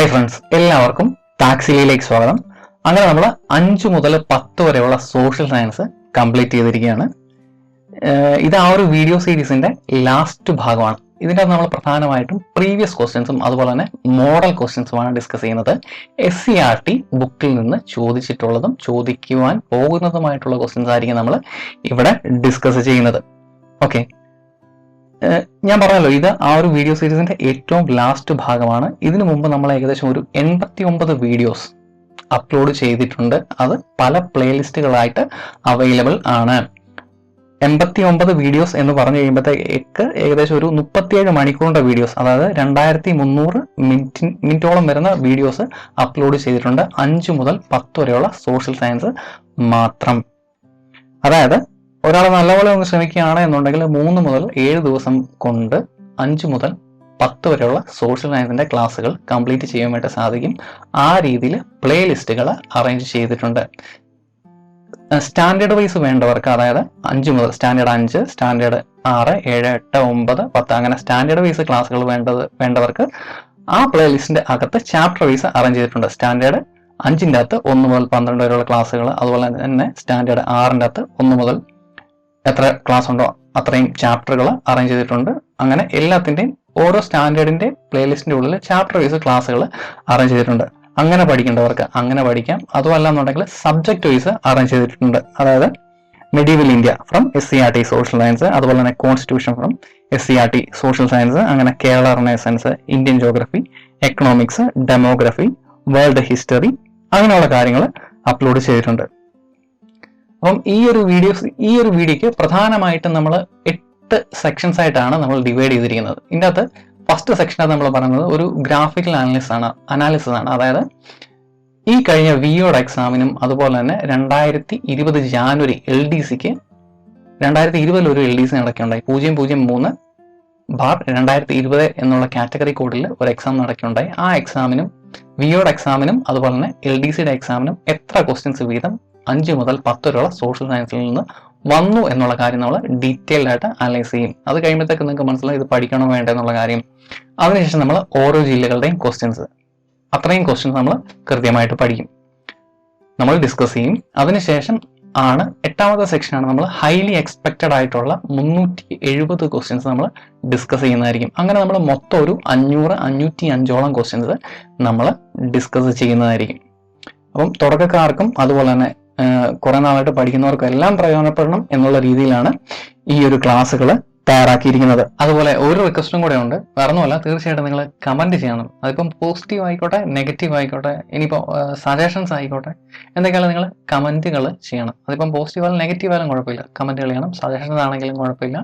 Hi friends, എല്ലാവർക്കും ടാക്സിലയിലേക്ക് സ്വാഗതം. അങ്ങനെ നമ്മൾ 5 മുതൽ 10 വരെയുള്ള സോഷ്യൽ സയൻസ് കംപ്ലീറ്റ് ചെയ്തിരിക്കുകയാണ്. ഇത് ആ ഒരു വീഡിയോ സീരീസിന്റെ ലാസ്റ്റ് ഭാഗമാണ്. ഇതിൻ്റെ നമ്മൾ പ്രധാനമായിട്ടും പ്രീവിയസ് ക്വസ്റ്റ്യൻസും അതുപോലെ തന്നെ മോഡൽ ക്വസ്റ്റ്യൻസുമാണ് ഡിസ്കസ് ചെയ്യുന്നത്. SCERT ബുക്കിൽ നിന്ന് ചോദിച്ചിട്ടുള്ളതും ചോദിക്കുവാൻ പോകുന്നതുമായിട്ടുള്ള ക്വസ്റ്റ്യൻസ് ആയിരിക്കും നമ്മൾ ഇവിടെ ഡിസ്കസ് ചെയ്യുന്നത്. ഓക്കെ, ഞാൻ പറഞ്ഞല്ലോ, ഇത് ആ ഒരു വീഡിയോ സീരീസിന്റെ ഏറ്റവും ലാസ്റ്റ് ഭാഗമാണ്. ഇതിനു മുമ്പ് നമ്മൾ ഏകദേശം ഒരു 89 വീഡിയോസ് അപ്ലോഡ് ചെയ്തിട്ടുണ്ട്. അത് പല പ്ലേലിസ്റ്റുകളായിട്ട് അവൈലബിൾ ആണ്. 89 വീഡിയോസ് എന്ന് പറഞ്ഞു കഴിയുമ്പോഴത്തേക്ക് ഏകദേശം ഒരു 37 മണിക്കൂറിന്റെ വീഡിയോസ്, അതായത് 2300 മിനിറ്റോളം വരുന്ന വീഡിയോസ് അപ്ലോഡ് ചെയ്തിട്ടുണ്ട്. 5 മുതൽ 10 വരെയുള്ള സോഷ്യൽ സയൻസ് മാത്രം. അതായത് ഒരാൾ നല്ലപോലെ ഒന്ന് ശ്രമിക്കുകയാണ് എന്നുണ്ടെങ്കിൽ 3 മുതൽ 7 ദിവസം കൊണ്ട് 5 മുതൽ 10 വരെയുള്ള സോഷ്യൽ സയൻസിന്റെ ക്ലാസ്സുകൾ കംപ്ലീറ്റ് ചെയ്യാൻ വേണ്ടി സാധിക്കും. ആ രീതിയിൽ പ്ലേ ലിസ്റ്റുകൾ അറേഞ്ച് ചെയ്തിട്ടുണ്ട്. സ്റ്റാൻഡേർഡ് വൈസ് വേണ്ടവർക്ക്, അതായത് 5 മുതൽ സ്റ്റാൻഡേർഡ് 5, സ്റ്റാൻഡേർഡ് 6, 7, 8, 9, 10 അങ്ങനെ സ്റ്റാൻഡേർഡ് വൈസ് ക്ലാസ്സുകൾ വേണ്ടവർക്ക് ആ പ്ലേ ലിസ്റ്റിന്റെ അകത്ത് ചാപ്റ്റർ വൈസ് അറേഞ്ച് ചെയ്തിട്ടുണ്ട്. സ്റ്റാൻഡേർഡ് 5ന്റെ അകത്ത് 1 മുതൽ 12 വരെയുള്ള ക്ലാസ്സുകൾ, അതുപോലെ തന്നെ സ്റ്റാൻഡേർഡ് 6ന്റെ അകത്ത് 1 മുതൽ എത്ര ക്ലാസ് ഉണ്ടോ അത്രയും ചാപ്റ്ററുകൾ അറേഞ്ച് ചെയ്തിട്ടുണ്ട്. അങ്ങനെ എല്ലാത്തിൻ്റെയും ഓരോ സ്റ്റാൻഡേർഡിന്റെ പ്ലേലിസ്റ്റിന്റെ ഉള്ളിൽ ചാപ്റ്റർ വൈസ് ക്ലാസ്സുകൾ അറേഞ്ച് ചെയ്തിട്ടുണ്ട്. അങ്ങനെ പഠിക്കേണ്ടവർക്ക് അങ്ങനെ പഠിക്കാം. അതുമല്ല എന്നുണ്ടെങ്കിൽ സബ്ജക്ട് വൈസ് അറേഞ്ച് ചെയ്തിട്ടുണ്ട്. അതായത് medieval India from SCERT social science, അതുപോലെ തന്നെ constitution from SCERT social science, അങ്ങനെ Kerala renaissance, Indian geography, economics, demography, world history, അങ്ങനെയുള്ള കാര്യങ്ങൾ അപ്ലോഡ് ചെയ്തിട്ടുണ്ട്. അപ്പം ഈ ഒരു വീഡിയോക്ക് പ്രധാനമായിട്ടും നമ്മൾ 8 സെക്ഷൻസ് ആയിട്ടാണ് നമ്മൾ ഡിവൈഡ് ചെയ്തിരിക്കുന്നത്. ഇതിൻ്റെ അകത്ത് ഫസ്റ്റ് സെക്ഷനാണ് നമ്മൾ പറയുന്നത് ഒരു ഗ്രാഫിക്കൽ അനാലിസിസ് ആണ്. അതായത് ഈ കഴിഞ്ഞ വിയോയുടെ എക്സാമിനും അതുപോലെ തന്നെ 2020 ജാനുവരി LDCക്ക് 2020 ഒരു LDC നടക്കുകയുണ്ടായി. 003/2020 എന്നുള്ള കാറ്റഗറി കോഡിൽ ഒരു എക്സാം നടക്കുകയുണ്ടായി. ആ എക്സാമിനും വിയോയുടെ എക്സാമിനും അതുപോലെ തന്നെ LDCയുടെ എക്സാമിനും എത്ര ക്വസ്റ്റ്യൻസ് വീതം 5 മുതൽ 10 വരെയുള്ള സോഷ്യൽ സയൻസിൽ നിന്ന് വന്നു എന്നുള്ള കാര്യം നമ്മൾ ഡീറ്റെയിൽഡ് ആയിട്ട് അനലൈസ് ചെയ്യും. അത് കഴിയുമ്പോഴത്തേക്ക് നിങ്ങൾക്ക് മനസ്സിലായി ഇത് പഠിക്കണോ വേണ്ട എന്നുള്ള കാര്യം. അതിനുശേഷം നമ്മൾ ഓരോ ജില്ലകളുടെയും അത്രയും ക്വസ്റ്റ്യൻസ് നമ്മൾ കൃത്യമായിട്ട് പഠിക്കും, നമ്മൾ ഡിസ്കസ് ചെയ്യും. അതിനുശേഷം ആണ് 8ാമത്തെ സെക്ഷനാണ് നമ്മൾ ഹൈലി എക്സ്പെക്റ്റഡ് ആയിട്ടുള്ള 370 ക്വസ്റ്റ്യൻസ് നമ്മൾ ഡിസ്കസ് ചെയ്യുന്നതായിരിക്കും. അങ്ങനെ നമ്മൾ മൊത്തം ഒരു 500-505ഓളം ക്വസ്റ്റ്യൻസ് നമ്മൾ ഡിസ്കസ് ചെയ്യുന്നതായിരിക്കും. അപ്പം തുടക്കക്കാർക്കും അതുപോലെ തന്നെ കുറെ നാളായിട്ട് പഠിക്കുന്നവർക്കും എല്ലാം പ്രയോജനപ്പെടണം എന്നുള്ള രീതിയിലാണ് ഈ ഒരു ക്ലാസ്സുകൾ തയ്യാറാക്കിയിരിക്കുന്നത്. അതുപോലെ ഒരു റിക്വസ്റ്റും കൂടെ ഉണ്ട്. വേറൊന്നുമല്ല, തീർച്ചയായിട്ടും നിങ്ങൾ കമന്റ് ചെയ്യണം. അതിപ്പം പോസിറ്റീവ് ആയിക്കോട്ടെ, നെഗറ്റീവ് ആയിക്കോട്ടെ, ഇനിയിപ്പോൾ സജഷൻസ് ആയിക്കോട്ടെ, എന്തൊക്കെയാണ് നിങ്ങൾ കമന്റുകൾ ചെയ്യണം. അതിപ്പം പോസിറ്റീവ് ആയാലും നെഗറ്റീവ് ആയാലും കുഴപ്പമില്ല, കമന്റുകൾ ചെയ്യണം. സജഷൻസ് ആണെങ്കിലും കുഴപ്പമില്ല.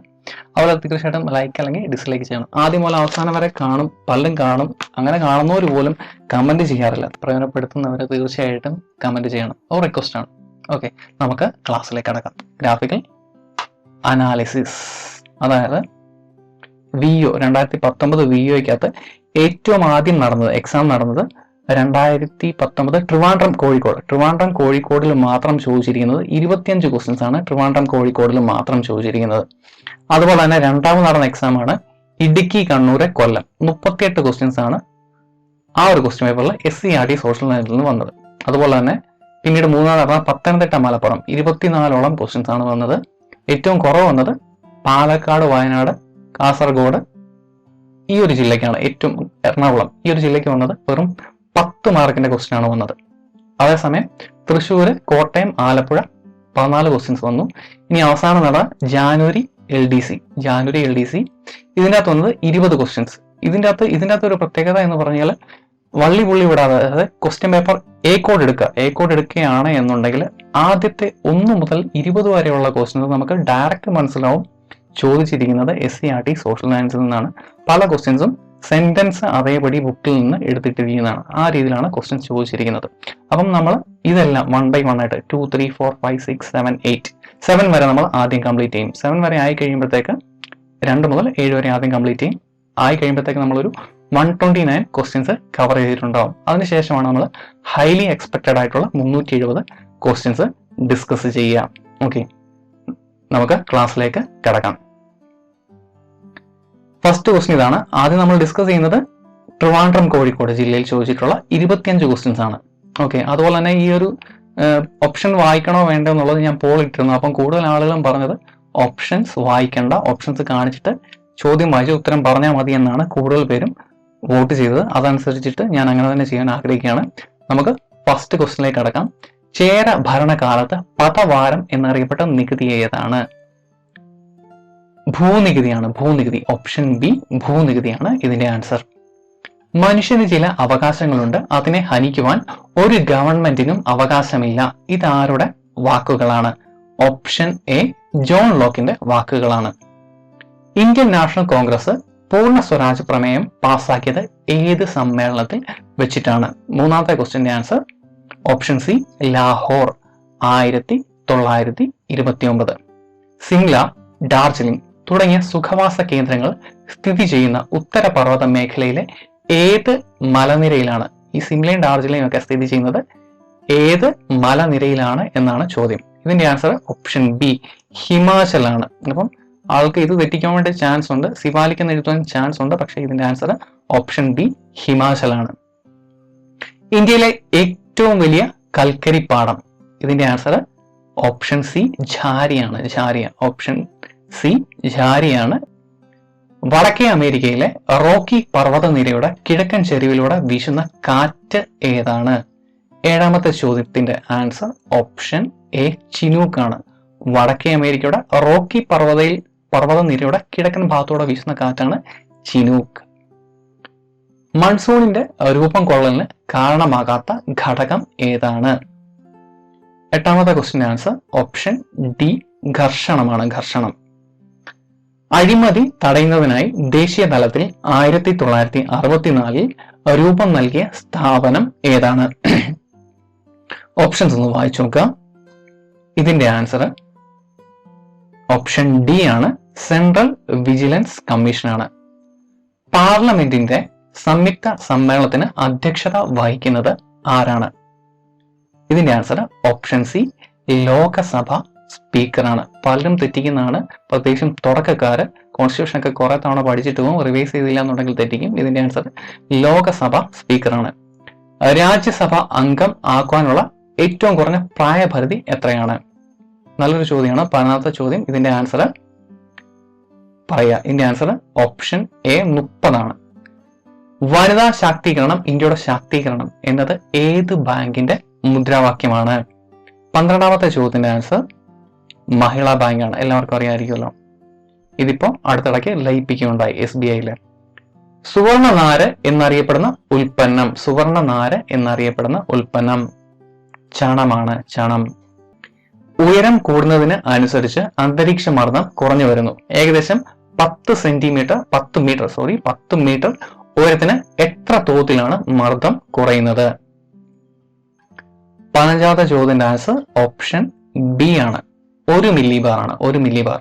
അതുപോലെ തീർച്ചയായിട്ടും ലൈക്ക് അല്ലെങ്കിൽ ഡിസ്ലൈക്ക് ചെയ്യണം. ആദ്യം മുതൽ അവസാനം വരെ കാണും, പലരും കാണും. അങ്ങനെ കാണുന്നവർ പോലും കമന്റ് ചെയ്യാറില്ല. പ്രയോജനപ്പെടുത്തുന്നവർ തീർച്ചയായിട്ടും കമന്റ് ചെയ്യണം. ഒരു റിക്വസ്റ്റ് ആണ്. ഓക്കെ, നമുക്ക് ക്ലാസ്സിലേക്ക് കടക്കാം. ഗ്രാഫിക്കൽ അനാലിസിസ്, അതായത് വിഒ 2019 വിഒയ്ക്കകത്ത് ഏറ്റവും ആദ്യം എക്സാം നടന്നത് 2019 ട്രിവാൻഡ്രം കോഴിക്കോടിൽ മാത്രം ചോദിച്ചിരിക്കുന്നത് 25 ക്വസ്റ്റ്യൻസ് ആണ്. ട്രിവാൻഡ്രം കോഴിക്കോടിൽ മാത്രം ചോദിച്ചിരിക്കുന്നത്. അതുപോലെ തന്നെ രണ്ടാമത് നടന്ന എക്സാമാണ് ഇടുക്കി കണ്ണൂർ കൊല്ലം. 38 ക്വസ്റ്റ്യൻസ് ആണ് ആ ഒരു ക്വസ്റ്റ്യൻ പേപ്പറിൽ SCERT സോഷ്യൽ സയൻസിൽ നിന്ന് വന്നത്. അതുപോലെ തന്നെ പിന്നീട് മൂന്നാമത് നടന്ന പത്തനംതിട്ട മലപ്പുറം 24ഓളം ക്വസ്റ്റ്യൻസ് ആണ് വന്നത്. ഏറ്റവും കുറവ് വന്നത് പാലക്കാട്, വയനാട്, കാസർഗോഡ് ഈ ഒരു ജില്ലയ്ക്കാണ്. എറണാകുളം ഈ ഒരു ജില്ലയ്ക്ക് വന്നത് വെറും 10 മാർക്കിന്റെ ക്വസ്റ്റ്യൻ ആണ് വന്നത്. അതേസമയം തൃശ്ശൂർ, കോട്ടയം, ആലപ്പുഴ 14 ക്വസ്റ്റ്യൻസ് വന്നു. ഇനി അവസാനം നടന്ന ജാനുവരി LDC ഇതിൻ്റെ അകത്ത് വന്നത് 20 ക്വസ്റ്റ്യൻസ്. ഇതിൻ്റെ അകത്ത് ഒരു പ്രത്യേകത എന്ന് പറഞ്ഞാൽ വള്ളി പുള്ളി വിടാതെ, അതായത് ക്വസ്റ്റ്യൻ പേപ്പർ എ കോഡ് എടുക്കുകയാണ് എന്നുണ്ടെങ്കിൽ ആദ്യത്തെ 1 മുതൽ 20 വരെയുള്ള ക്വസ്റ്റ്യൻസ് നമുക്ക് ഡയറക്റ്റ് മനസ്സിലാവും ചോദിച്ചിരിക്കുന്നത് SCERT സോഷ്യൽ സയൻസിൽ നിന്നാണ്. പല ക്വസ്റ്റ്യൻസും സെന്റൻസ് അതേപടി ബുക്കിൽ നിന്ന് എടുത്തിട്ടിരിക്കുന്നതാണ്. ആ രീതിയിലാണ് ക്വസ്റ്റ്യൻസ് ചോദിച്ചിരിക്കുന്നത്. അപ്പം നമ്മൾ ഇതെല്ലാം 1 by 1 ആയിട്ട് 2, 3, 4, 5, 6, 7, 8, 7 വരെ നമ്മൾ ആദ്യം കംപ്ലീറ്റ് ചെയ്യും. 7 വരെ ആയി കഴിയുമ്പോഴത്തേക്ക് 2 മുതൽ 7 വരെ ആദ്യം കംപ്ലീറ്റ് ചെയ്യും. ആയി കഴിയുമ്പോഴത്തേക്ക് നമ്മളൊരു 129 ക്വസ്റ്റ്യൻസ് കവർ ചെയ്തിട്ടുണ്ടാവും. അതിനുശേഷമാണ് നമ്മൾ ഹൈലി എക്സ്പെക്റ്റഡ് ആയിട്ടുള്ള 370 ക്വസ്റ്റ്യൻസ് ഡിസ്കസ് ചെയ്യുക. ഓക്കെ, നമുക്ക് ക്ലാസ്സിലേക്ക് കടക്കാം. ഫസ്റ്റ് ക്വസ്റ്റ്യൻ ഇതാണ്. ആദ്യം നമ്മൾ ഡിസ്കസ് ചെയ്യുന്നത് ട്രിവാൻഡ്രം കോഴിക്കോട് ജില്ലയിൽ ചോദിച്ചിട്ടുള്ള 25 ക്വസ്റ്റ്യൻസ് ആണ്. ഓക്കെ, അതുപോലെ തന്നെ ഈ ഒരു ഓപ്ഷൻ വായിക്കണോ വേണ്ടോ എന്നുള്ളത് ഞാൻ പോൾ ഇട്ടിരുന്നു. അപ്പം കൂടുതൽ ആളുകളും പറഞ്ഞത് ഓപ്ഷൻസ് വായിക്കേണ്ട, ഓപ്ഷൻസ് കാണിച്ചിട്ട് ചോദ്യം വായിച്ച് ഉത്തരം പറഞ്ഞാൽ മതി എന്നാണ് കൂടുതൽ പേരും വോട്ട് ചെയ്തത്. അതനുസരിച്ചിട്ട് ഞാൻ അങ്ങനെ തന്നെ ചെയ്യാൻ ആഗ്രഹിക്കുകയാണ്. നമുക്ക് ഫസ്റ്റ് ക്വസ്റ്റ്യനിലേക്ക് കടക്കാം. ചേര ഭരണകാലത്ത് പദവാരം എന്നറിയപ്പെട്ട നികുതി ഏതാണ്? ഭൂനികുതിയാണ്. ഭൂനികുതി. ഓപ്ഷൻ ബി ഭൂനികുതിയാണ് ഇതിന്റെ ആൻസർ. മനുഷ്യന് ചില അവകാശങ്ങളുണ്ട്, അതിനെ ഹനിക്കുവാൻ ഒരു ഗവൺമെന്റിനും അവകാശമില്ല. ഇതാരുടെ വാക്കുകളാണ്? ഓപ്ഷൻ എ ജോൺ ലോക്കിന്റെ വാക്കുകളാണ്. ഇന്ത്യൻ നാഷണൽ കോൺഗ്രസ് പൂർണ്ണ സ്വരാജ് പ്രമേയം പാസാക്കിയത് ഏത് സമ്മേളനത്തിൽ വെച്ചിട്ടാണ്? മൂന്നാമത്തെ ക്വസ്റ്റ്യന്റെ answer option C Lahore 1929. Simla, Darjeeling തുടങ്ങിയ സുഖവാസ കേന്ദ്രങ്ങൾ സ്ഥിതി ചെയ്യുന്ന ഉത്തരപർവ്വത മേഖലയിലെ ഏത് മലനിരയിലാണ്? ഈ സിംലയും ഡാർജിലിംഗും ഒക്കെ സ്ഥിതി ചെയ്യുന്നത് ഏത് മലനിരയിലാണ് എന്നാണ് ചോദ്യം. ഇതിന്റെ ആൻസർ ഓപ്ഷൻ ബി ഹിമാചലാണ്. അപ്പം ആൾക്ക് ഇത് തെറ്റിക്കാൻ വേണ്ടി ചാൻസ് ഉണ്ട്, സിവാലിക്ക് എഴുതാൻ ചാൻസ് ഉണ്ട്, പക്ഷേ ഇതിന്റെ ആൻസർ ഓപ്ഷൻ ബി ഹിമാചലാണ്. ഇന്ത്യയിലെ ഏറ്റവും വലിയ കൽക്കരിപ്പാടം, ഇതിന്റെ ആൻസർ ഓപ്ഷൻ സി ഝാരിയാണ്. ഝാരിയ. ഓപ്ഷൻ സി ഝാരിയാണ്. വടക്കേ അമേരിക്കയിലെ റോക്കി പർവ്വതനിരയുടെ കിഴക്കൻ ചെരുവിലൂടെ വീശുന്ന കാറ്റ് ഏതാണ്? ഏഴാമത്തെ ചോദ്യത്തിന്റെ ആൻസർ ഓപ്ഷൻ എ ചിനൂക്ക് ആണ്. വടക്കേ അമേരിക്കയുടെ റോക്കി പർവ്വതനിരയുടെ കിഴക്കൻ ഭാഗത്തൂടെ വീശുന്ന കാറ്റാണ് ചിനൂക്ക്. മൺസൂണിന്റെ രൂപം കൊള്ളലിന് കാരണമാകാത്ത ഘടകം ഏതാണ്? എട്ടാമത്തെ ക്വസ്റ്റ്യൻ ആൻസർ ഓപ്ഷൻ ഡി ഘർഷണമാണ്. ഘർഷണം. അഴിമതി തടയുന്നതിനായി ദേശീയ തലത്തിൽ 1964 രൂപം നൽകിയ സ്ഥാപനം ഏതാണ്? ഓപ്ഷൻസ് ഒന്ന് വായിച്ചു നോക്കാം. ഇതിന്റെ ആൻസർ ഓപ്ഷൻ ഡി ആണ്. സെൻട്രൽ വിജിലൻസ് കമ്മീഷൻ ആണ്. പാർലമെന്റിന്റെ സംയുക്ത സമ്മേളനത്തിന് അധ്യക്ഷത വഹിക്കുന്നത് ആരാണ്? ഇതിന്റെ ആൻസർ ഓപ്ഷൻ സി ലോകസഭ സ്പീക്കറാണ്. പലരും തെറ്റിക്കുന്നതാണ്, പ്രത്യേകിച്ചും തുടക്കക്കാര്. കോൺസ്റ്റിറ്റ്യൂഷൻ ഒക്കെ കുറെ തവണ പഠിച്ചിട്ട് പോകും, റിവൈസ് ചെയ്തില്ല എന്നുണ്ടെങ്കിൽ തെറ്റിക്കും. ഇതിന്റെ ആൻസർ ലോകസഭ സ്പീക്കറാണ്. രാജ്യസഭ അംഗം ആക്കുവാനുള്ള ഏറ്റവും കുറഞ്ഞ പ്രായപരിധി എത്രയാണ്? നല്ലൊരു ചോദ്യമാണ്. 15ാമത്തെ ചോദ്യം. ഇതിന്റെ ആൻസർ പറയാ. ഇതിന്റെ ആൻസർ ഓപ്ഷൻ എ 30 ആണ്. വനിതാ ശാക്തീകരണം ഇന്ത്യയുടെ ശാക്തീകരണം എന്നത് ഏത് ബാങ്കിന്റെ മുദ്രാവാക്യമാണ്? 12ാമത്തെ ചോദ്യത്തിന്റെ ആൻസർ മഹിളാ ബാങ്കാണ്. എല്ലാവർക്കും അറിയാമായിരിക്കുമല്ലോ. ഇതിപ്പോ അടുത്തിടയ്ക്ക് ലയിപ്പിക്കുകയുണ്ടായി SBIയില്. സുവർണനാര് എന്നറിയപ്പെടുന്ന ഉൽപ്പന്നം. സുവർണനാര് എന്നറിയപ്പെടുന്ന ഉൽപ്പന്നം ചണമാണ്. ചണം. ഉയരം കൂടുന്നതിന് അനുസരിച്ച് അന്തരീക്ഷ മർദ്ദം കുറഞ്ഞു വരുന്നു. ഏകദേശം 10 മീറ്റർ ഉയരത്തിന് എത്ര തോതിലാണ് മർദ്ദം കുറയുന്നത്? 15ാമത്തെ ചോദ്യത്തിന്റെ ആൻസർ ഓപ്ഷൻ ബി ആണ്. 1 മില്ലിബാർ ആണ്. 1 മില്ലിബാർ.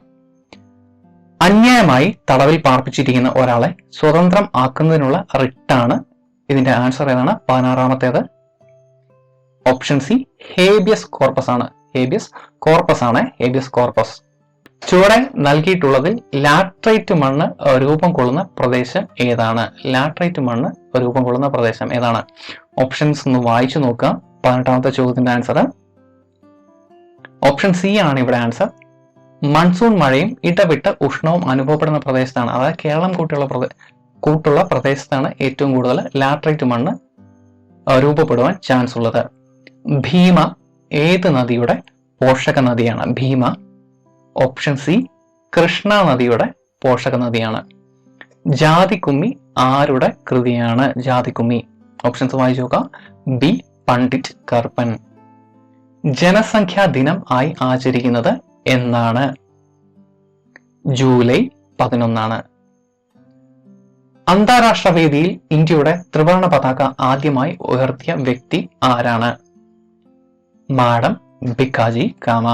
അന്യായമായി തടവിൽ പാർപ്പിച്ചിരിക്കുന്ന ഒരാളെ സ്വതന്ത്രം ആക്കുന്നതിനുള്ള റിട്ടാണ്. ഇതിന്റെ ആൻസർ ഏതാണ്? 16ാമത്തേത് ഓപ്ഷൻ സി ഹേബിയസ് കോർപ്പസ് ആണ്. ഹേബിയസ് കോർപ്പസ് ആണ്. Habeas corpus. ചുവടെ നൽകിയിട്ടുള്ളതിൽ ലാട്രൈറ്റ് മണ്ണ് രൂപം കൊള്ളുന്ന പ്രദേശം ഏതാണ്? ലാട്രൈറ്റ് മണ്ണ് രൂപം കൊള്ളുന്ന പ്രദേശം ഏതാണ്? ഓപ്ഷൻസ് ഒന്ന് വായിച്ചു നോക്കാം. 18ാമത്തെ ചോദ്യത്തിന്റെ ആൻസർ ഓപ്ഷൻ സി ആണ് ഇവിടെ ആൻസർ. മൺസൂൺ മഴയും ഇടവിട്ട് ഉഷ്ണവും അനുഭവപ്പെടുന്ന പ്രദേശത്താണ്, അതായത് കേരളം കൂട്ടുള്ള പ്രദേശത്താണ് ഏറ്റവും കൂടുതൽ ലാട്രൈറ്റ് മണ്ണ് രൂപപ്പെടുവാൻ ചാൻസ് ഉള്ളത്. ഭീമ ഏത് നദിയുടെ പോഷക നദിയാണ്? ഭീമ ഓപ്ഷൻ സി കൃഷ്ണ നദിയുടെ പോഷക നദിയാണ്. ജാതിക്കുമ്മി ആരുടെ കൃതിയാണ്? ജാതിക്കുമ്മി. ഓപ്ഷൻസ് വായിച്ചു നോക്കാം. ബി പണ്ഡിറ്റ് കർപ്പൻ. ജനസംഖ്യാ ദിനം ആയി ആചരിക്കുന്നത് എന്നാണ്? ജൂലൈ 11. അന്താരാഷ്ട്ര വേദിയിൽ ഇന്ത്യയുടെ ത്രിവർണ പതാക ആദ്യമായി ഉയർത്തിയ വ്യക്തി ആരാണ്? മാഡം ഭിക്കാജി കാമ.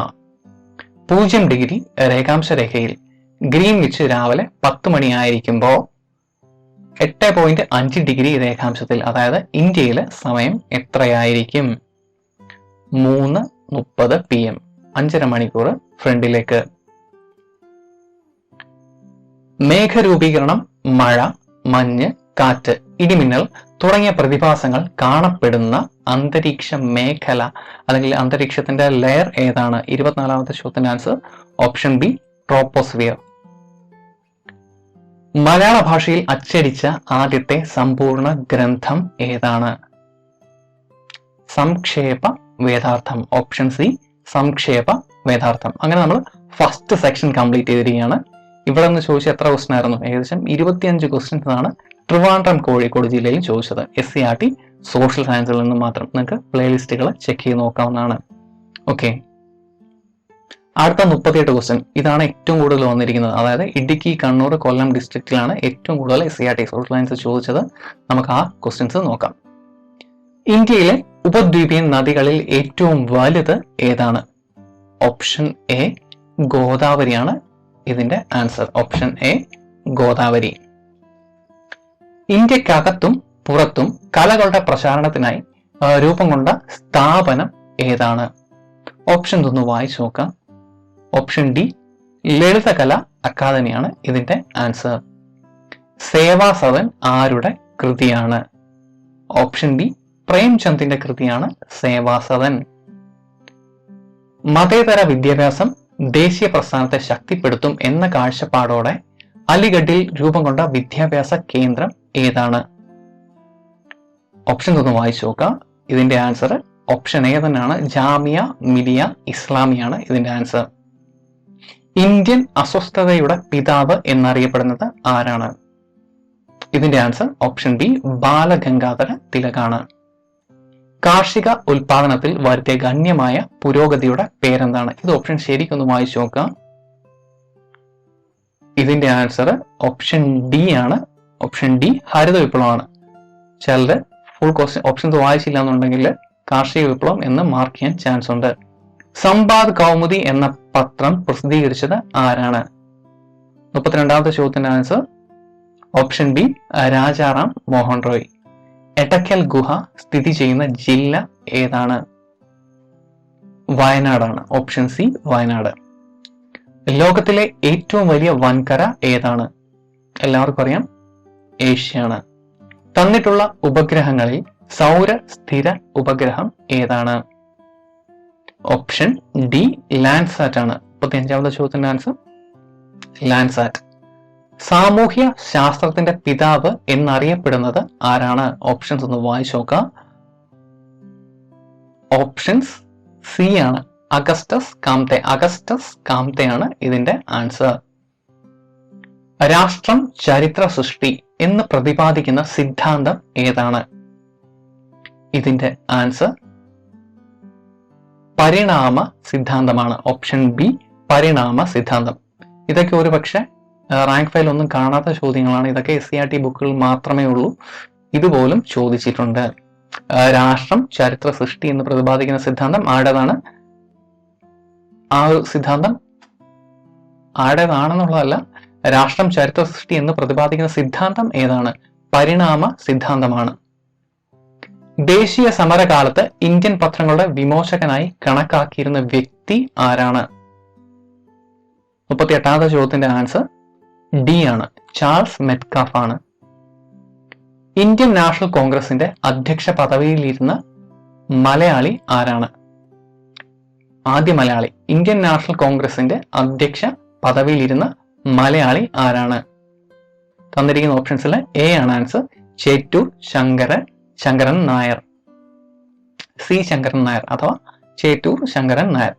0 ഡിഗ്രി രേഖാംശ രേഖയിൽ ഗ്രീൻവിച്ച് രാവിലെ 10 മണിയായിരിക്കുമ്പോൾ 8.5 ഡിഗ്രി രേഖാംശത്തിൽ, അതായത് ഇന്ത്യയിലെ സമയം എത്രയായിരിക്കും? 3:30 PM. 5.5 മണിക്കൂർ ഫ്രണ്ടിലേക്ക്. മേഘരൂപീകരണം, മഴ, മഞ്ഞ്, കാറ്റ്, ഇടിമിന്നൽ തുടങ്ങിയ പ്രതിഭാസങ്ങൾ കാണപ്പെടുന്ന അന്തരീക്ഷ മേഖല അല്ലെങ്കിൽ അന്തരീക്ഷത്തിന്റെ ലെയർ ഏതാണ്? 24ാമത്തെ ചോദ്യത്തിന്റെ ആൻസർ ഓപ്ഷൻ ബി ട്രോപ്പോസ്ഫിയർ. മലയാള ഭാഷയിൽ അച്ചടിച്ച ആദ്യത്തെ സമ്പൂർണ്ണ ഗ്രന്ഥം ഏതാണ്? സംക്ഷേപ വേദാർത്ഥം. Option C സംക്ഷേപ വേദാർത്ഥം. അങ്ങനെ നമ്മൾ ഫസ്റ്റ് സെക്ഷൻ കംപ്ലീറ്റ് ചെയ്തിരിക്കുകയാണ്. ഇവിടെ നിന്ന് ചോദിച്ച എത്ര ക്വസ്റ്റൻ ആയിരുന്നു? ഏകദേശം 25 ക്വസ്റ്റ്യൻസ് ആണ് ട്രിവാൻഡ്രം കോഴിക്കോട് ജില്ലയിൽ ചോദിച്ചത്. SCRT സോഷ്യൽ സയൻസിൽ നിന്ന് മാത്രം. നിങ്ങൾക്ക് പ്ലേലിസ്റ്റുകൾ ചെക്ക് ചെയ്ത് നോക്കാവുന്നതാണ്. ഓക്കെ, അടുത്ത 38 ക്വസ്റ്റ്യൻ. ഇതാണ് ഏറ്റവും കൂടുതൽ വന്നിരിക്കുന്നത്. അതായത് ഇടുക്കി, കണ്ണൂർ, കൊല്ലം ഡിസ്ട്രിക്റ്റിലാണ് ഏറ്റവും കൂടുതൽ SCRT സോഷ്യൽ സയൻസ് ചോദിച്ചത്. നമുക്ക് ആ ക്വസ്റ്റ്യൻസ് നോക്കാം. ഇന്ത്യയിലെ ഉപദ്വീപീയ നദികളിൽ ഏറ്റവും വലുത് ഏതാണ്? ഓപ്ഷൻ എ ഗോദാവരിയാണ് ഇതിന്റെ ആൻസർ. Option A Godavari. ഇന്ത്യക്കകത്തും പുറത്തും കലകളുടെ പ്രചാരണത്തിനായി രൂപം കൊണ്ട സ്ഥാപനം ഏതാണ്? ഓപ്ഷൻ ഒന്ന് വായിച്ചു നോക്കാം. ഓപ്ഷൻ ഡി ലളിതകല അക്കാദമിയാണ് ഇതിന്റെ ആൻസർ. സേവാസദൻ ആരുടെ കൃതിയാണ്? ഓപ്ഷൻ ബി പ്രേംചന്ദിന്റെ കൃതിയാണ് സേവാസദൻ. മതേതര വിദ്യാഭ്യാസം ദേശീയ പ്രസ്ഥാനത്തെ ശക്തിപ്പെടുത്തും എന്ന കാഴ്ചപ്പാടോടെ അലിഗഡിൽ രൂപം കൊണ്ട വിദ്യാഭ്യാസ കേന്ദ്രം ഏതാണ്? ഓപ്ഷൻ ഒന്ന് വായിച്ചു നോക്കാം. ഇതിന്റെ ആൻസർ ഓപ്ഷൻ എ തന്നെയാണ്. ജാമിയ മിലിയ ഇസ്ലാമിയാണ് ഇതിന്റെ ആൻസർ. ഇന്ത്യൻ അസ്വസ്ഥതയുടെ പിതാവ് എന്നറിയപ്പെടുന്നത് ആരാണ്? ഇതിന്റെ ആൻസർ ഓപ്ഷൻ ബി ബാലഗംഗാധര തിലകാണ്. കാർഷിക ഉൽപാദനത്തിൽ വരുത്തിയ ഗണ്യമായ പുരോഗതിയുടെ പേരെന്താണ്? ഇത് ഓപ്ഷൻ ശരിക്കൊന്ന് വായിച്ചു നോക്കാം. ഇതിന്റെ ആൻസർ ഓപ്ഷൻ ഡി ആണ്. ഓപ്ഷൻ ഡി ഹരിത വിപ്ലവമാണ്. ചിലര് ഫുൾ ക്വസ്റ്റ്യൻ ഓപ്ഷൻസ് വായിച്ചില്ല എന്നുണ്ടെങ്കിൽ കാർഷിക വിപ്ലവം എന്ന് മാർക്ക് ചെയ്യാൻ ചാൻസ് ഉണ്ട്. സംവാദ് കൗമുദി എന്ന പത്രം പ്രസിദ്ധീകരിച്ചത് ആരാണ്? 32ാമത്തെ ചോദ്യത്തിന്റെ answer option B Rajaram Mohan Roy. Edakkal ഗുഹ സ്ഥിതി ചെയ്യുന്ന ജില്ല ഏതാണ്? വയനാടാണ്. Option C Wayanad. ലോകത്തിലെ ഏറ്റവും വലിയ വൻകര ഏതാണ്? എല്ലാവർക്കും അറിയാം, ഏഷ്യയാണ്. തന്നിട്ടുള്ള ഉപഗ്രഹങ്ങളിൽ സൗര സ്ഥിര ഉപഗ്രഹം ഏതാണ്? ഓപ്ഷൻ ഡി ലാൻഡ്സാറ്റ് ആണ്. 35ാമത്തെ ചോദ്യത്തിന്റെ ആൻസർ ലാൻഡ്സാറ്റ്. സാമൂഹ്യ ശാസ്ത്രത്തിന്റെ പിതാവ് എന്നറിയപ്പെടുന്നത് ആരാണ്? ഓപ്ഷൻസ് ഒന്ന് വായിച്ചു നോക്കാം. ഓപ്ഷൻസ് സി ആണ്. അഗസ്റ്റസ് കാംതെ. അഗസ്റ്റസ് കാംതെയാണ് ഇതിന്റെ ആൻസർ. രാഷ്ട്രം ചരിത്ര സൃഷ്ടി എന്ന് പ്രതിപാദിക്കുന്ന സിദ്ധാന്തം ഏതാണ്? ഇതിന്റെ ആൻസർ പരിണാമ സിദ്ധാന്തമാണ്. ഓപ്ഷൻ ബി പരിണാമ സിദ്ധാന്തം. ഇതൊക്കെ ഒരു പക്ഷെ റാങ്ക് ഫയൽ ഒന്നും കാണാത്ത ചോദ്യങ്ങളാണ്. ഇതൊക്കെ SCRT ബുക്കുകൾ മാത്രമേ ഉള്ളൂ. ഇതുപോലും ചോദിച്ചിട്ടുണ്ട്. രാഷ്ട്രം ചരിത്ര സൃഷ്ടി എന്ന് പ്രതിപാദിക്കുന്ന സിദ്ധാന്തം ആരുടേതാണ്? ആ ഒരു സിദ്ധാന്തം ആരുടേതാണെന്നുള്ളതല്ല, രാഷ്ട്രം ചരിത്ര സൃഷ്ടി എന്ന് പ്രതിപാദിക്കുന്ന സിദ്ധാന്തം ഏതാണ്? പരിണാമ സിദ്ധാന്തമാണ്. ദേശീയ സമരകാലത്ത് ഇന്ത്യൻ പത്രങ്ങളുടെ വിമോചകനായി കണക്കാക്കിയിരുന്ന വ്യക്തി ആരാണ്? 38ാമത്തെ ചോദ്യത്തിന്റെ ആൻസർ ഡി ആണ്. ചാൾസ് മെറ്റ്കാഫ് ആണ്. ഇന്ത്യൻ നാഷണൽ കോൺഗ്രസിന്റെ അധ്യക്ഷ പദവിയിലിരുന്ന മലയാളി ആരാണ്? ആദ്യ മലയാളി. ഇന്ത്യൻ നാഷണൽ കോൺഗ്രസിന്റെ അധ്യക്ഷ പദവിയിലിരുന്ന മലയാളി ആരാണ്? തന്നിരിക്കുന്ന ഓപ്ഷൻസിൽ എ ആണ് ആൻസർ. ചേറ്റൂർ ശങ്കരൻ നായർ. സി ശങ്കരൻ നായർ അഥവാ ചേറ്റൂർ ശങ്കരൻ നായർ.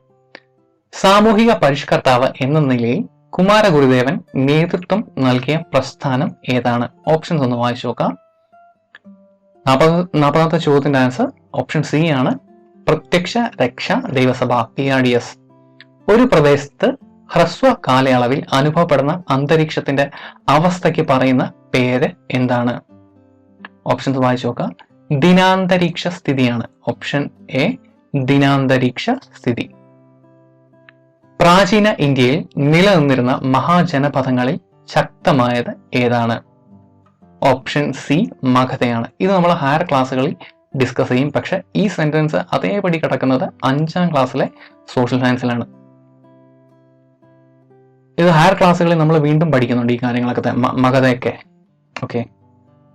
സാമൂഹിക പരിഷ്കർത്താവ് എന്ന നിലയിൽ കുമാരഗുരുദേവൻ നേതൃത്വം നൽകിയ പ്രസ്ഥാനം ഏതാണ്? ഓപ്ഷൻസ് ഒന്ന് വായിച്ചു നോക്കാം. 40ാമത്തെ ചോദ്യത്തിന്റെ ആൻസർ ഓപ്ഷൻ സി ആണ്. പ്രത്യക്ഷ രക്ഷാ ദൈവസഭ PRDS. ഒരു പ്രദേശത്ത് ഹ്രസ്വ കാലയളവിൽ അനുഭവപ്പെടുന്ന അന്തരീക്ഷത്തിന്റെ അവസ്ഥയ്ക്ക് പറയുന്ന പേര് എന്താണ്? ഓപ്ഷൻസ് വായിച്ചു നോക്കാം. ദിനാന്തരീക്ഷ സ്ഥിതിയാണ്. ഓപ്ഷൻ എ ദിനാന്തരീക്ഷ സ്ഥിതി. പ്രാചീന ഇന്ത്യയിൽ നിലനിന്നിരുന്ന മഹാജനപദങ്ങളിൽ ശക്തമായത് ഏതാണ്? ഓപ്ഷൻ സി മഗധയാണ്. ഇത് നമ്മൾ ഹയർ ക്ലാസ്സുകളിൽ ഡിസ്കസ് ചെയ്യും. പക്ഷെ ഈ സെന്റൻസ് അതേപടി കിടക്കുന്നത് 5ാം ക്ലാസ്സിലെ സോഷ്യൽ സയൻസിലാണ്. ഇത് ഹയർ ക്ലാസ്സുകളിൽ നമ്മൾ വീണ്ടും പഠിക്കുന്നുണ്ട് ഈ കാര്യങ്ങളൊക്കെ, മഗധയൊക്കെ. ഓക്കെ,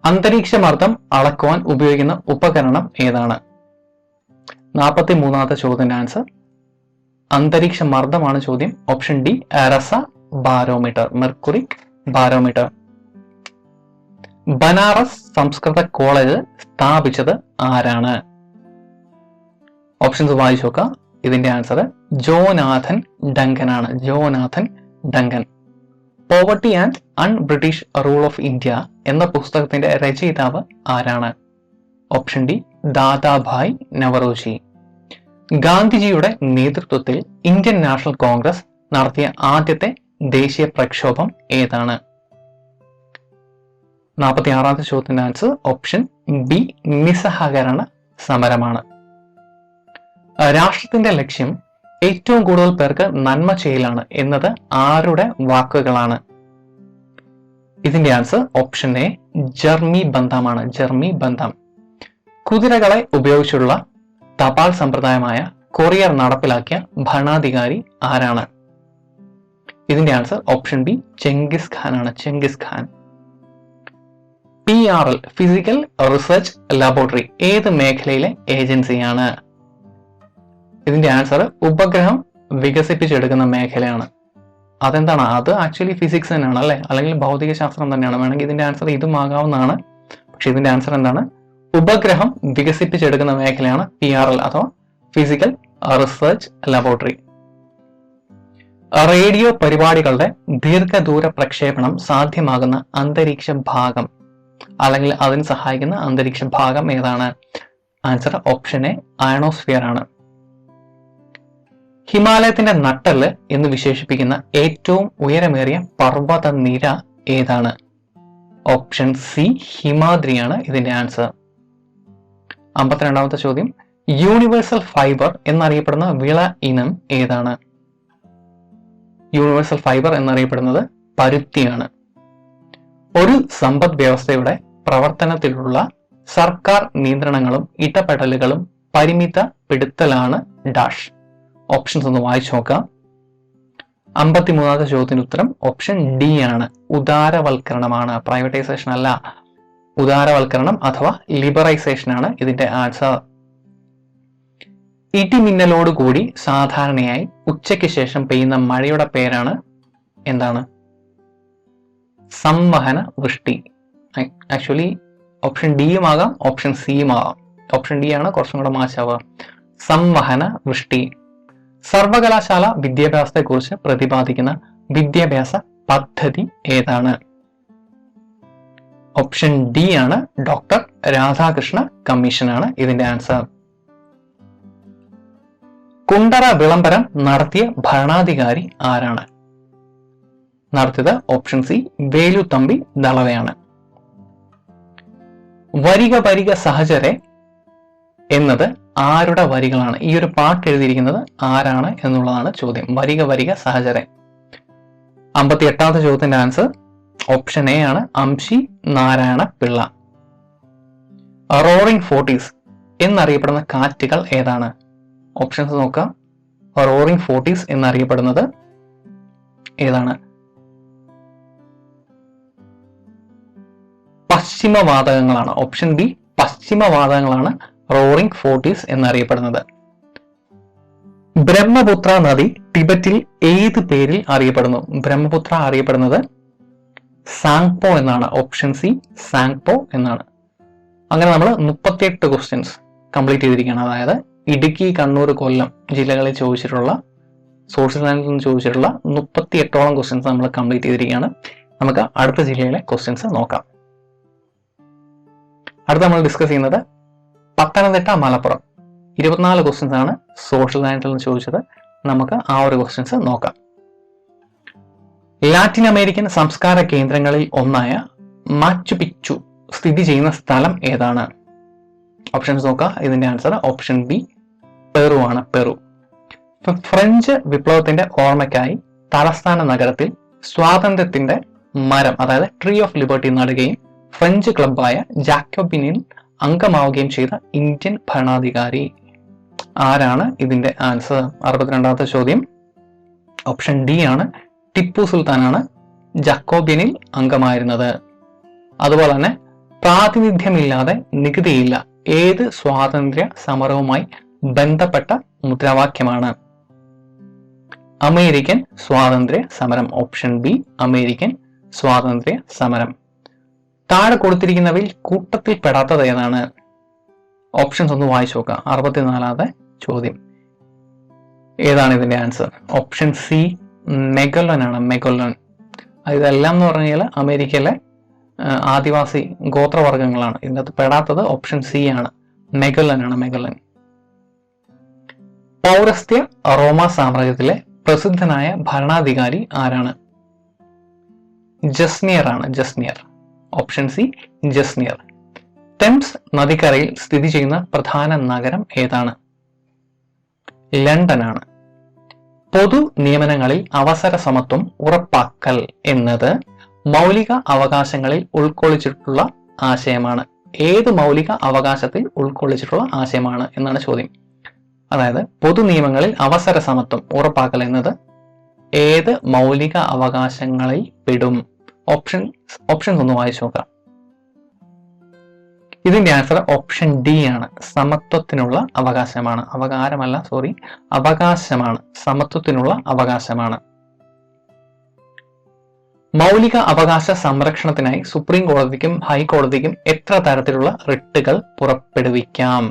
അന്തരീക്ഷമർദ്ദം അളക്കുവാൻ ഉപയോഗിക്കുന്ന ഉപകരണം ഏതാണ്? 43ാമത്തെ ചോദ്യത്തിന്റെ ആൻസർ അന്തരീക്ഷ മർദ്ദമാണ് ചോദ്യം. ഓപ്ഷൻ ഡി രസ ബാരോമീറ്റർ, മെർക്കുറി ബാരോമീറ്റർ. ബനാറസ് സംസ്കൃത കോളേജ് സ്ഥാപിച്ചത് ആരാണ്? ഓപ്ഷൻസ് വായിച്ചു നോക്കാം. ഇതിന്റെ ആൻസർ ജോനാഥൻ ഡങ്കൻ ആണ്. Jonathan Duncan. Poverty and un British rule of India എന്ന പുസ്തകത്തിന്റെ രചയിതാവ് ആരാണ്? Option D Dadabhai Naoroji. ഗാന്ധിജിയുടെ നേതൃത്വത്തിൽ ഇന്ത്യൻ നാഷണൽ കോൺഗ്രസ് നടത്തിയ ആദ്യത്തെ ദേശീയ പ്രക്ഷോഭം ഏതാണ്? 46ാമത്തെ ചോദ്യത്തിന്റെ ആൻസർ ഓപ്ഷൻ ബി നിസ്സഹകരണ സമരമാണ്. രാഷ്ട്രത്തിന്റെ ലക്ഷ്യം ഏറ്റവും കൂടുതൽ പേർക്ക് നന്മ ചെയ്യലാണ് എന്നത് ആരുടെ വാക്കുകളാണ്? ഇതിന്റെ ആൻസർ ഓപ്ഷൻ എ ജർമി ബന്ധമാണ്. ജർമി ബന്ധം. കുതിരകളെ ഉപയോഗിച്ചുള്ള തപാൽ സമ്പ്രദായമായ കൊറിയർ നടപ്പിലാക്കിയ ഭരണാധികാരി ആരാണ്? ഇതിന്റെ answer option B Genghis Khan ആണ്. Genghis Khan. PRL physical research laboratory ഏത് മേഖലയിലെ ഏജൻസിയാണ്? ഇതിന്റെ ആൻസർ ഉപഗ്രഹം വികസിപ്പിച്ചെടുക്കുന്ന മേഖലയാണ്. അതെന്താണ്? അത് ആക്ച്വലി ഫിസിക്സ് തന്നെയാണ് അല്ലെ, അല്ലെങ്കിൽ ഭൗതിക ശാസ്ത്രം തന്നെയാണ്. വേണമെങ്കിൽ ഇതിന്റെ ആൻസർ ഇതും ആകാവുന്നതാണ്. പക്ഷെ ഇതിന്റെ ആൻസർ എന്താണ്? ഉപഗ്രഹം വികസിപ്പിച്ചെടുക്കുന്ന മേഖലയാണ് PRL അഥവാ ഫിസിക്കൽ റിസർച്ച് ലബോറട്ടറി. റേഡിയോ പരിപാടികളുടെ ദീർഘദൂര പ്രക്ഷേപണം സാധ്യമാകുന്ന അന്തരീക്ഷ ഭാഗം അല്ലെങ്കിൽ അതിന് സഹായിക്കുന്ന അന്തരീക്ഷ ഭാഗം ഏതാണ്? ആൻസർ ഓപ്ഷൻ എ അയണോസ്ഫിയർ ആണ്. ഹിമാലയത്തിന്റെ നട്ടെല്ല് എന്ന് വിശേഷിപ്പിക്കുന്ന ഏറ്റവും ഉയരമേറിയ പർവ്വത നിര ഏതാണ്? ഓപ്ഷൻ സി ഹിമാദ്രിയാണ് ഇതിന്റെ ആൻസർ. 52ാമത്തെ ചോദ്യം യൂണിവേഴ്സൽ ഫൈബർ എന്നറിയപ്പെടുന്ന വിള ഇനം ഏതാണ്? യൂണിവേഴ്സൽ ഫൈബർ എന്നറിയപ്പെടുന്നത് പരുത്തിയാണ്. ഒരു സമ്പദ് വ്യവസ്ഥയുടെ പ്രവർത്തനത്തിലുള്ള സർക്കാർ നിയന്ത്രണങ്ങളും ഇടപെടലുകളും പരിമിതപ്പെടുത്തലാണ് ഡാഷ്. ഓപ്ഷൻസ് ഒന്ന് വായിച്ചു നോക്കാം. 53ാമത്തെ ചോദ്യത്തിന് ഉത്തരം ഓപ്ഷൻ ഡി ആണ്. ഉദാരവൽക്കരണമാണ്. പ്രൈവറ്റൈസേഷൻ അല്ല, ഉദാരവൽക്കരണം അഥവാ ലിബറൈസേഷൻ ആണ് ഇതിന്റെ ആൻസർ. ഇടിമിന്നലോട് കൂടി സാധാരണയായി ഉച്ചയ്ക്ക് ശേഷം പെയ്യുന്ന മഴയുടെ പേരാണ് എന്താണ്? സംവഹന വൃഷ്ടി. ആക്ച്വലി ഓപ്ഷൻ ഡിയും ആകാം, ഓപ്ഷൻ സിയും ആകാം. ഓപ്ഷൻ ഡി ആണ് കുറച്ചും കൂടെ മാച്ചാവുക. സംവഹന വൃഷ്ടി. സർവകലാശാല വിദ്യാഭ്യാസത്തെ കുറിച്ച് പ്രതിപാദിക്കുന്ന വിദ്യാഭ്യാസ പദ്ധതി ഏതാണ്? ഓപ്ഷൻ ഡി ആണ് ഡോക്ടർ രാധാകൃഷ്ണ കമ്മീഷൻ ആണ് ഇതിന്റെ ആൻസർ. കുണ്ടറ വിളംബരം നടത്തിയ ഭരണാധികാരി ആരാണ്? നടത്തിയത് ഓപ്ഷൻ സി വേലുത്തമ്പി ദളവയാണ്. വരിക വരിക സഹചരെ എന്നത് ആരുടെ വരികളാണ്? ഈ ഒരു പാട്ട് എഴുതിയിരിക്കുന്നത് ആരാണ് എന്നുള്ളതാണ് ചോദ്യം. വരിക വരിക സഹചരെ. 58ാമത്തെ ചോദ്യത്തിന്റെ ആൻസർ ഓപ്ഷൻ എ ആണ് അംശി നാരായണ പിള്ള. റോറിംഗ് ഫോർട്ടീസ് എന്നറിയപ്പെടുന്ന കാറ്റുകൾ ഏതാണ്? ഓപ്ഷൻസ് നോക്കാം. റോറിംഗ് ഫോർട്ടീസ് എന്നറിയപ്പെടുന്നത് ഏതാണ്? പശ്ചിമവാതകങ്ങളാണ്. ഓപ്ഷൻ ബി പശ്ചിമവാതകങ്ങളാണ് റോറിംഗ് ഫോർട്ടീസ് എന്നറിയപ്പെടുന്നത്. ബ്രഹ്മപുത്ര നദി ടിബറ്റിൽ ഏത് പേരിൽ അറിയപ്പെടുന്നു? ബ്രഹ്മപുത്ര അറിയപ്പെടുന്നത് സാങ്പോ എന്നാണ്. ഓപ്ഷൻ സി സാങ്പോ എന്നാണ്. അങ്ങനെ നമ്മൾ 38 ക്വസ്റ്റ്യൻസ് കംപ്ലീറ്റ് ചെയ്തിരിക്കുകയാണ്. അതായത് ഇടുക്കി, കണ്ണൂർ, കൊല്ലം ജില്ലകളിൽ ചോദിച്ചിട്ടുള്ള സോഷ്യൽ സയൻസിൽ നിന്ന് ചോദിച്ചിട്ടുള്ള 38ഓളം ക്വസ്റ്റ്യൻസ് നമ്മൾ കംപ്ലീറ്റ് ചെയ്തിരിക്കുകയാണ്. നമുക്ക് അടുത്ത ജില്ലയിലെ ക്വസ്റ്റ്യൻസ് നോക്കാം. അടുത്ത നമ്മൾ ഡിസ്കസ് ചെയ്യുന്നത് പത്തനംതിട്ട, മലപ്പുറം. 24 ക്വസ്റ്റ്യൻസ് ആണ് സോഷ്യൽ സയൻസിൽ നിന്ന് ചോദിച്ചത്. നമുക്ക് ആ ഒരു ക്വസ്റ്റ്യൻസ് നോക്കാം. ലാറ്റിൻ അമേരിക്കൻ സംസ്കാര കേന്ദ്രങ്ങളിൽ ഒന്നായ മാച്ചു പിച്ചു സ്ഥിതി ചെയ്യുന്ന സ്ഥലം ഏതാണ്? ഓപ്ഷൻസ് നോക്കാം. ഇതിന്റെ ആൻസർ ഓപ്ഷൻ ബി പെറു ആണ്. പെറു. ഫ്രഞ്ച് വിപ്ലവത്തിന്റെ ഓർമ്മയ്ക്കായി തലസ്ഥാന നഗരത്തിൽ സ്വാതന്ത്ര്യത്തിന്റെ മരം അതായത് ട്രീ ഓഫ് ലിബർട്ടി നടുകയും ഫ്രഞ്ച് ക്ലബായ ജാക്കോബിനിൽ അംഗമാവുകയും ചെയ്ത ഇന്ത്യൻ ഭരണാധികാരി ആരാണ്? ഇതിന്റെ ആൻസർ 62ാമത്തെ ചോദ്യം ഓപ്ഷൻ ഡി ആണ് ടിപ്പു സുൽത്താനാണ് ജാക്കോബിനിൽ അംഗമായിരുന്നത്. അതുപോലെ തന്നെ പ്രാതിനിധ്യമില്ലാതെ നികുതിയില്ല ഏത് സ്വാതന്ത്ര്യ സമരവുമായി ബന്ധപ്പെട്ട മുദ്രാവാക്യമാണ്? അമേരിക്കൻ സ്വാതന്ത്ര്യ സമരം. ഓപ്ഷൻ ബി അമേരിക്കൻ സ്വാതന്ത്ര്യ സമരം. താഴെ കൊടുത്തിരിക്കുന്നവയിൽ കൂട്ടത്തിൽ പെടാത്തത് ഏതാണ്? ഓപ്ഷൻസ് ഒന്ന് വായിച്ചു നോക്കുക. 64ാമത്തെ ചോദ്യം. ഏതാണ് ഇതിന്റെ ആൻസർ? ഓപ്ഷൻ സി മെഗല്ലൻ ആണ്. മെഗല്ലൻ. ഇതെല്ലാം എന്ന് പറഞ്ഞു കഴിഞ്ഞാൽ അമേരിക്കയിലെ ആദിവാസി ഗോത്രവർഗങ്ങളാണ്. ഇതിനകത്ത് പെടാത്തത് ഓപ്ഷൻ സി ആണ്. മെഗല്ലൻ ആണ്. മെഗല്ലൻ. പൗരസ്ത്യ റോമ സാമ്രാജ്യത്തിലെ പ്രസിദ്ധനായ ഭരണാധികാരി ആരാണ്? ജസ്നിയർ ആണ്. ജസ്നിയർ. ഓപ്ഷൻ സി ജസ്നിയർ. തെംസ് നദിക്കരയിൽ സ്ഥിതി ചെയ്യുന്ന പ്രധാന നഗരം ഏതാണ്? ലണ്ടൻ ആണ്. പൊതു നിയമനങ്ങളിൽ അവസര സമത്വം ഉറപ്പാക്കൽ എന്നത് മൗലിക അവകാശങ്ങളിൽ ഉൾക്കൊള്ളിച്ചിട്ടുള്ള ആശയമാണ്. ഏത് മൗലിക അവകാശത്തിൽ ഉൾക്കൊള്ളിച്ചിട്ടുള്ള ആശയമാണ് എന്നാണ് ചോദ്യം. അതായത് പൊതു നിയമങ്ങളിൽ അവസര സമത്വം ഉറപ്പാക്കൽ എന്നത് ഏത് മൗലിക അവകാശങ്ങളിൽ പെടും? ഓപ്ഷൻസ് ഒന്ന് വായിച്ചു നോക്കാം. ഇതിന്റെ ആൻസർ ഓപ്ഷൻ ഡി ആണ്. സമത്വത്തിനുള്ള അവകാശമാണ്. അവകാശമാണ്. സമത്വത്തിനുള്ള അവകാശമാണ്. മൗലിക അവകാശ സംരക്ഷണത്തിനായി സുപ്രീം കോടതിക്കും ഹൈക്കോടതിക്കും എത്ര തരത്തിലുള്ള റിട്ടുകൾ പുറപ്പെടുവിക്കാം?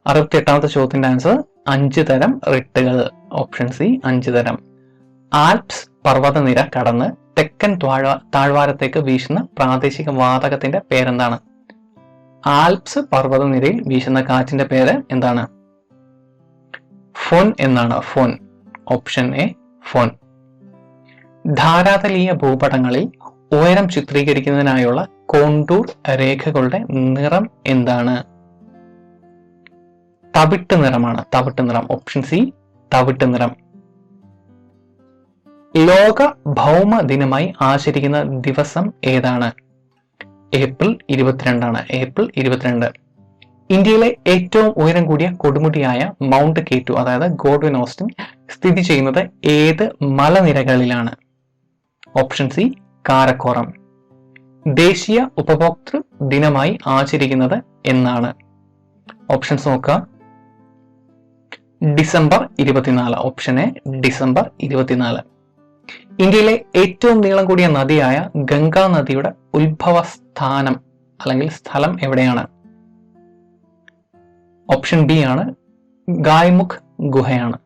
68ാമത്തെ ചോദ്യത്തിന്റെ ആൻസർ 5 തരം റിട്ടുകൾ. ഓപ്ഷൻ സി 5 തരം. ആൽപ്സ് പർവ്വതനിര കടന്ന് തെക്കൻ താഴ്വാരത്തേക്ക് വീശുന്ന പ്രാദേശിക വാതകത്തിന്റെ പേരെന്താണ്? ആൽപ്സ് പർവ്വതനിരയിൽ വീശുന്ന കാറ്റിന്റെ പേര് എന്താണ്? ഫോൻ എന്നാണ്. ഫോൻ. Option A foehn. ധാരാതലീയ ഭൂപടങ്ങളിൽ ഉയരം ചിത്രീകരിക്കുന്നതിനായുള്ള കോണ്ടൂർ രേഖകളുടെ നിറം എന്താണ്? തവിട്ട് നിറമാണ്. തവിട്ട് നിറം. ഓപ്ഷൻ സി തവിട്ട് നിറം. ലോക ഭൗമ ദിനമായി ആചരിക്കുന്ന ദിവസം ഏതാണ്? ഏപ്രിൽ 22 ആണ്. ഏപ്രിൽ 22. ഇന്ത്യയിലെ ഏറ്റവും ഉയരം കൂടിയ കൊടുമുടിയായ മൗണ്ട് K2 അതായത് ഗോഡ്വിൻ ഓസ്റ്റിൻ സ്ഥിതി ചെയ്യുന്നത് ഏത് മലനിരകളിലാണ്? Option C Karakoram. ദേശീയ ഉപഭോക്തൃ ദിനമായി ആചരിക്കുന്നത് എന്നാണ്? ഓപ്ഷൻസ് നോക്കുക. ഡിസംബർ 24. Option A December 24. ഇന്ത്യയിലെ ഏറ്റവും നീളം കൂടിയ നദിയായ ഗംഗാ നദിയുടെ ഉത്ഭവ സ്ഥാനം അല്ലെങ്കിൽ സ്ഥലം എവിടെയാണ്? ഓപ്ഷൻ ബി ആണ്. ഗായ്മുഖ് ഗുഹയാണ്.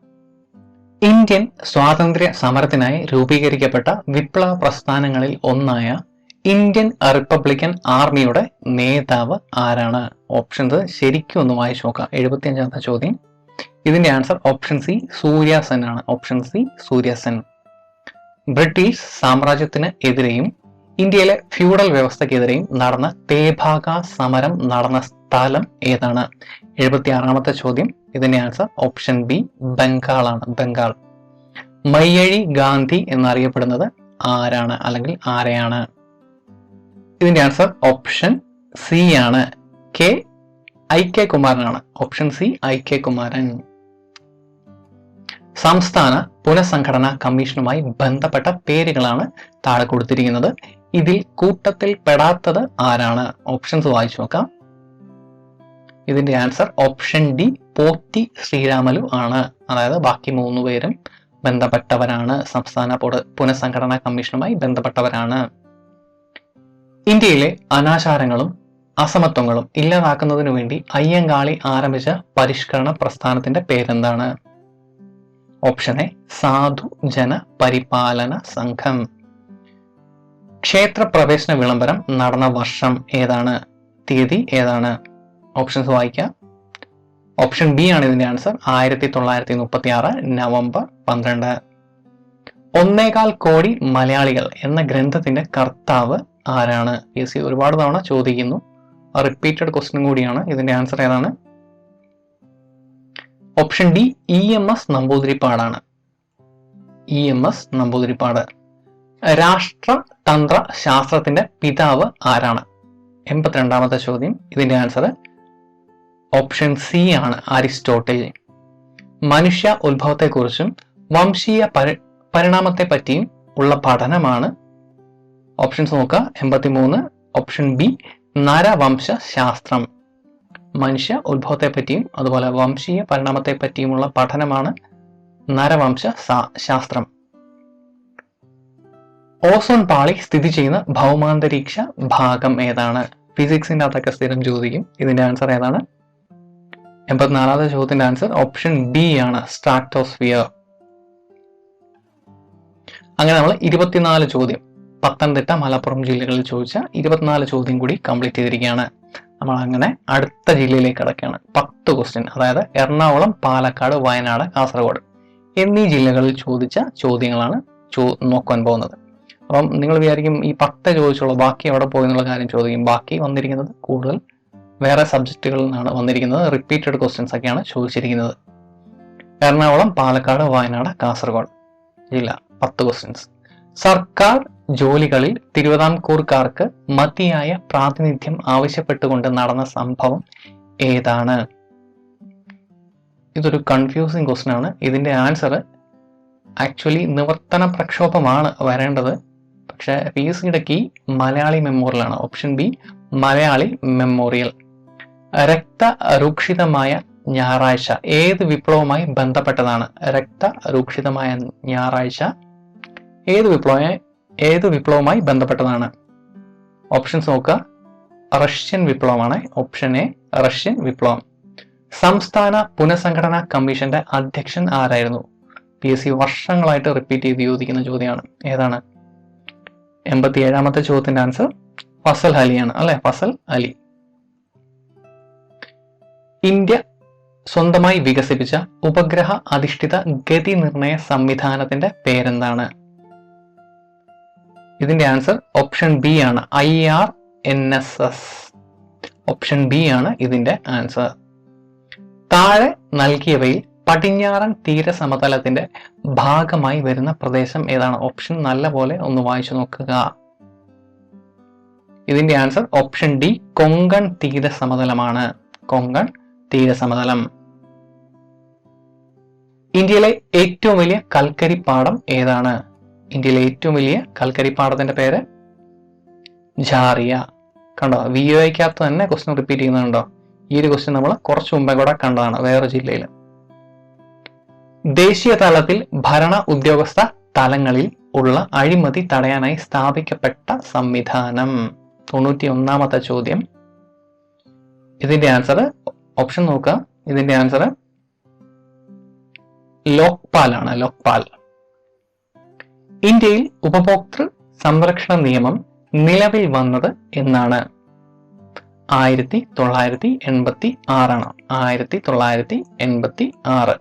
ഇന്ത്യൻ സ്വാതന്ത്ര്യ സമരത്തിനായി രൂപീകരിക്കപ്പെട്ട വിപ്ലവ പ്രസ്ഥാനങ്ങളിൽ ഒന്നായ ഇന്ത്യൻ റിപ്പബ്ലിക്കൻ ആർമിയുടെ നേതാവ് ആരാണ്? ഓപ്ഷൻസ് ശരിക്കും ഒന്ന് വായിച്ചു നോക്കാം. 75ാമത്തെ ചോദ്യം. ഇതിന്റെ ആൻസർ ഓപ്ഷൻ സി സൂര്യാസെൻ ആണ്. Option C Surya Sen. ബ്രിട്ടീഷ് സാമ്രാജ്യത്തിന് എതിരെയും ഇന്ത്യയിലെ ഫ്യൂഡൽ വ്യവസ്ഥക്കെതിരെയും നടന്ന തേഭാഗ സമരം നടന്ന സ്ഥലം ഏതാണ്? 76ാമത്തെ ചോദ്യം. ഇതിന്റെ ആൻസർ ഓപ്ഷൻ ബി ബംഗാൾ ആണ്. ബംഗാൾ. മയ്യഴി ഗാന്ധി എന്നറിയപ്പെടുന്നത് ആരാണ് അല്ലെങ്കിൽ ആരെയാണ്? ഇതിന്റെ ആൻസർ ഓപ്ഷൻ സി ആണ്. I.K. കുമാരനാണ്. Option C I.K. കുമാരൻ. സംസ്ഥാന പുനഃസംഘടനാ കമ്മീഷനുമായി ബന്ധപ്പെട്ട പേരുകളാണ് താഴെ കൊടുത്തിരിക്കുന്നത്. ഇതിൽ കൂട്ടത്തിൽ പെടാത്തത് ആരാണ്? ഓപ്ഷൻസ് വായിച്ചു നോക്കാം. ഇതിന്റെ answer option D Potti Sriramulu ആണ്. അതായത് ബാക്കി 3 പേരും ബന്ധപ്പെട്ടവരാണ്. സംസ്ഥാന പുനഃസംഘടനാ കമ്മീഷനുമായി ബന്ധപ്പെട്ടവരാണ്. ഇന്ത്യയിലെ അനാചാരങ്ങളും അസമത്വങ്ങളും ഇല്ലാതാക്കുന്നതിനു വേണ്ടി അയ്യങ്കാളി ആരംഭിച്ച പരിഷ്കരണ പ്രസ്ഥാനത്തിന്റെ പേരെന്താണ്? ഓപ്ഷൻ എ സാധു ജന പരിപാലന സംഘം. ക്ഷേത്ര പ്രവേശന വിളംബരം നടന്ന വർഷം ഏതാണ്? തീയതി ഏതാണ്? ഓപ്ഷൻസ് വായിക്കാം. ഓപ്ഷൻ ബി ആണ് ഇതിന്റെ ആൻസർ. 1936 നവംബർ 12. 1.25 കോടി മലയാളികൾ എന്ന ഗ്രന്ഥത്തിന്റെ കർത്താവ് ആരാണ്? PSC ഒരുപാട് തവണ ചോദിക്കുന്നു. റിപ്പീറ്റഡ് ക്വസ്റ്റ്യൻ കൂടിയാണ്. ഇതിന്റെ ആൻസർ ഏതാണ്? ഓപ്ഷൻ ഡി EMS നമ്പൂതിരിപ്പാടാണ്. EMS നമ്പൂതിരിപ്പാട്. രാഷ്ട്രതന്ത്ര ശാസ്ത്രത്തിന്റെ പിതാവ് ആരാണ്? 82ാമത്തെ ചോദ്യം. ഇതിന്റെ ആൻസർ ഓപ്ഷൻ സി ആണ്. അരിസ്റ്റോട്ടിൽ. മനുഷ്യ ഉത്ഭവത്തെക്കുറിച്ചും വംശീയ പരിണാമത്തെ പറ്റിയും ഉള്ള പഠനമാണ്. ഓപ്ഷൻസ് നോക്കുക. 83, ഓപ്ഷൻ ബി നരവംശാസ്ത്രം. മനുഷ്യ ഉത്ഭവത്തെ പറ്റിയും അതുപോലെ വംശീയ പരിണാമത്തെ പറ്റിയുമുള്ള പഠനമാണ് നരവംശാസ്ത്രം. ഓസോൺ പാളി സ്ഥിതി ചെയ്യുന്ന ഭൗമാന്തരീക്ഷ ഭാഗം ഏതാണ്? ഫിസിക്സിന്റെ അതൊക്കെ സ്ഥിരം ചോദിക്കും. ഇതിന്റെ ആൻസർ ഏതാണ്? 84ാമത്തെ ചോദ്യത്തിന്റെ ആൻസർ ഓപ്ഷൻ ബി ആണ്, സ്ട്രാറ്റോസ്ഫിയർ. അങ്ങനെ നമ്മൾ 24 ചോദ്യം പത്തനംതിട്ട, മലപ്പുറം ജില്ലകളിൽ ചോദിച്ച 24 ചോദ്യം കൂടി കംപ്ലീറ്റ് ചെയ്തിരിക്കുകയാണ്. നമ്മൾ അങ്ങനെ അടുത്ത ജില്ലയിലേക്ക് കടക്കുകയാണ്. 10 ക്വസ്റ്റ്യൻ, അതായത് എറണാകുളം, പാലക്കാട്, വയനാട്, കാസർഗോഡ് എന്നീ ജില്ലകളിൽ ചോദിച്ച ചോദ്യങ്ങളാണ് നോക്കാൻ പോകുന്നത്. അപ്പം നിങ്ങൾ വിചാരിക്കും ഈ 10 ചോദിച്ചുള്ള ബാക്കി എവിടെ പോയി എന്നുള്ള കാര്യം ചോദിക്കും. ബാക്കി വന്നിരിക്കുന്നത് കൂടുതൽ വേറെ സബ്ജക്റ്റുകളിൽ നിന്നാണ് വന്നിരിക്കുന്നത്. റിപ്പീറ്റഡ് ക്വസ്റ്റ്യൻസ് ഒക്കെയാണ് ചോദിച്ചിരിക്കുന്നത്. എറണാകുളം, പാലക്കാട്, വയനാട്, കാസർഗോഡ് ജില്ല 10 ക്വസ്റ്റ്യൻസ്. സർക്കാർ ജോലികളിൽ തിരുവിതാംകൂർക്കാർക്ക് മതിയായ പ്രാതിനിധ്യം ആവശ്യപ്പെട്ടുകൊണ്ട് നടന്ന സംഭവം ഏതാണ്? ഇതൊരു കൺഫ്യൂസിങ് ക്വസ്റ്റ്യൻ ആണ്. ഇതിന്റെ ആൻസർ ആക്ച്വലി നിവർത്തന പ്രക്ഷോഭമാണ് വരേണ്ടത്. പക്ഷെ PSCയുടെ കീ മലയാളി മെമ്മോറിയൽ ആണ്. Option B Malayali memorial. രക്തരൂക്ഷിതമായ ഞായറാഴ്ച ഏത് വിപ്ലവവുമായി ബന്ധപ്പെട്ടതാണ്? രക്തരൂക്ഷിതമായ ഞായറാഴ്ച ഏത് വിപ്ലവവുമായി ബന്ധപ്പെട്ടതാണ്? ഓപ്ഷൻസ് നോക്കുക. റഷ്യൻ വിപ്ലവമാണ്. ഓപ്ഷൻ എ റഷ്യൻ വിപ്ലവം. സംസ്ഥാന പുനഃസംഘടനാ കമ്മീഷന്റെ അധ്യക്ഷൻ ആരായിരുന്നു? PSC വർഷങ്ങളായിട്ട് റിപ്പീറ്റ് ചെയ്ത് ചോദിക്കുന്ന ചോദ്യമാണ്. ഏതാണ്? 87ാമത്തെ ചോദ്യത്തിന്റെ ആൻസർ ഫസൽ അലിയാണ്, അല്ലെ? ഫസൽ അലി. ഇന്ത്യ സ്വന്തമായി വികസിപ്പിച്ച ഉപഗ്രഹ അധിഷ്ഠിത ഗതി നിർണയ സംവിധാനത്തിന്റെ പേരെന്താണ്? ഇതിന്റെ ആൻസർ ഓപ്ഷൻ ബി ആണ്, IRNSS. ഓപ്ഷൻ ബി ആണ് ഇതിന്റെ ആൻസർ. താഴെ നൽകിയവയിൽ പടിഞ്ഞാറൻ തീരസമതലത്തിന്റെ ഭാഗമായി വരുന്ന പ്രദേശം ഏതാണ്? ഓപ്ഷൻ നല്ലപോലെ ഒന്ന് വായിച്ചു നോക്കുക. ഇതിന്റെ ആൻസർ ഓപ്ഷൻ ഡി കൊങ്കൺ തീരസമതലമാണ്. കൊങ്കൺ തീരസമതലം. ഇന്ത്യയിലെ ഏറ്റവും വലിയ കൽക്കരിപ്പാടം ഏതാണ്? ഇന്ത്യയിലെ ഏറ്റവും വലിയ കൽക്കരിപ്പാടത്തിന്റെ പേര് ഝാറിയ. കണ്ടോ? VOAക്കകത്ത് തന്നെ ക്വസ്റ്റ്യൻ റിപ്പീറ്റ് ചെയ്യുന്നുണ്ടോ? ഈ ഒരു ക്വസ്റ്റ്യൻ നമ്മൾ കുറച്ചു മുമ്പേ കൂടെ കണ്ടതാണ് വേറെ ജില്ലയിൽ. ദേശീയ തലത്തിൽ ഭരണ ഉദ്യോഗസ്ഥ തലങ്ങളിൽ ഉള്ള അഴിമതി തടയാനായി സ്ഥാപിക്കപ്പെട്ട സംവിധാനം. 91ാമത്തെ ചോദ്യം. ഇതിന്റെ ആൻസർ ഓപ്ഷൻ നോക്കുക. ഇതിന്റെ ആൻസർ ലോക്പാൽ ആണ്. ലോക്പാൽ. ഇന്ത്യയിൽ ഉപഭോക്തൃ സംരക്ഷണ നിയമം നിലവിൽ വന്നത് എന്നാണ്? 1986 ആണ്. 1986.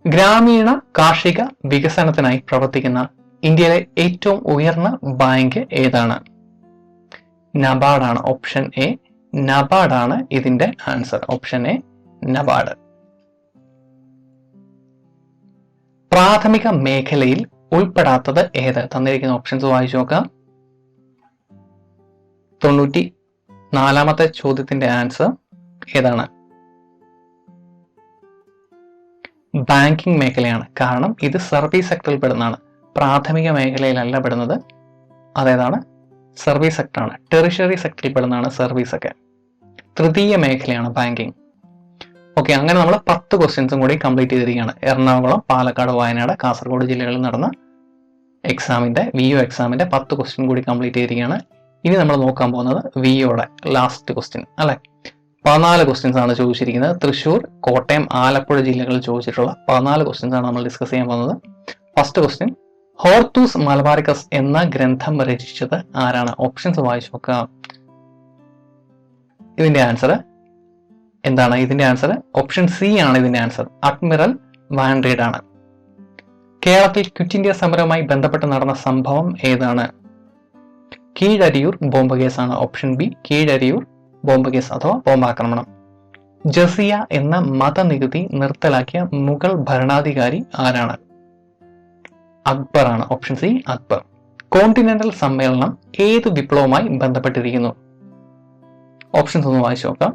ഗ്രാമീണ കാർഷിക വികസനത്തിനായി പ്രവർത്തിക്കുന്ന ഇന്ത്യയിലെ ഏറ്റവും ഉയർന്ന ബാങ്ക് ഏതാണ്? നബാർഡാണ്. ഓപ്ഷൻ എ നബാർഡാണ് ഇതിന്റെ ആൻസർ. Option A NABARD. പ്രാഥമിക മേഖലയിൽ ഉൾപ്പെടാത്തത് ഏത്? തന്നിരിക്കുന്ന ഓപ്ഷൻസ് വായിച്ചു നോക്കാം. 94ാമത്തെ ചോദ്യത്തിന്റെ ആൻസർ ഏതാണ്? ബാങ്കിങ് മേഖലയാണ്. കാരണം ഇത് സർവീസ് സെക്ടറിൽ പെടുന്നതാണ്. പ്രാഥമിക മേഖലയിലല്ല പെടുന്നത്. അതേതാണ്? സർവീസ് സെക്ടറാണ്. ടെറിഷറി സെക്ടറിൽ പെടുന്നതാണ് സർവീസ് ഒക്കെ. തൃതീയ മേഖലയാണ് ബാങ്കിങ്. ഓക്കെ, അങ്ങനെ നമ്മൾ 10 ക്വസ്റ്റ്യൻസും കൂടി കംപ്ലീറ്റ് ചെയ്തിരിക്കുകയാണ്. എറണാകുളം, പാലക്കാട്, വയനാട്, കാസർഗോഡ് ജില്ലകളിൽ നടന്ന എക്സാമിന്റെ VO എക്സാമിന്റെ 10 ക്വസ്റ്റ്യൻ കൂടി കംപ്ലീറ്റ് ചെയ്തിരിക്കുകയാണ്. ഇനി നമ്മൾ നോക്കാൻ പോകുന്നത് VOയുടെ ലാസ്റ്റ് ക്വസ്റ്റ്യൻ, അല്ലെ? 14 ക്വസ്റ്റ്യൻസ് ആണ് ചോദിച്ചിരിക്കുന്നത്. തൃശ്ശൂർ, കോട്ടയം, ആലപ്പുഴ ജില്ലകളിൽ ചോദിച്ചിട്ടുള്ള 14 ക്വസ്റ്റ്യൻസ് ആണ് നമ്മൾ ഡിസ്കസ് ചെയ്യാൻ പോകുന്നത്. ഫസ്റ്റ് ക്വസ്റ്റ്യൻ, ഹോർത്തൂസ് മലബാറിക്കസ് എന്ന ഗ്രന്ഥം രചിച്ചത് ആരാണ്? ഓപ്ഷൻസ് വായിച്ചു നോക്കുക. ഇതിന്റെ ആൻസർ എന്താണ്? ഇതിന്റെ ആൻസർ ഓപ്ഷൻ സി ആണ്. ഇതിന്റെ ആൻസർ അഡ്മിറൽ വാൻ റീഡ് ആണ്. കേരളത്തിൽ ക്വിറ്റ് ഇന്ത്യ സമരവുമായി ബന്ധപ്പെട്ട് നടന്ന സംഭവം ഏതാണ്? കീഴരിയൂർ ബോംബ് കേസാണ്. Option B Keezhariyur bomb case അഥവാ ബോംബാക്രമണം. ജസിയ എന്ന മതനികുതി നിർത്തലാക്കിയ മുഗൾ ഭരണാധികാരി ആരാണ്? അക്ബർ ആണ്. Option C Akbar. കോണ്ടിനെന്റൽ സമ്മേളനം ഏത് വിപ്ലവവുമായി ബന്ധപ്പെട്ടിരിക്കുന്നു? ഓപ്ഷൻസ് ഒന്ന് വായിച്ചു നോക്കാം.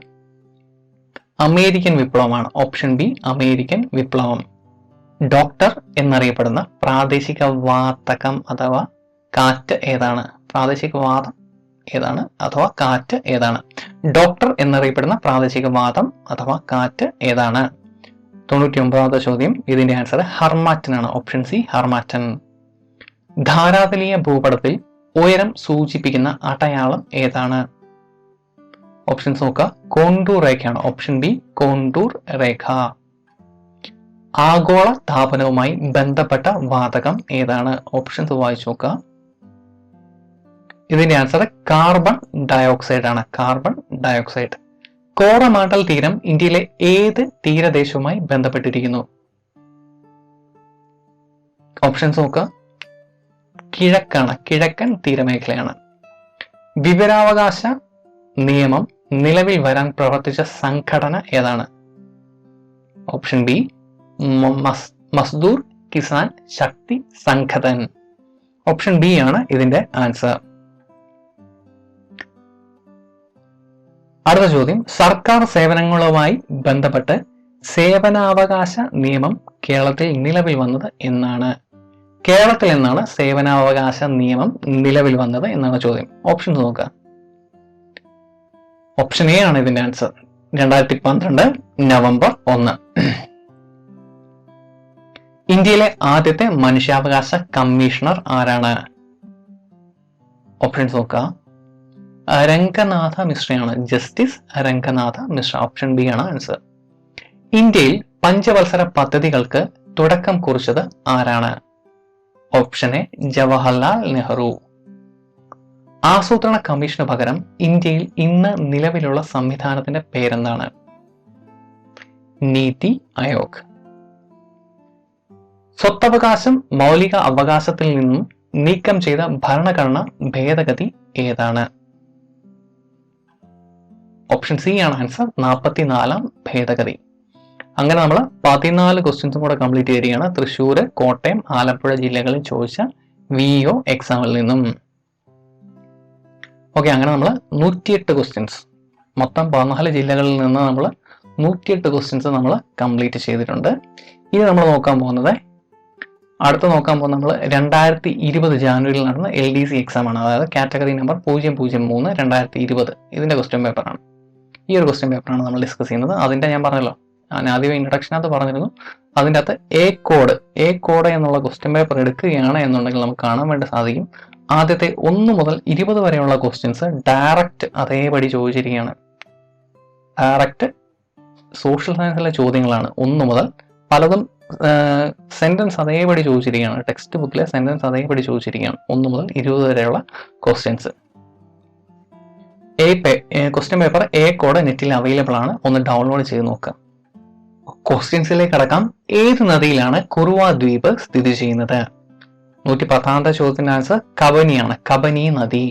അമേരിക്കൻ വിപ്ലവമാണ്. ഓപ്ഷൻ ബി അമേരിക്കൻ വിപ്ലവം. ഡോക്ടർ എന്നറിയപ്പെടുന്ന പ്രാദേശിക വാതകം അഥവാ കാറ്റ് ഏതാണ്? പ്രാദേശികവാദം ഏതാണ് അഥവാ കാറ്റ് ഏതാണ്? ഡോക്ടർ എന്നറിയപ്പെടുന്ന പ്രാദേശികവാദം അഥവാ കാറ്റ് ഏതാണ്? 99ാമത്തെ ചോദ്യം, ഇതിന്റെ ആൻസർ ഹർമാറ്റൻ ആണ്. Option C harmattan. ധാരാതലീയ ഭൂപടത്തിൽ ഉയരം സൂചിപ്പിക്കുന്ന അടയാളം ഏതാണ്? ഓപ്ഷൻസ് നോക്കുക. കോണ്ടൂർ രേഖയാണ്. ഓപ്ഷൻ ബി കോണ്ടൂർ രേഖ. ആഗോള താപനവുമായി ബന്ധപ്പെട്ട വാതകം ഏതാണ്? ഓപ്ഷൻസ് വായിച്ചു നോക്കുക. ഇതിന്റെ ആൻസർ കാർബൺ ഡയോക്സൈഡ് ആണ്. Carbon dioxide. കോറമാണ്ടൽ തീരം ഇന്ത്യയിലെ ഏത് തീരദേശവുമായി ബന്ധപ്പെട്ടിരിക്കുന്നു? ഓപ്ഷൻസ് നോക്കുക. കിഴക്കാണ്. കിഴക്കൻ തീരമേഖലയാണ്. വിവരാവകാശ നിയമം നിലവിൽ വരാൻ പ്രവർത്തിച്ച സംഘടന ഏതാണ്? ഓപ്ഷൻ ബി മസ്ദൂർ കിസാൻ ശക്തി സംഘടൻ. ഓപ്ഷൻ ബി ആണ് ഇതിന്റെ ആൻസർ. അടുത്ത ചോദ്യം, സർക്കാർ സേവനങ്ങളുമായി ബന്ധപ്പെട്ട് സേവനാവകാശ നിയമം കേരളത്തിൽ നിലവിൽ വന്നത് എന്നാണ്? കേരളത്തിൽ എന്നാണ് സേവനാവകാശ നിയമം നിലവിൽ വന്നത് എന്നാണ് ചോദ്യം. ഓപ്ഷൻ നോക്കുക. ഓപ്ഷൻ എ ആണ് ഇതിന്റെ ആൻസർ. 2012 നവംബർ 1. ഇന്ത്യയിലെ ആദ്യത്തെ മനുഷ്യാവകാശ കമ്മീഷണർ ആരാണ്? ഓപ്ഷൻസ് നോക്കുക. രംഗനാഥ മിശ്രയാണ്. Justice Ranganath Mishra. Option B ആണ് ആൻസർ. ഇന്ത്യയിൽ പഞ്ചവത്സര പദ്ധതികൾക്ക് തുടക്കം കുറിച്ചത് ആരാണ്? Option A Jawaharlal Nehru. ആസൂത്രണ കമ്മീഷന് പകരം ഇന്ത്യയിൽ ഇന്ന് നിലവിലുള്ള സംവിധാനത്തിന്റെ പേരെന്താണ്? നീതി ആയോഗ്. സ്വത്തവകാശം മൗലിക അവകാശത്തിൽ നിന്നും നീക്കം ചെയ്ത ഭരണഘടന ഭേദഗതി ഏതാണ്? ഓപ്ഷൻ സി ആണ് ആൻസർ. 44ാം ഭേദഗതി. അങ്ങനെ നമ്മൾ 14 ക്വസ്റ്റ്യൻസും കൂടെ കംപ്ലീറ്റ് ചെയ്യുകയാണ്. തൃശ്ശൂർ, കോട്ടയം, ആലപ്പുഴ ജില്ലകളിൽ ചോദിച്ച വിഒ എക്സാമിൽ നിന്നും. ഓക്കെ, അങ്ങനെ നമ്മൾ 108 ക്വസ്റ്റ്യൻസ്, മൊത്തം 14 ജില്ലകളിൽ നിന്ന് നമ്മൾ 108 ക്വസ്റ്റ്യൻസ് നമ്മൾ കംപ്ലീറ്റ് ചെയ്തിട്ടുണ്ട്. ഇനി നമ്മൾ നോക്കാൻ പോകുന്നത്, നമ്മൾ 2020 ജാനുവരിയിൽ നടന്ന LDC എക്സാം ആണ്. അതായത് കാറ്റഗറി നമ്പർ 003 2020. ഇതിന്റെ ക്വസ്റ്റ്യൻ പേപ്പറാണ്. ഈ ഒരു ക്വസ്റ്റ്യൻ പേപ്പറാണ് നമ്മൾ ഡിസ്കസ് ചെയ്യുന്നത്. അതിന്റെ ഞാൻ പറഞ്ഞല്ലോ, ഞാൻ ആദ്യം ഇൻട്രൊഡക്ഷനകത്ത് പറഞ്ഞിരുന്നു, അതിൻ്റെ അകത്ത് എ കോഡ് എന്നുള്ള ക്വസ്റ്റ്യൻ പേപ്പർ എടുക്കുകയാണ് എന്നുണ്ടെങ്കിൽ നമുക്ക് കാണാൻ വേണ്ടി സാധിക്കും. ആദ്യത്തെ 1 മുതൽ 20 വരെയുള്ള ക്വസ്റ്റ്യൻസ് ഡയറക്റ്റ് അതേപടി ചോദിച്ചിരിക്കുകയാണ്. ഡയറക്റ്റ് സോഷ്യൽ സയൻസിലെ ചോദ്യങ്ങളാണ്. 1 മുതൽ പലതും സെന്റൻസ് അതേപടി ചോദിച്ചിരിക്കുകയാണ്. ടെക്സ്റ്റ് ബുക്കിലെ സെന്റൻസ് അതേപടി ചോദിച്ചിരിക്കുകയാണ്. 1 മുതൽ 20 വരെയുള്ള questions. Question paper A code നെറ്റിൽ അവൈലബിൾ ആണ്. ഒന്ന് ഡൗൺലോഡ് ചെയ്ത് നോക്കാം. ക്വസ്റ്റ്യൻസിലേക്ക് കടക്കാം. ഏത് നദിയിലാണ് കുറുവ ദ്വീപ് സ്ഥിതി ചെയ്യുന്നത്? 110ാമത്തെ ചോദ്യത്തിന്റെ ആൻസർ കബനിയാണ്. കബനി നദി.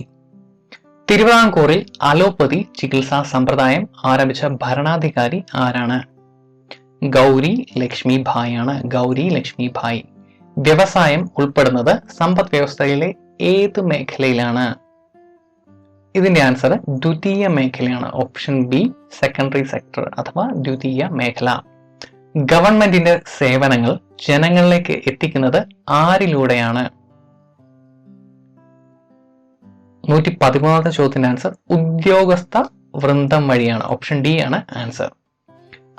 തിരുവിതാംകൂറിൽ അലോപ്പതി ചികിത്സാ സമ്പ്രദായം ആരംഭിച്ച ഭരണാധികാരി ആരാണ്? ഗൗരി ലക്ഷ്മി ഭായ് ആണ്. ഗൗരി ലക്ഷ്മി ഭായ്. വ്യവസായം ഉൾപ്പെടുന്നത് സമ്പദ് വ്യവസ്ഥയിലെ ഏത് മേഖലയിലാണ്? ഇതിന്റെ ആൻസർ ദ്വിതീയ മേഖലയാണ്. ഓപ്ഷൻ ബി സെക്കൻഡറി സെക്ടർ അഥവാ ദ്വിതീയ മേഖല. ഗവൺമെന്റിന്റെ സേവനങ്ങൾ ജനങ്ങളിലേക്ക് എത്തിക്കുന്നത് ആരിലൂടെയാണ്? 113ാമത്തെ ചോദ്യത്തിന്റെ ആൻസർ ഉദ്യോഗസ്ഥ വൃന്ദം വഴിയാണ്. ഓപ്ഷൻ ഡി ആണ് ആൻസർ.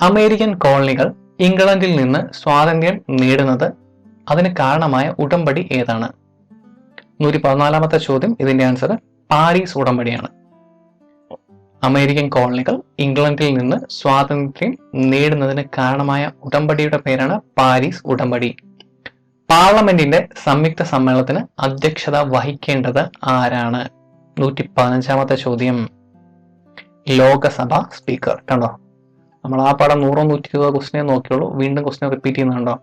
അമേരിക്കൻ കോളനികൾ ഇംഗ്ലണ്ടിൽ നിന്ന് സ്വാതന്ത്ര്യം നേടുന്നത് അതിന് കാരണമായ ഉടമ്പടി ഏതാണ്? 114ാമത്തെ ചോദ്യം, ഇതിന്റെ ആൻസർ പാരീസ് ഉടമ്പടിയാണ്. അമേരിക്കൻ കോളനികൾ ഇംഗ്ലണ്ടിൽ നിന്ന് സ്വാതന്ത്ര്യം നേടുന്നതിന് കാരണമായ ഉടമ്പടിയുടെ പേരാണ് പാരീസ് ഉടമ്പടി. പാർലമെന്റിന്റെ സംയുക്ത സമ്മേളനത്തിന് അധ്യക്ഷത വഹിക്കേണ്ടത് ആരാണ്? 115ാമത്തെ ചോദ്യം, ലോകസഭ സ്പീക്കർ. കണ്ടോ, നമ്മൾ ആ പാഠം 100-120 ക്വസ്റ്റിനെ നോക്കിയുള്ളൂ. വീണ്ടും ക്വസ്റ്റിനെ റിപ്പീറ്റ് ചെയ്യുന്നുണ്ടോ?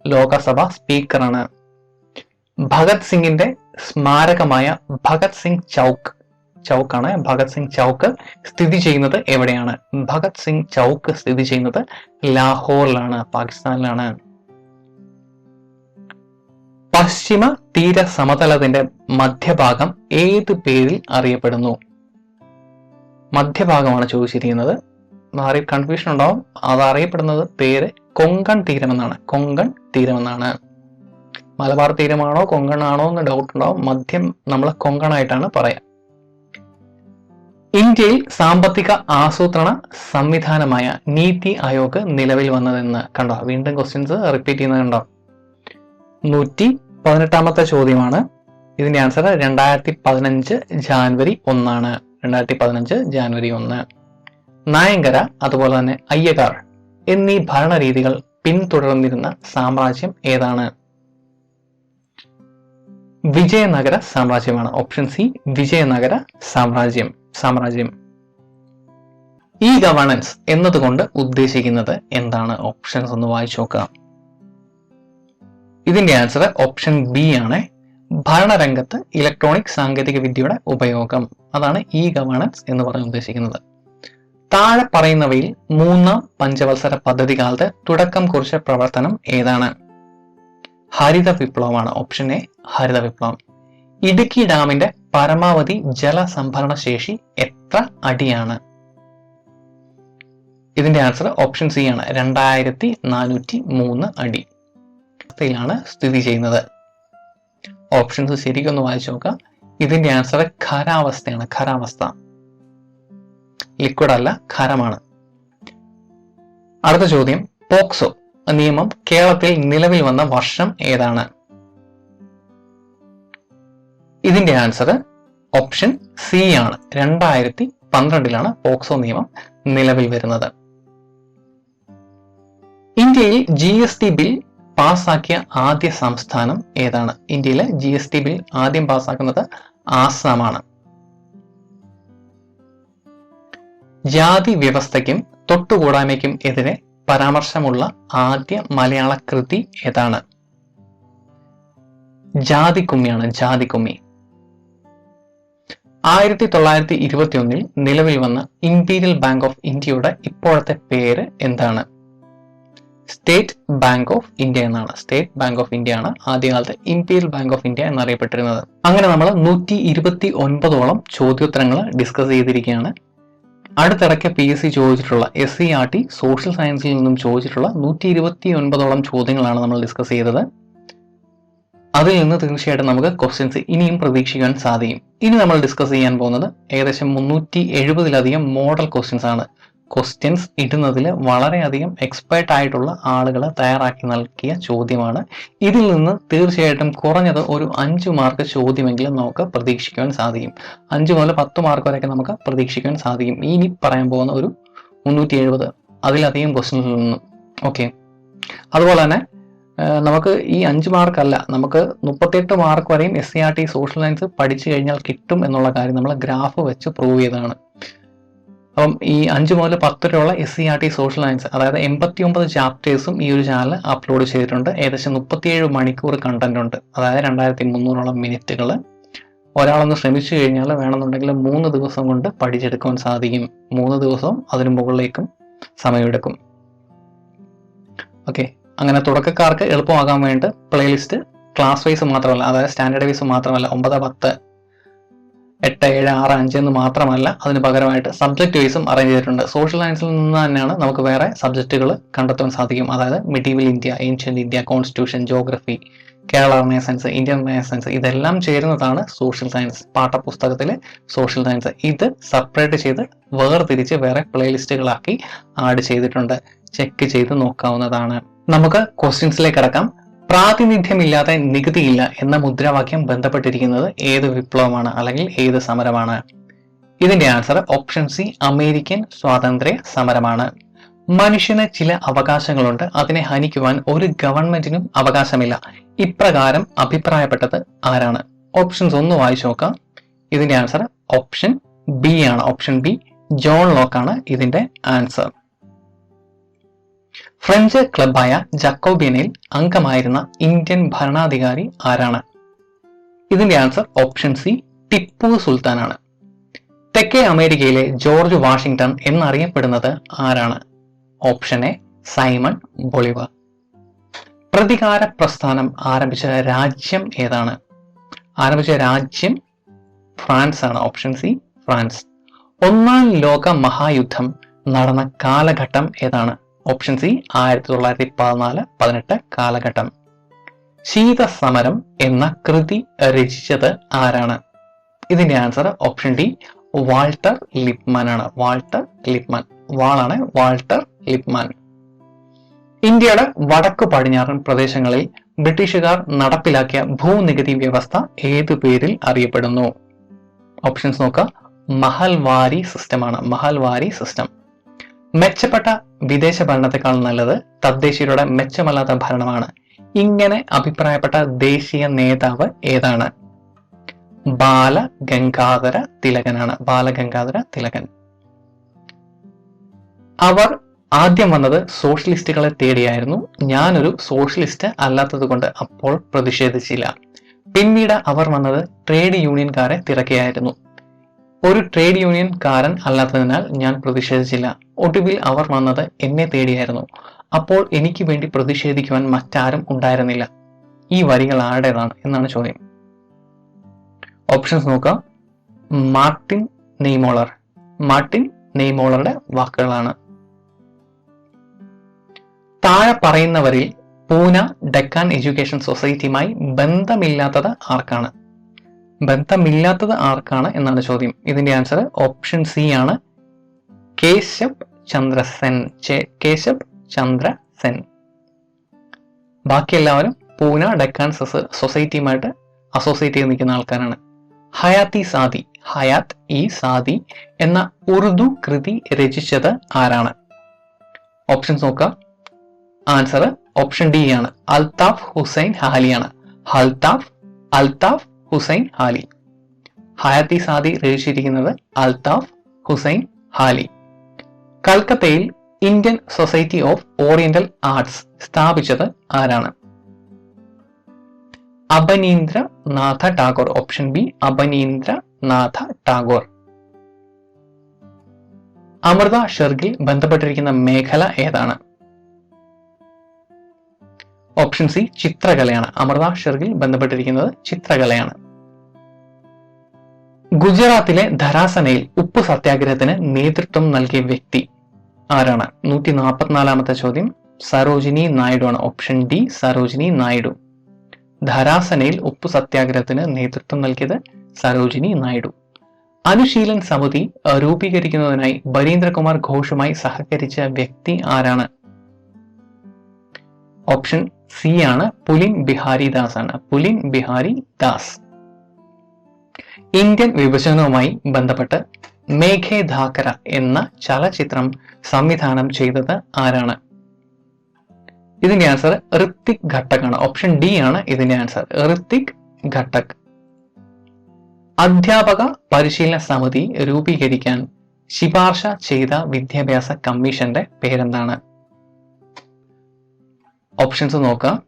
ലോകസഭ സ്പീക്കറാണ്. ഭഗത് സിംഗിന്റെ സ്മാരകമായ ഭഗത് സിംഗ് ചൗക്കാണ്. ഭഗത് സിംഗ് ചൗക്ക് സ്ഥിതി ചെയ്യുന്നത് എവിടെയാണ്? ഭഗത് സിംഗ് ചൗക്ക് സ്ഥിതി ചെയ്യുന്നത് ലാഹോറിലാണ്, പാകിസ്ഥാനിലാണ്. പശ്ചിമ തീര സമതലത്തിന്റെ മധ്യഭാഗം ഏത് പേരിൽ അറിയപ്പെടുന്നു? മധ്യഭാഗമാണ് ചോദിച്ചിരിക്കുന്നത്. കൺഫ്യൂഷൻ ഉണ്ടാവും. അത് അറിയപ്പെടുന്നത് പേര് കൊങ്കൺ തീരമെന്നാണ്. കൊങ്കൺ തീരമെന്നാണ്. മലബാർ തീരമാണോ കൊങ്കണാണോ എന്ന് ഡൗട്ട് ഉണ്ടാവും. മധ്യം നമ്മൾ കൊങ്കണായിട്ടാണ് പറയാം. ഇന്ത്യയിൽ സാമ്പത്തിക ആസൂത്രണ സംവിധാനമായ നീതി ആയോഗ് നിലവിൽ വന്നതെന്ന് കണ്ടോ? വീണ്ടും ക്വസ്റ്റ്യൻസ് റിപ്പീറ്റ് ചെയ്യുന്നത് കണ്ടോ? 118ാമത്തെ ചോദ്യമാണ്. ഇതിന്റെ ആൻസർ 2015 ജാനുവരി 1 ആണ്. 2015 ജാനുവരി 1. നായങ്കര അതുപോലെ തന്നെ അയ്യകാർ എന്നീ ഭരണരീതികൾ പിന്തുടർന്നിരുന്ന സാമ്രാജ്യം ഏതാണ്? വിജയനഗര സാമ്രാജ്യമാണ്. ഓപ്ഷൻ സി, വിജയനഗര സാമ്രാജ്യം. ഈ ഗവേണൻസ് എന്നതുകൊണ്ട് ഉദ്ദേശിക്കുന്നത് എന്താണ്? ഓപ്ഷൻസ് ഒന്ന് വായിച്ചു നോക്കാം. ഇതിന്റെ ആൻസർ ഓപ്ഷൻ ബി ആണ്. ഭരണരംഗത്ത് ഇലക്ട്രോണിക് സാങ്കേതിക വിദ്യയുടെ ഉപയോഗം. അതാണ് ഈ ഗവേണൻസ് എന്ന് പറഞ്ഞ് ഉദ്ദേശിക്കുന്നത്. താഴെ പറയുന്നവയിൽ 3ാം പഞ്ചവത്സര പദ്ധതി കാലത്ത് തുടക്കം കുറിച്ച പ്രവർത്തനം ഏതാണ്? ഹരിത വിപ്ലവമാണ്. ഓപ്ഷൻ എ, ഹരിത വിപ്ലവം. ഇടുക്കി ഡാമിന്റെ പരമാവധി ജലസംഭരണ ശേഷി എത്ര അടിയാണ്? ഇതിന്റെ ആൻസർ ഓപ്ഷൻ സി ആണ്. 2403 അടി ാണ് സ്ഥിതി ചെയ്യുന്നത്. ഓപ്ഷൻസ് ശരിക്കൊന്ന് വായിച്ചു നോക്കാം. ഇതിന്റെ ആൻസർ ഖരാവസ്ഥയാണ്. ഖരാവസ്ഥ, ലിക്വിഡ് അല്ല, ഖരമാണ്. അടുത്ത ചോദ്യം, പോക്സോ നിയമം കേരളത്തിൽ നിലവിൽ വന്ന വർഷം ഏതാണ്? ഇതിന്റെ ആൻസർ ഓപ്ഷൻ സി ആണ്. 2012 പോക്സോ നിയമം നിലവിൽ വരുന്നത്. ഇന്ത്യയിൽ GST ബിൽ പാസാക്കിയ ആദ്യ സംസ്ഥാനം ഏതാണ്? ഇന്ത്യയിലെ GST ബിൽ ആദ്യം പാസാക്കുന്നത് ആസാമാണ്. ജാതി വ്യവസ്ഥയ്ക്കും തൊട്ടുകൂടായ്മയ്ക്കും എതിരെ പരാമർശമുള്ള ആദ്യ മലയാള കൃതി ഏതാണ്? ജാതിക്കുമ്മിയാണ്. ജാതിക്കുമ്മി. 1921 നിലവിൽ വന്ന ഇംപീരിയൽ ബാങ്ക് ഓഫ് ഇന്ത്യയുടെ ഇപ്പോഴത്തെ പേര് എന്താണ്? സ്റ്റേറ്റ് ബാങ്ക് ഓഫ് ഇന്ത്യ എന്നാണ്. സ്റ്റേറ്റ് ബാങ്ക് ഓഫ് ഇന്ത്യ ആണ് ആദ്യകാലത്ത് ഇംപീരിയൽ ബാങ്ക് ഓഫ് ഇന്ത്യ എന്നറിയപ്പെട്ടിരുന്നത്. അങ്ങനെ നമ്മൾ 129ഓളം ചോദ്യോത്തരങ്ങൾ ഡിസ്കസ് ചെയ്തിരിക്കുകയാണ്. അടുത്തിടയ്ക്ക് PSC ചോദിച്ചിട്ടുള്ള SCERT സോഷ്യൽ സയൻസിൽ നിന്നും ചോദിച്ചിട്ടുള്ള 129ഓളം ചോദ്യങ്ങളാണ് നമ്മൾ ഡിസ്കസ് ചെയ്തത്. അതിൽ നിന്ന് തീർച്ചയായിട്ടും നമുക്ക് ക്വസ്റ്റ്യൻസ് ഇനിയും പ്രതീക്ഷിക്കാൻ സാധിക്കും. ഇനി നമ്മൾ ഡിസ്കസ് ചെയ്യാൻ പോകുന്നത് ഏകദേശം 370-ലധികം മോഡൽ ക്വസ്റ്റ്യൻസ് ആണ്. ക്വസ്റ്റ്യൻസ് ഇടുന്നതിൽ വളരെയധികം എക്സ്പേർട്ട് ആയിട്ടുള്ള ആളുകൾ തയ്യാറാക്കി നൽകിയ ചോദ്യമാണ്. ഇതിൽ നിന്ന് തീർച്ചയായിട്ടും കുറഞ്ഞത് ഒരു 5 മാർക്ക് ചോദ്യമെങ്കിലും നമുക്ക് പ്രതീക്ഷിക്കാൻ സാധിക്കും. 5 മുതൽ 10 മാർക്ക് വരെയൊക്കെ നമുക്ക് പ്രതീക്ഷിക്കാൻ സാധിക്കും ഇനി പറയാൻ പോകുന്ന ഒരു 370 അതിലധികം ക്വസ്റ്റ്യനിൽ നിന്നും. ഓക്കെ, അതുപോലെ തന്നെ നമുക്ക് ഈ 5 മാർക്കല്ല, നമുക്ക് 38 മാർക്ക് വരെയും SCERT സോഷ്യൽ സയൻസ് പഠിച്ചു കഴിഞ്ഞാൽ കിട്ടും എന്നുള്ള കാര്യം നമ്മൾ ഗ്രാഫ് വെച്ച് പ്രൂവ് ചെയ്തതാണ്. അപ്പം ഈ 5 മുതൽ 10 വരെയുള്ള SCERT സോഷ്യൽ സയൻസ്, അതായത് 89 ചാപ്റ്റേഴ്സും ഈ ഒരു ചാനൽ അപ്ലോഡ് ചെയ്തിട്ടുണ്ട്. ഏകദേശം 37 മണിക്കൂർ കണ്ടന്റ് ഉണ്ട്. അതായത് 2300ഓളം മിനിറ്റുകൾ. ഒരാളൊന്ന് ശ്രമിച്ചു കഴിഞ്ഞാൽ വേണമെന്നുണ്ടെങ്കിൽ 3 ദിവസം കൊണ്ട് പഠിച്ചെടുക്കാൻ സാധിക്കും. 3 ദിവസവും അതിനു മുകളിലേക്കും സമയമെടുക്കും. ഓക്കെ, അങ്ങനെ തുടക്കക്കാർക്ക് എളുപ്പമാകാൻ വേണ്ടി പ്ലേലിസ്റ്റ് ക്ലാസ് വൈസ് മാത്രമല്ല, അതായത് സ്റ്റാൻഡേർഡ് വൈസ് മാത്രമല്ല, 9, 10, 8, 7, 6, 5 എന്ന് മാത്രമല്ല, അതിന് പകരമായിട്ട് സബ്ജക്ട് വൈസും അറേഞ്ച് ചെയ്തിട്ടുണ്ട്. സോഷ്യൽ സയൻസിൽ നിന്ന് തന്നെയാണ് നമുക്ക് വേറെ സബ്ജക്റ്റുകൾ കണ്ടെത്താൻ സാധിക്കും. അതായത് medieval India, ancient India, constitution, geography, Kerala renaissance, Indian renaissance, ഇതെല്ലാം ചേരുന്നതാണ് സോഷ്യൽ സയൻസ്. പാഠപുസ്തകത്തിലെ സോഷ്യൽ സയൻസ് ഇത് സെപ്പറേറ്റ് ചെയ്ത് വേർതിരിച്ച് വേറെ പ്ലേലിസ്റ്റുകളാക്കി ആഡ് ചെയ്തിട്ടുണ്ട്. ചെക്ക് ചെയ്ത് നോക്കാവുന്നതാണ്. നമുക്ക് ക്വസ്റ്റ്യൻസിലേക്ക് കടക്കാം. പ്രാതിനിധ്യമില്ലാതെ നികുതിയില്ല എന്ന മുദ്രാവാക്യം ബന്ധപ്പെട്ടിരിക്കുന്നത് ഏത് വിപ്ലവമാണ് അല്ലെങ്കിൽ ഏത് സമരമാണ്? ഇതിന്റെ ആൻസർ ഓപ്ഷൻ സി, അമേരിക്കൻ സ്വാതന്ത്ര്യ സമരമാണ്. മനുഷ്യന് ചില അവകാശങ്ങളുണ്ട്, അതിനെ ഹനിക്കുവാൻ ഒരു ഗവൺമെന്റിനും അവകാശമില്ല. ഇപ്രകാരം അഭിപ്രായപ്പെട്ടത് ആരാണ്? ഓപ്ഷൻസ് ഒന്ന് വായിച്ചു നോക്കാം. ഇതിന്റെ ആൻസർ ഓപ്ഷൻ ബി ആണ്. ഓപ്ഷൻ ബി, ജോൺ ലോക്കാണ് ഇതിന്റെ ആൻസർ. ഫ്രഞ്ച് ക്ലബായ ജക്കോബിയനിൽ അംഗമായിരുന്ന ഇന്ത്യൻ ഭരണാധികാരി ആരാണ്? ഇതിന്റെ ആൻസർ ഓപ്ഷൻ സി, ടിപ്പു സുൽത്താനാണ്. തെക്കേ അമേരിക്കയിലെ ജോർജ് വാഷിംഗ്ടൺ എന്നറിയപ്പെടുന്നത് ആരാണ്? Option A, Simon Bolivar. പ്രതികാര പ്രസ്ഥാനം ആരംഭിച്ച രാജ്യം ഏതാണ്? ആരംഭിച്ച രാജ്യം ഫ്രാൻസ് ആണ്. Option C, France. 1ാം ലോക മഹായുദ്ധം നടന്ന കാലഘട്ടം ഏതാണ്? ഓപ്ഷൻ സി, 1914-18 കാലഘട്ടം. ശീതസമരം എന്ന കൃതി രചിച്ചത് ആരാണ്? ഇതിന്റെ answer option D Walter Lippmann ആണ്. Walter Lippmann. വാളാണ് വാൾട്ടർ ലിപ്മാൻ. ഇന്ത്യയുടെ വടക്കു പടിഞ്ഞാറൻ പ്രദേശങ്ങളിൽ ബ്രിട്ടീഷുകാർ നടപ്പിലാക്കിയ ഭൂനികുതി വ്യവസ്ഥ ഏതു പേരിൽ അറിയപ്പെടുന്നു? ഓപ്ഷൻസ് നോക്കാം. മഹൽവാരി സിസ്റ്റം ആണ്. മഹൽവാരി സിസ്റ്റം. മെച്ചപ്പെട്ട വിദേശ ഭരണത്തെക്കാൾ നല്ലത് തദ്ദേശീയരുടെ മെച്ചമല്ലാത്ത ഭരണമാണ്. ഇങ്ങനെ അഭിപ്രായപ്പെട്ട ദേശീയ നേതാവ് ഏതാണ്? ബാലഗംഗാധര തിലകനാണ്. ബാലഗംഗാധര തിലകൻ. അവർ ആദ്യം വന്നത് സോഷ്യലിസ്റ്റുകളെ തേടിയായിരുന്നു. ഞാനൊരു സോഷ്യലിസ്റ്റ് അല്ലാത്തത് കൊണ്ട് അപ്പോൾ പ്രതിഷേധിച്ചില്ല. പിന്നീട് അവർ വന്നത് ട്രേഡ് യൂണിയൻകാരെ തിരക്കിയായിരുന്നു. ഒരു ട്രേഡ് യൂണിയൻകാരൻ അല്ലാത്തതിനാൽ ഞാൻ പ്രതിഷേധിച്ചില്ല. ഒടുവിൽ അവർ വന്നത് എന്നെ തേടിയായിരുന്നു. അപ്പോൾ എനിക്ക് വേണ്ടി പ്രതിഷേധിക്കുവാൻ മറ്റാരും ഉണ്ടായിരുന്നില്ല. ഈ വരികൾ ആരുടേതാണ് എന്നാണ് ചോദ്യം. ഓപ്ഷൻസ് നോക്കാം. മാർട്ടിൻ നെയ്മോളർ. മാർട്ടിൻ നെയ്മോളറുടെ വാക്കുകളാണ്. താഴെ പറയുന്നവരിൽ പൂന ഡെക്കാൻ എഡ്യൂക്കേഷൻ സൊസൈറ്റിയുമായി ബന്ധമില്ലാത്തത് ആർക്കാണ്? ബന്ധമില്ലാത്തത് ആർക്കാണ് എന്നാണ് ചോദ്യം. ഇതിന്റെ ആൻസർ ഓപ്ഷൻ സി ആണ്. കേശബ് ചന്ദ്ര സെൻ. കേശബ് ചന്ദ്ര സെൻ. ബാക്കി എല്ലാവരും പൂന ഡെക്കാൻ സൊസൈറ്റിയുമായിട്ട് അസോസിയേറ്റ് ചെയ്ത് നിൽക്കുന്ന ആൾക്കാരാണ്. ഹയാത്ത് ഇ സാദി. ഹയാത്ത് ഇ സാദി എന്ന ഉറുദു കൃതി രചിച്ചത് ആരാണ്? ഓപ്ഷൻസ് നോക്കാം. ആൻസർ ഓപ്ഷൻ ഡി ആണ്. അൽതാഫ് ഹുസൈൻ ഹാലിയാണ്. അൽതാഫ് ഹുസൈൻ ഹാലി. ഹയാത്ത് ഇ സാദി രചിച്ചിരിക്കുന്നത് അൽതാഫ് ഹുസൈൻ ഹാലി. കൽക്കത്തയിൽ Indian society of oriental arts സ്ഥാപിച്ചത് ആരാണ്? അബനീന്ദ്രനാഥ ടാഗോർ. Option B Abanindranath Tagore. അമൃത ഷെർഗിൽ ബന്ധപ്പെട്ടിരിക്കുന്ന മേഖല ഏതാണ്? ഓപ്ഷൻ സി ചിത്രകലയാണ്. അമൃത ഷെർഗിൽ ബന്ധപ്പെട്ടിരിക്കുന്നത് ചിത്രകലയാണ്. ഗുജറാത്തിലെ ധരാസനയിൽ ഉപ്പ് സത്യാഗ്രഹത്തിന് നേതൃത്വം നൽകിയ വ്യക്തി ആരാണ്? 144ാമത്തെ ചോദ്യം. സരോജിനി നായിഡു ആണ്. Option D Sarojini Naidu. ധരാസനയിൽ ഉപ്പ് സത്യാഗ്രഹത്തിന് നേതൃത്വം നൽകിയത് സരോജിനി നായിഡു. അനുശീലൻ സമിതി രൂപീകരിക്കുന്നതിനായി ബരീന്ദ്രകുമാർ ഘോഷുമായി സഹകരിച്ച വ്യക്തി ആരാണ്? ഓപ്ഷൻ സി ആണ്. പുലിൻ ബിഹാരി ദാസ് ആണ്. പുലിൻ ബിഹാരി ദാസ്. ഇന്ത്യൻ വിഭജനവുമായി ബന്ധപ്പെട്ട് മേഘേ ധാക്കര എന്ന ചലച്ചിത്രം സംവിധാനം ചെയ്തത് ആരാണ്? ഇതിന്റെ ആൻസർ ഋത്തിക് ഘട്ടക് ആണ്. ഓപ്ഷൻ ഡി ആണ് ഇതിന്റെ ആൻസർ. ഋത്തിക് ഘട്ടക്. അധ്യാപക പരിശീലന സമിതി രൂപീകരിക്കാൻ ശുപാർശ ചെയ്ത വിദ്യാഭ്യാസ കമ്മീഷന്റെ പേരെന്താണ്? ഓപ്ഷൻസ് നോക്കാം.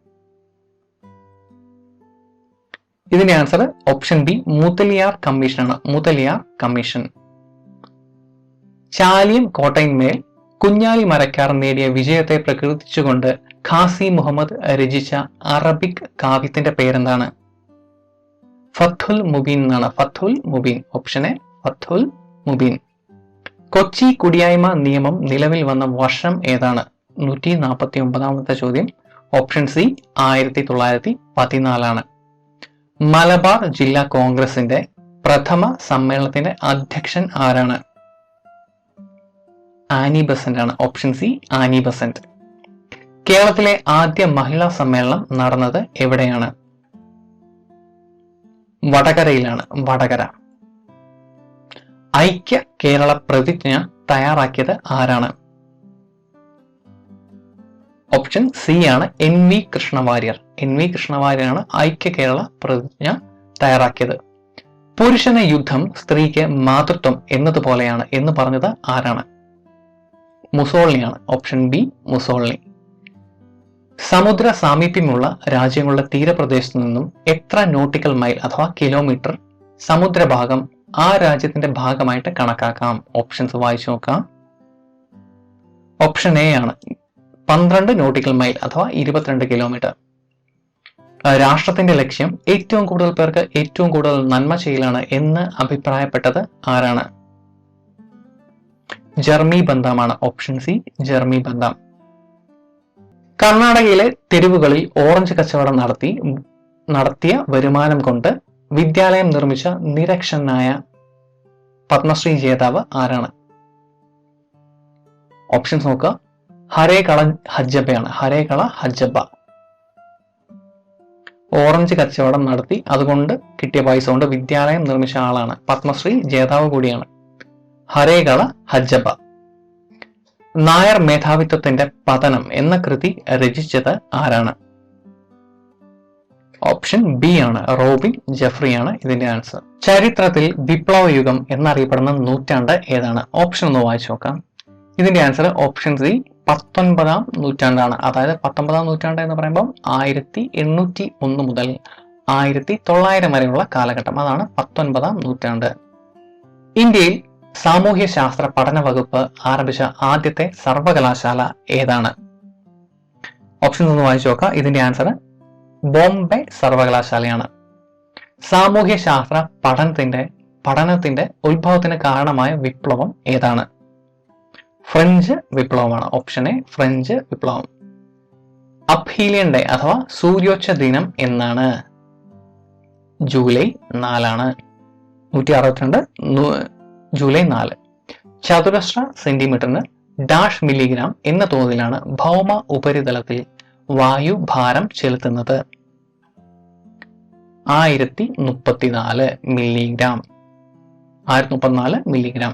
ഇതിന്റെ answer option B Mudaliar commission ആണ്. മുതലിയാർ കമ്മീഷൻ. ചാലിയം കോട്ടയിന്മേൽ കുഞ്ഞാലി മരക്കാർ നേടിയ വിജയത്തെ പ്രകീർത്തിച്ചുകൊണ്ട് ഖാസി മുഹമ്മദ് രചിച്ച അറബിക് കാവ്യത്തിന്റെ പേരെന്താണ്? ഫത്തുൽ മുബീൻ എന്നാണ്. ഫത്തുൽ മുബീൻ. Option A Fathul Mubeen. കൊച്ചി കുടിയായ്മ നിയമം നിലവിൽ വന്ന വർഷം ഏതാണ്? 149ാമത്തെ ചോദ്യം. ഓപ്ഷൻ സി 1914 ആണ്. മലബാർ ജില്ലാ കോൺഗ്രസിന്റെ പ്രഥമ സമ്മേളനത്തിന്റെ അധ്യക്ഷൻ ആരാണ്? ആനി ബസന്റ് ആണ്. Option C Annie Besant. കേരളത്തിലെ ആദ്യ മഹിളാ സമ്മേളനം നടന്നത് എവിടെയാണ്? വടകരയിലാണ്. വടകര. ഐക്യ കേരള പ്രതിജ്ഞ തയ്യാറാക്കിയത് ആരാണ്? ഓപ്ഷൻ സി ആണ് NV കൃഷ്ണവാര്യർ. NV കൃഷ്ണവാര്യരാണ് ഐക്യ കേരള പ്രതിജ്ഞ തയ്യാറാക്കിയത്. പുരുഷന് യുദ്ധം സ്ത്രീക്ക് മാതൃത്വം എന്നതുപോലെയാണ് എന്ന് പറഞ്ഞത് ആരാണ്? മുസോളിനിയാണ്. Option B Mussolini. സമുദ്ര സാമീപ്യമുള്ള രാജ്യങ്ങളുടെ തീരപ്രദേശത്തു നിന്നും എത്ര നോട്ടിക്കൽ മൈൽ അഥവാ കിലോമീറ്റർ സമുദ്രഭാഗം ആ രാജ്യത്തിന്റെ ഭാഗമായിട്ട് കണക്കാക്കാം? ഓപ്ഷൻസ് വായിച്ചു നോക്കാം. ഓപ്ഷൻ എ ആണ് 12 നോട്ടിക്കൽ മൈൽ അഥവാ 22 കിലോമീറ്റർ. രാഷ്ട്രത്തിന്റെ ലക്ഷ്യം ഏറ്റവും കൂടുതൽ പേർക്ക് ഏറ്റവും കൂടുതൽ നന്മ ചെയ്യലാണ് എന്ന് അഭിപ്രായപ്പെട്ടത് ആരാണ്? ജെർമി ബന്ധാമാണ്. Option C Jeremy Bentham. കർണാടകയിലെ തെരുവുകളിൽ ഓറഞ്ച് കച്ചവടം നടത്തിയ വരുമാനം കൊണ്ട് വിദ്യാലയം നിർമ്മിച്ച നിരക്ഷരനായ പത്മശ്രീ ജേതാവ് ആരാണ്? ഓപ്ഷൻസ് നോക്കുക. ഹരേകള ഹജ്ജബയാണ്. ഹരേകള ഹജ്ജബ. ഓറഞ്ച് കച്ചവടം നടത്തി അതുകൊണ്ട് കിട്ടിയ പൈസ കൊണ്ട് വിദ്യാലയം നിർമ്മിച്ച ആളാണ്. പത്മശ്രീ ജേതാവ് കൂടിയാണ്. ഹരേകള ഹജ്ജബ. നായർ മേധാവിത്വത്തിന്റെ പതനം എന്ന കൃതി രചിച്ചത് ആരാണ്? ഓപ്ഷൻ ബി ആണ്. റോബിൻ ജെഫ്രിയാണ് ഇതിന്റെ ആൻസർ. ചരിത്രത്തിൽ വിപ്ലവ യുഗം എന്നറിയപ്പെടുന്ന നൂറ്റാണ്ട് ഏതാണ്? ഓപ്ഷൻ ഒന്ന് വായിച്ചു നോക്കാം. ഇതിന്റെ ആൻസർ ഓപ്ഷൻ സി 19-ാം നൂറ്റാണ്ടാണ്. അതായത് 19-ാം നൂറ്റാണ്ട് എന്ന് പറയുമ്പോൾ 1801 മുതൽ 1900 വരെയുള്ള കാലഘട്ടം. അതാണ് 19-ാം നൂറ്റാണ്ട്. ഇന്ത്യയിൽ സാമൂഹ്യ ശാസ്ത്ര പഠന വകുപ്പ് ആരംഭിച്ച ആദ്യത്തെ സർവകലാശാല ഏതാണ്? ഓപ്ഷൻ ഒന്ന് വായിച്ചു നോക്കാം. ഇതിന്റെ ആൻസർ ബോംബെ സർവകലാശാലയാണ്. സാമൂഹ്യ ശാസ്ത്ര പഠനത്തിന്റെ ഉത്ഭവത്തിന് കാരണമായ വിപ്ലവം ഏതാണ്? ഫ്രഞ്ച് വിപ്ലവമാണ്. ഓപ്ഷൻ എ ഫ്രഞ്ച് വിപ്ലവം. അപ്ഹീലിയൻ ഡേ അഥവാ സൂര്യോച്ച ദിനം എന്നാണ്? July 4 162 July 4. ചതുരശ്ര സെന്റിമീറ്ററിന് ഡാഷ് മില്ലിഗ്രാം എന്ന തോതിലാണ് ഭൗമ ഉപരിതലത്തിൽ വായു ഭാരം ചെലുത്തുന്നത്? 1034 മില്ലിഗ്രാം. 1034 മില്ലിഗ്രാം.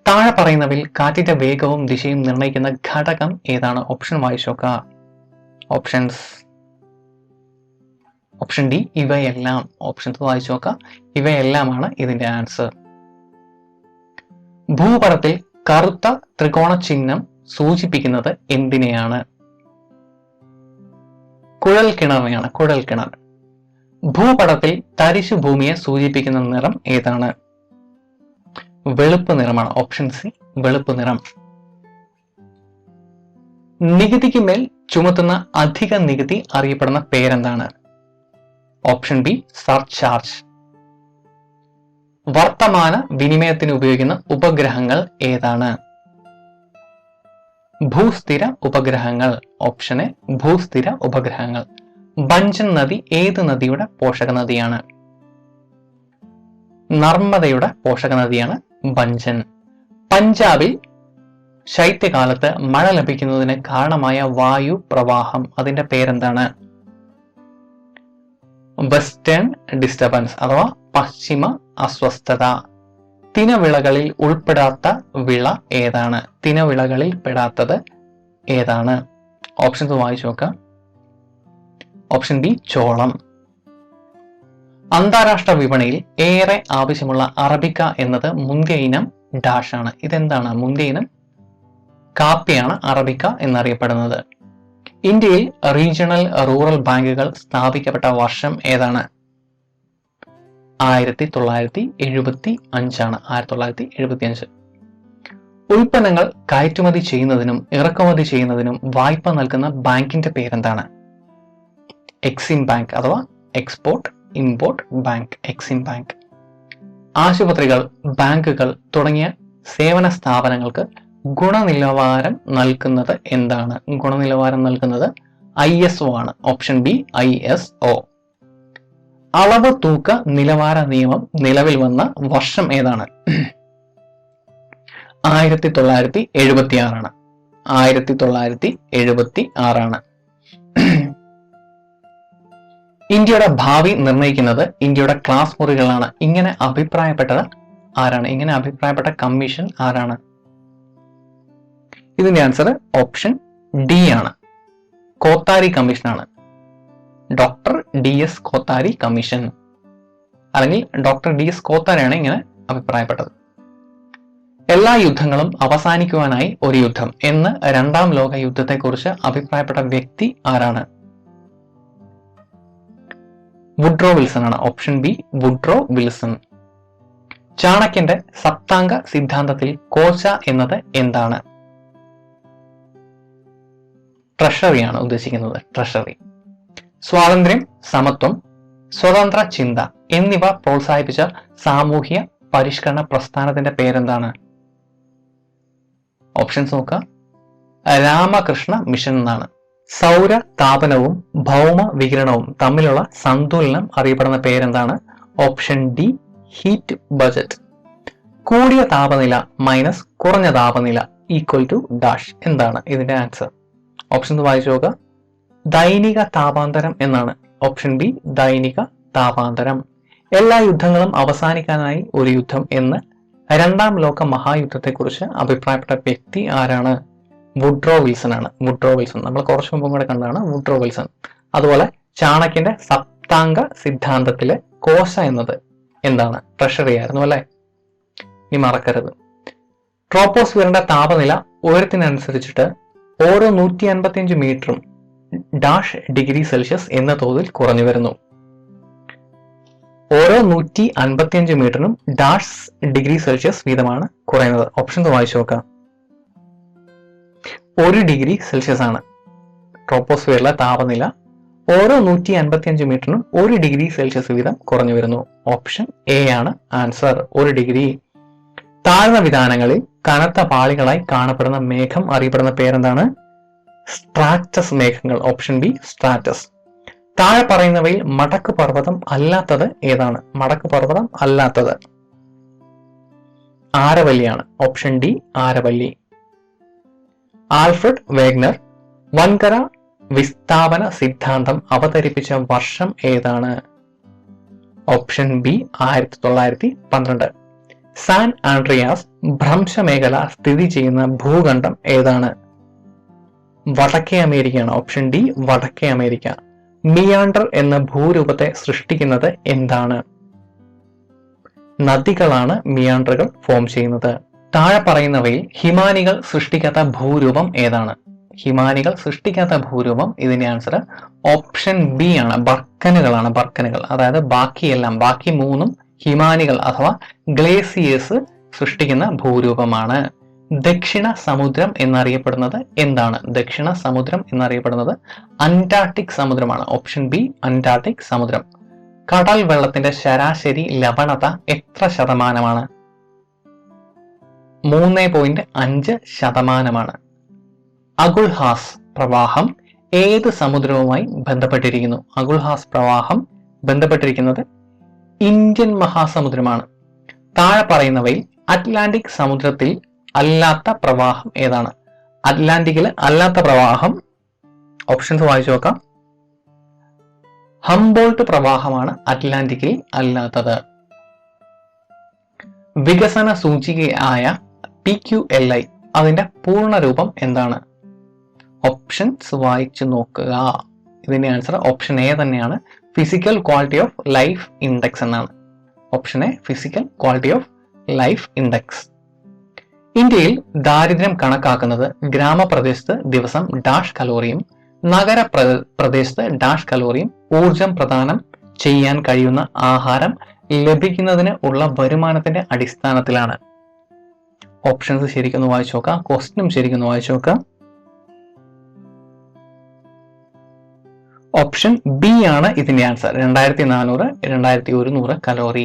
താഴെ പറയുന്നവയിൽ കാറ്റിന്റെ വേഗവും ദിശയും നിർണ്ണയിക്കുന്ന ഘടകം ഏതാണ്? ഓപ്ഷൻ വായിച്ചു നോക്കുക. ഓപ്ഷൻ ഡി ഇവയെല്ലാം. ഓപ്ഷൻസ് വായിച്ചു നോക്കുക. ഇവയെല്ലാമാണ് ഇതിന്റെ ആൻസർ. ഭൂപടത്തിൽ കറുത്ത ത്രികോണ ചിഹ്നം സൂചിപ്പിക്കുന്നത് എന്തിനെയാണ്? കുഴൽക്കിണറിനെയാണ്. കുഴൽക്കിണർ. ഭൂപടത്തിൽ തരിശു ഭൂമിയെ സൂചിപ്പിക്കുന്ന നിറം ഏതാണ്? വെളുപ്പ് നിറമാണ്. ഓപ്ഷൻ സി വെളുപ്പ് നിറം. നികുതിക്ക് മേൽ ചുമത്തുന്ന അധിക നികുതി അറിയപ്പെടുന്ന പേരെന്താണ്? Option B surcharge. വർത്തമാന വിനിമയത്തിന് ഉപയോഗിക്കുന്ന ഉപഗ്രഹങ്ങൾ ഏതാണ്? ഭൂസ്ഥിര ഉപഗ്രഹങ്ങൾ. ഓപ്ഷൻ എ ഭൂസ്ഥിര ഉപഗ്രഹങ്ങൾ. ബഞ്ചൻ നദി ഏത് നദിയുടെ പോഷക നദിയാണ്? നർമ്മദയുടെ പോഷക നദിയാണ് ബഞ്ചൻ. പഞ്ചാബിൽ ശൈത്യകാലത്ത് മഴ ലഭിക്കുന്നതിന് കാരണമായ വായു പ്രവാഹം അതിന്റെ പേരെന്താണ്? വെസ്റ്റേൺ ഡിസ്റ്റർബൻസ് അഥവാ പശ്ചിമ അസ്വസ്ഥത. തിനവിളകളിൽ ഉൾപ്പെടാത്ത വിള ഏതാണ്? തിനവിളകളിൽ പെടാത്തത് ഏതാണ്? ഓപ്ഷൻസ് വായിച്ചു നോക്കാം. ഓപ്ഷൻ ബി ചോളം. അന്താരാഷ്ട്ര വിപണിയിൽ ഏറെ ആവശ്യമുള്ള അറബിക്ക എന്നത് മുന്തിയ ഇനം ഡാഷ് ആണ്. ഇതെന്താണ്? മുന്തിയ ഇനം കാപ്പിയാണ് അറബിക്ക എന്നറിയപ്പെടുന്നത്. ഇന്ത്യയിൽ റീജിയണൽ റൂറൽ ബാങ്കുകൾ സ്ഥാപിക്കപ്പെട്ട വർഷം ഏതാണ്? 1975 ആണ്. 1975. ഉൽപ്പന്നങ്ങൾ കയറ്റുമതി ചെയ്യുന്നതിനും ഇറക്കുമതി ചെയ്യുന്നതിനും വായ്പ നൽകുന്ന ബാങ്കിന്റെ പേരെന്താണ്? എക്സിം ബാങ്ക് അഥവാ export import bank. Exim bank. ആശുപത്രികൾ, ബാങ്കുകൾ തുടങ്ങിയ സേവന സ്ഥാപനങ്ങൾക്ക് ഗുണനിലവാരം നൽകുന്നത് എന്താണ്? ഗുണനിലവാരം നൽകുന്നത് ISO ആണ്. Option B ISO. അളവ് തൂക്ക നിലവാര നിയമം നിലവിൽ വന്ന വർഷം ഏതാണ്? 1976 ആണ്. 1976 ആണ്. ഇന്ത്യയുടെ ഭാവി നിർണ്ണയിക്കുന്നത് ഇന്ത്യയുടെ ക്ലാസ് മുറികളാണ്. ഇങ്ങനെ അഭിപ്രായപ്പെട്ടത് ആരാണ്? ഇങ്ങനെ അഭിപ്രായപ്പെട്ട കമ്മീഷൻ ആരാണ്? ഇതിന്റെ ആൻസർ ഓപ്ഷൻ ഡി ആണ്. കോത്താരി കമ്മീഷനാണ്. ഡോക്ടർ DS കോത്താരി കമ്മീഷൻ അല്ലെങ്കിൽ ഡോക്ടർ DS കോത്താരിയാണ് ഇങ്ങനെ അഭിപ്രായപ്പെട്ടത്. എല്ലാ യുദ്ധങ്ങളും അവസാനിക്കുവാനായി ഒരു യുദ്ധം എന്ന് രണ്ടാം ലോക യുദ്ധത്തെക്കുറിച്ച് അഭിപ്രായപ്പെട്ട വ്യക്തി ആരാണ്? വുഡ്രോ വിൽസൺ ആണ്. Option B Woodrow Wilson. ചാണക്യന്റെ സപ്താംഗ സിദ്ധാന്തത്തിൽ കോശ എന്നത് എന്താണ്? ട്രഷറിയാണ് ഉദ്ദേശിക്കുന്നത്. ട്രഷറി. സ്വാതന്ത്ര്യം, സമത്വം, സ്വതന്ത്ര ചിന്ത എന്നിവ പ്രോത്സാഹിപ്പിച്ച സാമൂഹ്യ പരിഷ്കരണ പ്രസ്ഥാനത്തിന്റെ പേരെന്താണ്? ഓപ്ഷൻസ് നോക്കുക. രാമകൃഷ്ണ മിഷൻ എന്നാണ്. സൗര താപനവും ഭൗമ വികിരണവും തമ്മിലുള്ള സന്തുലനം അറിയപ്പെടുന്ന പേരെന്താണ്? Option D heat budget. കൂടിയ താപനില മൈനസ് കുറഞ്ഞ താപനില ഈക്വൽ ടു ഡാഷ്. എന്താണ് ഇതിന്റെ ആൻസർ? ഓപ്ഷൻസ് വായിച്ചു നോക്കുക. ദൈനിക താപാന്തരം എന്നാണ്. ഓപ്ഷൻ ബി ദൈനിക താപാന്തരം. എല്ലാ യുദ്ധങ്ങളും അവസാനിക്കാനായി ഒരു യുദ്ധം എന്ന് രണ്ടാം ലോക മഹായുദ്ധത്തെക്കുറിച്ച് അഭിപ്രായപ്പെട്ട വ്യക്തി ആരാണ്? വുഡ്രോ വിൽസൺ ആണ്. വുഡ്രോ വിൽസൺ നമ്മൾ കുറച്ചു മുമ്പും കൂടെ കണ്ടതാണ് വുഡ്രോ വിൽസൺ. അതുപോലെ ചാണക്യന്റെ സപ്താംഗ സിദ്ധാന്തത്തിലെ കോശ എന്നത് എന്താണ്? ട്രഷറി ആയിരുന്നു അല്ലെ? ഇനി മറക്കരുത്. ട്രോപ്പോസ്ഫിയറിന്റെ താപനില ഉയരത്തിനനുസരിച്ചിട്ട് ഓരോ 155 മീറ്ററും ഡാഷ് ഡിഗ്രി സെൽഷ്യസ് എന്ന തോതിൽ കുറഞ്ഞു വരുന്നു. ഓരോ 155 മീറ്ററിനും ഡാഷ് ഡിഗ്രി സെൽഷ്യസ് വീതമാണ് കുറയുന്നത്. ഓപ്ഷൻസ് വായിച്ചു നോക്കാം. 1 ഡിഗ്രി സെൽഷ്യസ് ആണ് ട്രോപ്പോസ്ഫിയറിലെ താപനില. ഓരോ 155 മീറ്ററിനും 1 ഡിഗ്രി സെൽഷ്യസ് വീതം കുറഞ്ഞു വരുന്നു. ഓപ്ഷൻ എ ആണ് ആൻസർ, 1 ഡിഗ്രി. താഴ്ന്ന വിതാനങ്ങളിൽ കനത്ത പാളികളായി കാണപ്പെടുന്ന മേഘം അറിയപ്പെടുന്ന പേരെന്താണ്? സ്ട്രാറ്റസ് മേഘങ്ങൾ. Option B stratus. താഴെ പറയുന്നവയിൽ മടക്ക് പർവ്വതം അല്ലാത്തത് ഏതാണ്? മടക്ക് പർവ്വതം അല്ലാത്തത് ആരവല്ലിയാണ്. Option D Aravalli. Alfred Wegener വൻകര വിസ്ഥാപന സിദ്ധാന്തം അവതരിപ്പിച്ച വർഷം ഏതാണ്? Option B 1912. സാൻ ആൻഡ്രിയാസ് ഭ്രംശമേഖല സ്ഥിതി ചെയ്യുന്ന ഭൂഖണ്ഡം ഏതാണ്? വടക്കേ അമേരിക്കയാണ്. ഓപ്ഷൻ ഡി വടക്കേ അമേരിക്ക. മിയാൻഡർ എന്ന ഭൂരൂപത്തെ സൃഷ്ടിക്കുന്നത് എന്താണ്? നദികളാണ് മിയാൻഡറുകൾ ഫോം ചെയ്യുന്നത്. താഴെ പറയുന്നവയിൽ ഹിമാനികൾ സൃഷ്ടിക്കാത്ത ഭൂരൂപം ഏതാണ്? ഹിമാനികൾ സൃഷ്ടിക്കാത്ത ഭൂരൂപം, ഇതിന്റെ ആൻസർ ഓപ്ഷൻ ബി ആണ്, ബർക്കനുകളാണ്. ബർക്കനുകൾ, അതായത് ബാക്കിയെല്ലാം, ബാക്കി 3ഉം ഹിമാനികൾ അഥവാ ഗ്ലേസിയേഴ്സ് സൃഷ്ടിക്കുന്ന ഭൂരൂപമാണ്. ദക്ഷിണ സമുദ്രം എന്നറിയപ്പെടുന്നത് എന്താണ്? ദക്ഷിണ സമുദ്രം എന്നറിയപ്പെടുന്നത് അന്റാർട്ടിക് സമുദ്രമാണ്. ഓപ്ഷൻ ബി അന്റാർട്ടിക് സമുദ്രം. കടൽ വെള്ളത്തിന്റെ ശരാശരി ലവണത എത്ര ശതമാനമാണ്? 3.5%. അഗുൾഹാസ് പ്രവാഹം ഏത് സമുദ്രവുമായി ബന്ധപ്പെട്ടിരിക്കുന്നു? അഗുൾഹാസ് പ്രവാഹം ബന്ധപ്പെട്ടിരിക്കുന്നത് ഇന്ത്യൻ മഹാസമുദ്രമാണ്. താഴെ പറയുന്നവയിൽ അറ്റ്ലാന്റിക് സമുദ്രത്തിൽ അല്ലാത്ത പ്രവാഹം ഏതാണ്? അറ്റ്ലാന്റിക്കിൽ അല്ലാത്ത പ്രവാഹം, ഓപ്ഷൻസ് വായിച്ചു നോക്കാം. ഹംബോൾട്ട് പ്രവാഹമാണ് അറ്റ്ലാന്റിക്കിൽ അല്ലാത്തത്. വികസന സൂചികയായ PQLI അതിന്റെ പൂർണ്ണ രൂപം എന്താണ്? ഓപ്ഷൻസ് വായിച്ചു നോക്കുക. ഇതിന്റെ ആൻസർ ഓപ്ഷൻ എ തന്നെയാണ്, physical quality of life index എന്നാണ്. Option A physical quality of life index. ഇന്ത്യയിൽ ദാരിദ്ര്യം കണക്കാക്കുന്നത് ഗ്രാമപ്രദേശത്ത് ദിവസം ഡാഷ് കലോറിയും നഗര പ്രദേശത്ത് ഡാഷ് കലോറിയും ഊർജം പ്രദാനം ചെയ്യാൻ കഴിയുന്ന ആഹാരം ലഭിക്കുന്നതിന് ഉള്ള വരുമാനത്തിന്റെ അടിസ്ഥാനത്തിലാണ്. ഓപ്ഷൻസ് ശരിക്കും വായിച്ചു നോക്കാം, ക്വസ്റ്റ്യനും ശരിക്കും വായിച്ചു നോക്കാം. ഓപ്ഷൻ ബി ആണ് ഇതിന്റെ ആൻസർ, 2400 2100 കലോറി.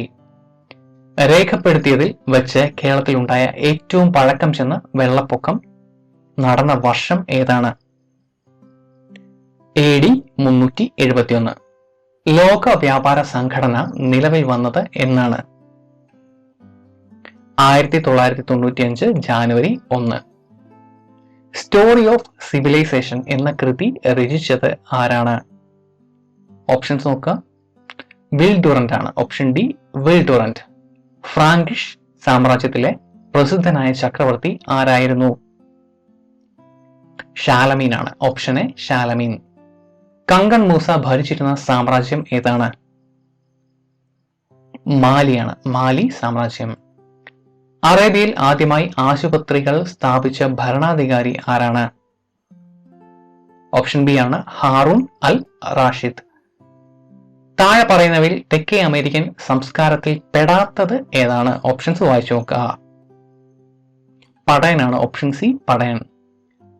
രേഖപ്പെടുത്തിയതിൽ വെച്ച് കേരളത്തിൽ ഉണ്ടായ ഏറ്റവും പഴക്കം ചെന്ന വെള്ളപ്പൊക്കം നടന്ന വർഷം ഏതാണ്? AD 371. ലോക വ്യാപാര സംഘടന നിലവിൽ വന്നത് എന്നാണ്? 1995 ജാനുവരി 1. സ്റ്റോറി ഓഫ് സിവിലൈസേഷൻ എന്ന കൃതി രചിച്ചത് ആരാണ്? ഓപ്ഷൻസ് നോക്കുക. വിൽ ഡുറന്റ് ആണ്. Option D Will Durant. Frankish സാമ്രാജ്യത്തിലെ പ്രസിദ്ധനായ ചക്രവർത്തി ആരായിരുന്നു? ഷാലമീൻ ആണ്. Option A Charlemagne. Kankan Musa ഭരിച്ചിരുന്ന സാമ്രാജ്യം ഏതാണ്? മാലിയാണ്. മാലി സാമ്രാജ്യം. അറേബ്യയിൽ ആദ്യമായി ആശുപത്രികൾ സ്ഥാപിച്ച ഭരണാധികാരി ആരാണ്? ഓപ്ഷൻ ബി ആണ്, ഹാറൂൺ അൽ റാഷിദ്. താഴെ പറയുന്നവയിൽ തെക്കേ അമേരിക്കൻ സംസ്കാരത്തിൽ പെടാത്തത് ഏതാണ്? ഓപ്ഷൻസ് വായിച്ചു നോക്കുക. പടയനാണ്. Option C Padayan.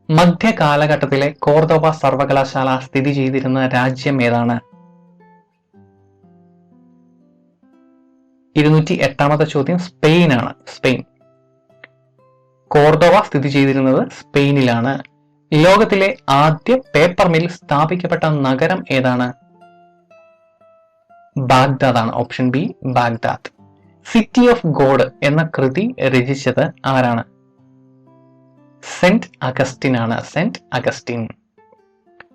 മധ്യ കാലഘട്ടത്തിലെ കോർദോവ സർവകലാശാല സ്ഥിതി ചെയ്തിരുന്ന രാജ്യം ഏതാണ്? 208ാമത്തെ ചോദ്യം സ്പെയിൻ ആണ്. സ്പെയിൻ. കോർദോവ സ്ഥിതി ചെയ്തിരുന്നത് സ്പെയിനിലാണ്. ലോകത്തിലെ ആദ്യ പേപ്പർ മിൽ സ്ഥാപിക്കപ്പെട്ട നഗരം ഏതാണ്? ബാഗ്ദാദ് ആണ്. Option B Baghdad. City of God എന്ന കൃതി രചിച്ചത് ആരാണ്? സെന്റ് അഗസ്റ്റിൻ ആണ്. Saint Augustine.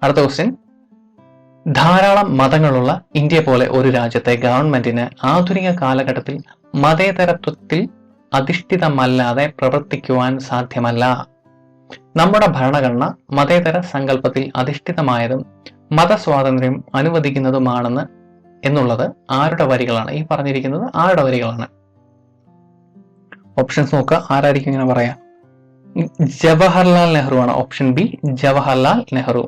അടുത്ത ക്വസ്റ്റ്യൻ, ധാരാളം മതങ്ങളുള്ള ഇന്ത്യ പോലെ ഒരു രാജ്യത്തെ ഗവൺമെന്റിന് ആധുനിക കാലഘട്ടത്തിൽ മതേതരത്വത്തിൽ അധിഷ്ഠിതമല്ലാതെ പ്രവർത്തിക്കുവാൻ സാധ്യമല്ല. നമ്മുടെ ഭരണഘടന മതേതര സങ്കല്പത്തിൽ അധിഷ്ഠിതമായതും മതസ്വാതന്ത്ര്യം അനുവദിക്കുന്നതുമാണെന്ന് എന്നുള്ളത് ആരുടെ വരികളാണ്? ഈ പറഞ്ഞിരിക്കുന്നത് ആരുടെ വരികളാണ്? ഓപ്ഷൻസ് നോക്കുക. ആരായിരിക്കും ഇങ്ങനെ പറയാ? ജവഹർലാൽ നെഹ്റു ആണ്. Option B Jawaharlal Nehru.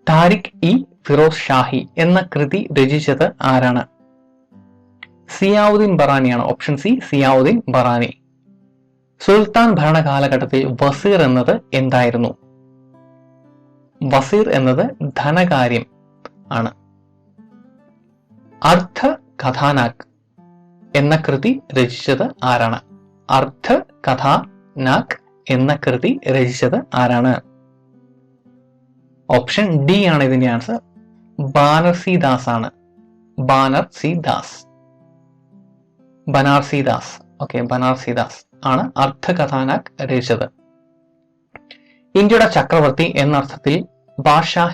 താരിഖ് ഇ ഫിറോസ് ഷാഹി എന്ന കൃതി രചിച്ചത് ആരാണ്? സിയാവുദ്ദീൻ ബറാനിയാണ്. Option C Ziauddin Barani. സുൽത്താൻ ഭരണകാലഘട്ടത്തിൽ വസീർ എന്നത് എന്തായിരുന്നു? വസീർ എന്നത് ധനകാര്യം ആണ്. അർത്ഥ കഥാനാക് എന്ന കൃതി രചിച്ചത് ആരാണ്? അർത്ഥ കഥാനാക് എന്ന കൃതി രചിച്ചത് ആരാണ്? ഓപ്ഷൻ ഡി ആണ് ഇതിന്റെ ആൻസർ. ബാനർസിദാസ് ആണ്. ബാനർസിദാസ്. ബനാർസിദാസ്. ഓക്കെ, ബനാർസിദാസ് ആണ് അർത്ഥ കഥാനാക് രചിച്ചത്. ഇന്ത്യയുടെ ചക്രവർത്തി എന്നർത്ഥത്തിൽ ബാദ്ഷാ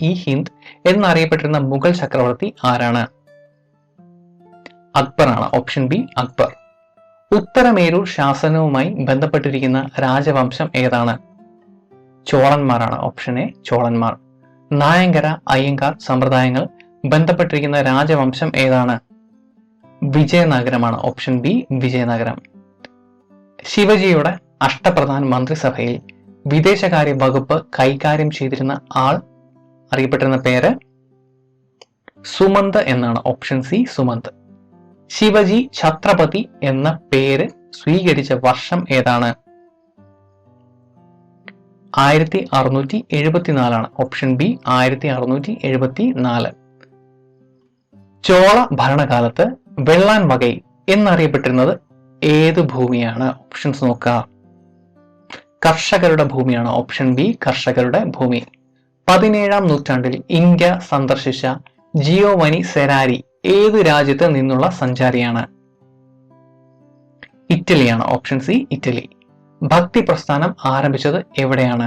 ഇ ഹിന്ദ് എന്നറിയപ്പെട്ടിരുന്ന മുഗൾ ചക്രവർത്തി ആരാണ്? അക്ബർ ആണ്. Option B Akbar. ഉത്തരമേരൂർ ശാസനവുമായി ബന്ധപ്പെട്ടിരിക്കുന്ന രാജവംശം ഏതാണ്? ചോളന്മാരാണ്. ഓപ്ഷൻ എ ചോളന്മാർ. നായങ്കര അയ്യങ്കാർ സമ്പ്രദായങ്ങൾ ബന്ധപ്പെട്ടിരിക്കുന്ന രാജവംശം ഏതാണ്? വിജയനഗരമാണ്. Option B Vijayanagara. ശിവജിയുടെ അഷ്ടപ്രധാൻ മന്ത്രിസഭയിൽ വിദേശകാര്യ വകുപ്പ് കൈകാര്യം ചെയ്തിരുന്ന ആൾ അറിയപ്പെട്ടിരുന്ന പേര് സുമന്ത് എന്നാണ്. Option C Sumant. ശിവജി ഛത്രപതി എന്ന പേര് സ്വീകരിച്ച വർഷം ഏതാണ്? 1674 ഓപ്ഷൻ ബി 1674. ചോള ഭരണകാലത്ത് വെള്ളാൻ വകൈ എന്നറിയപ്പെട്ടിരുന്നത് ഏത് ഭൂമിയാണ്? ഓപ്ഷൻസ് നോക്കുക. കർഷകരുടെ ഭൂമിയാണ്. ഓപ്ഷൻ ബി കർഷകരുടെ ഭൂമി. 17-ാം നൂറ്റാണ്ടിൽ ഇന്ത്യ സന്ദർശിച്ച ജിയോവനി സെരാരി ഏതു രാജ്യത്ത് നിന്നുള്ള സഞ്ചാരിയാണ്? ഇറ്റലിയാണ്. Option C Italy. ഭക്തി പ്രസ്ഥാനം ആരംഭിച്ചത് എവിടെയാണ്?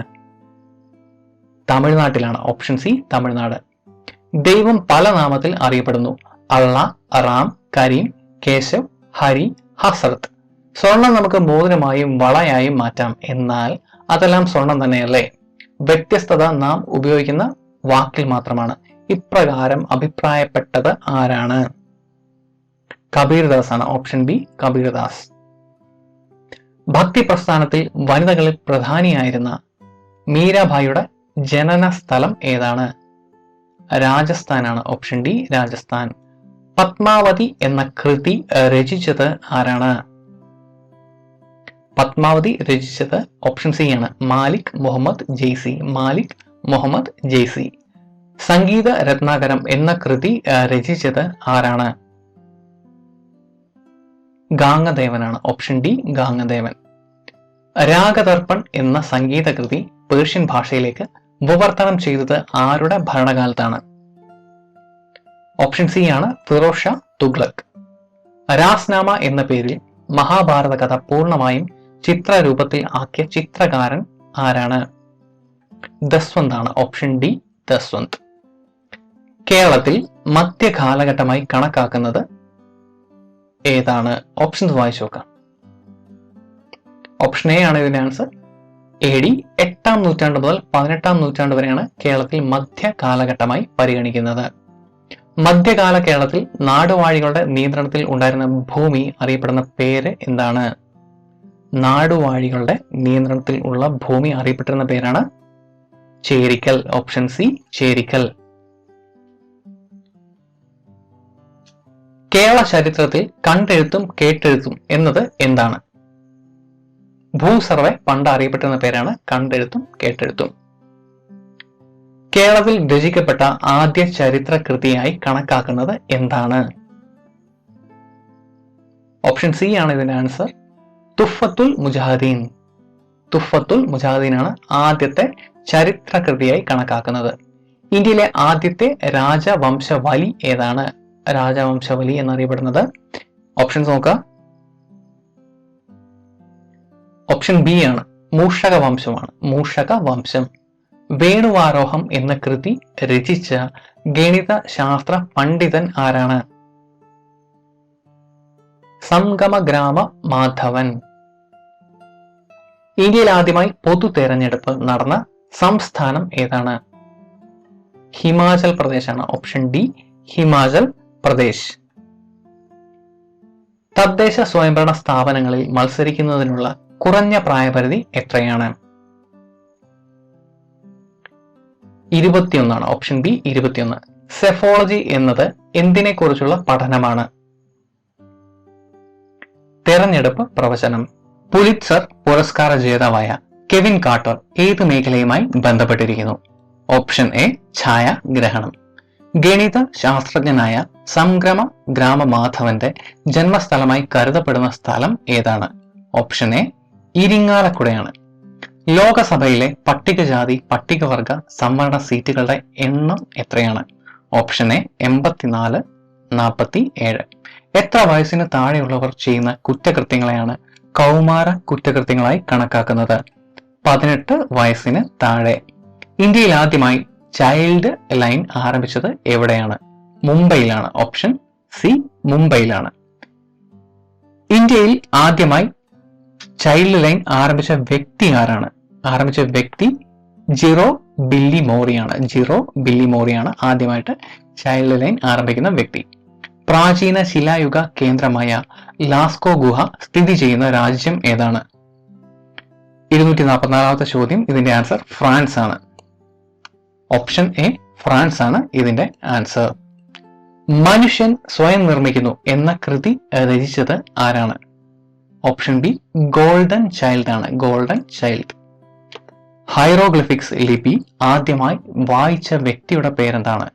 തമിഴ്നാട്ടിലാണ്. Option C Tamil Nadu. ദൈവം പല നാമത്തിൽ അറിയപ്പെടുന്നു. അള്ളാ, റാം, കരീം, കേശവ്, ഹരി, ഹസ്രത്ത്. സ്വർണം നമുക്ക് മോതിരമായും വളയായും മാറ്റാം. എന്നാൽ അതെല്ലാം സ്വർണം തന്നെയല്ലേ? വ്യത്യസ്തത നാം ഉപയോഗിക്കുന്ന വാക്കിൽ മാത്രമാണ്. ഇപ്രകാരം അഭിപ്രായപ്പെട്ടത് ആരാണ്? കബീർദാസ് ആണ്. Option B Kabirdas. ഭക്തി പ്രസ്ഥാനത്തിൽ വനിതകളിൽ പ്രധാനിയായിരുന്ന മീരാഭായിയുടെ ജനന സ്ഥലം ഏതാണ്? രാജസ്ഥാനാണ്. Option D Rajasthan. പത്മാവതി എന്ന കൃതി രചിച്ചത് ആരാണ്? പത്മാവതി രചിച്ചത് ഓപ്ഷൻ സി ആണ് മാലിക് മുഹമ്മദ് ജെയ്സി. മാലിക് മുഹമ്മദ് ജെയ്സി. സംഗീത രത്നാകരം എന്ന കൃതി രചിച്ചത് ആരാണ്? ഗാംഗദേവനാണ്. Option D Gangadevan. രാഗദർപ്പൺ എന്ന സംഗീത കൃതി പേർഷ്യൻ ഭാഷയിലേക്ക് വിവർത്തനം ചെയ്തത് ആരുടെ ഭരണകാലത്താണ്? ഓപ്ഷൻ സി ആണ് ഫിറോസ് ഷാ തുഗ്ലക്. രാസ്നാമ എന്ന പേരിൽ മഹാഭാരത കഥ പൂർണ്ണമായും ചിത്രരൂപത്തിൽ ആക്കിയ ചിത്രകാരൻ ആരാണ്? ദസ്വന്ത് ആണ്. Option D Daswanth. കേരളത്തിൽ മധ്യകാലഘട്ടമായി കണക്കാക്കുന്നത് ഏതാണ്? ഓപ്ഷൻസ് വായിച്ചു നോക്കാം. ഓപ്ഷൻ എ ആണ് ഇതിന്റെ ആൻസർ. AD 8-ാം നൂറ്റാണ്ട് മുതൽ 18-ാം നൂറ്റാണ്ട് വരെയാണ് കേരളത്തിൽ മധ്യകാലഘട്ടമായി പരിഗണിക്കുന്നത്. മധ്യകാല കേരളത്തിൽ നാടുവാഴികളുടെ നിയന്ത്രണത്തിൽ ഉണ്ടായിരുന്ന ഭൂമി അറിയപ്പെടുന്ന പേര് എന്താണ്? നാടുവാഴികളുടെ നിയന്ത്രണത്തിൽ ഉള്ള ഭൂമി അറിയപ്പെട്ടിരുന്ന പേരാണ് ചേരിക്കൽ. ഓപ്ഷൻ സി ചേരിക്കൽ. കേരള ചരിത്രത്തിൽ കണ്ടെഴുത്തും കേട്ടെഴുത്തും എന്നത് എന്താണ്? ഭൂസർവേ പണ്ട് അറിയപ്പെട്ടിരുന്ന പേരാണ് കണ്ടെഴുത്തും കേട്ടെഴുത്തും. കേരളത്തിൽ രചിക്കപ്പെട്ട ആദ്യ ചരിത്ര കൃതിയായി കണക്കാക്കുന്നത് എന്താണ്? ഓപ്ഷൻ സി ആണ് ഇതിന്റെ ആൻസർ. തുഫത്തുൽ മുജാഹിദീൻ. തുഫത്തുൽ മുജാഹിദീനാണ് ആദ്യത്തെ ചരിത്രകൃതിയായി കണക്കാക്കുന്നത്. ഇന്ത്യയിലെ ആദ്യത്തെ രാജവംശവലി ഏതാണ്? രാജവംശവലി എന്നറിയപ്പെടുന്നത് ഓപ്ഷൻസ് നോക്കുക. ഓപ്ഷൻ ബി ആണ്, മൂഷക വംശമാണ്. മൂഷക വംശം. വേണുവാരോഹം എന്ന കൃതി രചിച്ച ഗണിത ശാസ്ത്ര പണ്ഡിതൻ ആരാണ്? സംഗമഗ്രാമ മാധവൻ. ഇന്ത്യയിൽ ആദ്യമായി പൊതു തെരഞ്ഞെടുപ്പ് നടന്ന സംസ്ഥാനം ഏതാണ്? ഹിമാചൽ പ്രദേശാണ്. Option D, Himachal Pradesh. തദ്ദേശ സ്വയംഭരണ സ്ഥാപനങ്ങളിൽ മത്സരിക്കുന്നതിനുള്ള കുറഞ്ഞ പ്രായപരിധി എത്രയാണ്? 21 ആണ്. Option B 21. സെഫോളജി എന്നത് എന്തിനെ കുറിച്ചുള്ള പഠനമാണ്? തെരഞ്ഞെടുപ്പ് പ്രവചനം. പുലിറ്റ്സർ പുരസ്കാര ജേതാവായ കെവിൻ കാർട്ടർ ഏത് മേഖലയുമായി ബന്ധപ്പെട്ടിരിക്കുന്നു? ഓപ്ഷൻ എ ഛായാഗ്രഹണം. ഗണിത ശാസ്ത്രജ്ഞനായ സംഗ്രമ ഗ്രാമമാധവന്റെ ജന്മസ്ഥലമായി കരുതപ്പെടുന്ന സ്ഥലം ഏതാണ്? Option A ഇരിങ്ങാലക്കുടയാണ്. ലോകസഭയിലെ പട്ടികജാതി പട്ടികവർഗ സംവരണ സീറ്റുകളുടെ എണ്ണം എത്രയാണ്? Option A 84, 47. എത്ര വയസ്സിന് താഴെയുള്ളവർ ചെയ്യുന്ന കുറ്റകൃത്യങ്ങളെയാണ് കൗമാര കുറ്റകൃത്യങ്ങളായി കണക്കാക്കുന്നത്? 18 വയസ്സിന് താഴെ. ഇന്ത്യയിൽ ആദ്യമായി ചൈൽഡ് ലൈൻ ആരംഭിച്ചത് എവിടെയാണ്? മുംബൈയിലാണ്. ഓപ്ഷൻ സി, മുംബൈയിലാണ്. ഇന്ത്യയിൽ ആദ്യമായി ചൈൽഡ് ലൈൻ ആരംഭിച്ച വ്യക്തി ആരാണ്? ആരംഭിച്ച വ്യക്തി ജിറോ ബില്ലി മോറിയാണ്. ജിറോ ബില്ലി മോറിയാണ് ആദ്യമായിട്ട് ചൈൽഡ് ലൈൻ ആരംഭിക്കുന്ന വ്യക്തി. പ്രാചീന ശിലായുഗ കേന്ദ്രമായ ലാസ്കോ ഗുഹ സ്ഥിതി ചെയ്യുന്ന രാജ്യം ഏതാണ്? 244ാമത്തെ ചോദ്യം. ഇതിന്റെ ആൻസർ ഫ്രാൻസ് ആണ്. ഓപ്ഷൻ എ ഫ്രാൻസ് ആണ് ഇതിന്റെ ആൻസർ. മനുഷ്യൻ സ്വയം നിർമ്മിക്കുന്നു എന്ന കൃതി രചിച്ചത് ആരാണ്? ഓപ്ഷൻ ബി ഗോൾഡൻ ചൈൽഡ് ആണ്. Golden child. ഹൈറോഗ്ലിഫിക്സ് ലിപി ആദ്യമായി വായിച്ച വ്യക്തിയുടെ പേരെന്താണ്?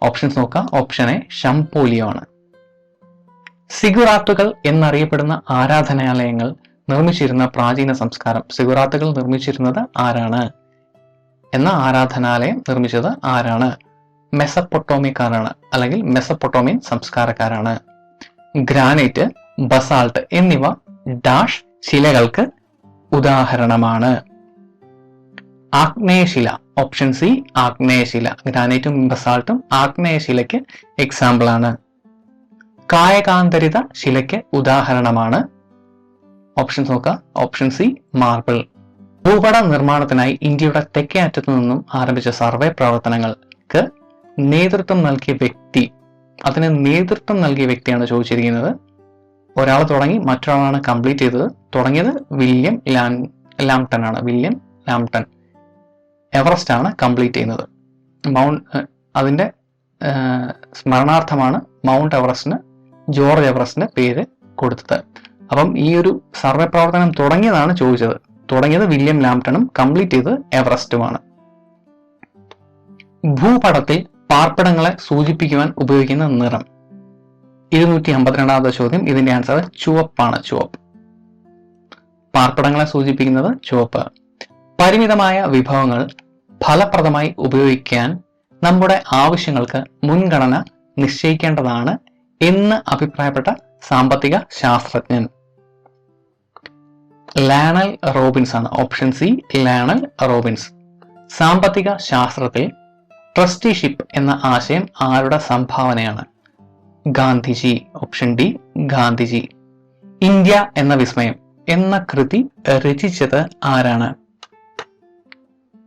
ഓപ്ഷൻസ് നോക്കാം. ഓപ്ഷൻ എ ഷംപോലിയോ ആണ്. സിഗുറാത്തുകൾ എന്നറിയപ്പെടുന്ന ആരാധനാലയങ്ങൾ നിർമ്മിച്ചിരുന്ന പ്രാചീന സംസ്കാരം. സിഗുറാത്തുകൾ നിർമ്മിച്ചിരുന്നത് ആരാണ്? എന്ന ആരാധനാലയം നിർമ്മിച്ചത് ആരാണ്? മെസപ്പൊട്ടോമിയക്കാരാണ്, അല്ലെങ്കിൽ മെസപ്പൊട്ടോമിയൻ സംസ്കാരക്കാരാണ്. ഗ്രാനൈറ്റ്, ബസാൾട്ട് എന്നിവ ഡാഷ് ശിലകൾക്ക് ഉദാഹരണമാണ്. ആഗ്നേയശില. ഓപ്ഷൻ സി ആഗ്നേയശില. ഗ്രാനൈറ്റും ബസാൾട്ടും ആഗ്നേയശിലയ്ക്ക് എക്സാമ്പിൾ ആണ്. കായകാന്തരിത ശിലയ്ക്ക് ഉദാഹരണമാണ്. ഓപ്ഷൻസ് നോക്കുക. Option C marble. ഭൂപട നിർമ്മാണത്തിനായി ഇന്ത്യയുടെ തെക്കേ അറ്റത്തു നിന്നും ആരംഭിച്ച സർവേ പ്രവർത്തനങ്ങൾക്ക് നേതൃത്വം നൽകിയ വ്യക്തി. അതിന് നേതൃത്വം നൽകിയ വ്യക്തിയാണ് ചോദിച്ചിരിക്കുന്നത്. ഒരാൾ തുടങ്ങി, മറ്റൊരാളാണ് കംപ്ലീറ്റ് ചെയ്തത്. തുടങ്ങിയത് വില്യം ലാംപ്ടൺ ആണ്. William Lampton. എവറസ്റ്റ് ആണ് കംപ്ലീറ്റ് ചെയ്യുന്നത്. അതിന്റെ സ്മരണാർത്ഥമാണ് മൗണ്ട് എവറസ്റ്റിന് ജോർജ് എവറസ്റ്റിന്റെ പേര് കൊടുത്തത്. അപ്പം ഈ ഒരു സർവേ പ്രവർത്തനം തുടങ്ങിയതാണ് ചോദിച്ചത്. തുടങ്ങിയത് വില്യം ലാംപ്ടണും കംപ്ലീറ്റ് ചെയ്തത് എവറസ്റ്റുമാണ്. ഭൂപടത്തിൽ പാർപ്പിടങ്ങളെ സൂചിപ്പിക്കുവാൻ ഉപയോഗിക്കുന്ന നിറം. 252ാമത്തെ ചോദ്യം. ഇതിന്റെ ആൻസർ ചുവപ്പാണ്. ചുവപ്പ്. പാർപ്പിടങ്ങളെ സൂചിപ്പിക്കുന്നത് ചുവപ്പ്. പരിമിതമായ വിഭവങ്ങൾ ഫലപ്രദമായി ഉപയോഗിക്കാൻ നമ്മുടെ ആവശ്യങ്ങൾക്ക് മുൻഗണന നിശ്ചയിക്കേണ്ടതാണ് എന്ന് അഭിപ്രായപ്പെട്ട സാമ്പത്തിക ശാസ്ത്രജ്ഞൻ ലാനൽ റോബിൻസ് ആണ്. Option C Lionel Robbins. സാമ്പത്തിക ശാസ്ത്രത്തിൽ ട്രസ്റ്റിഷിപ്പ് എന്ന ആശയം ആരുടെ സംഭാവനയാണ്? Gandhiji. Option D Gandhiji. India എന്ന വിസ്മയം എന്ന കൃതി രചിച്ചത് ആരാണ്?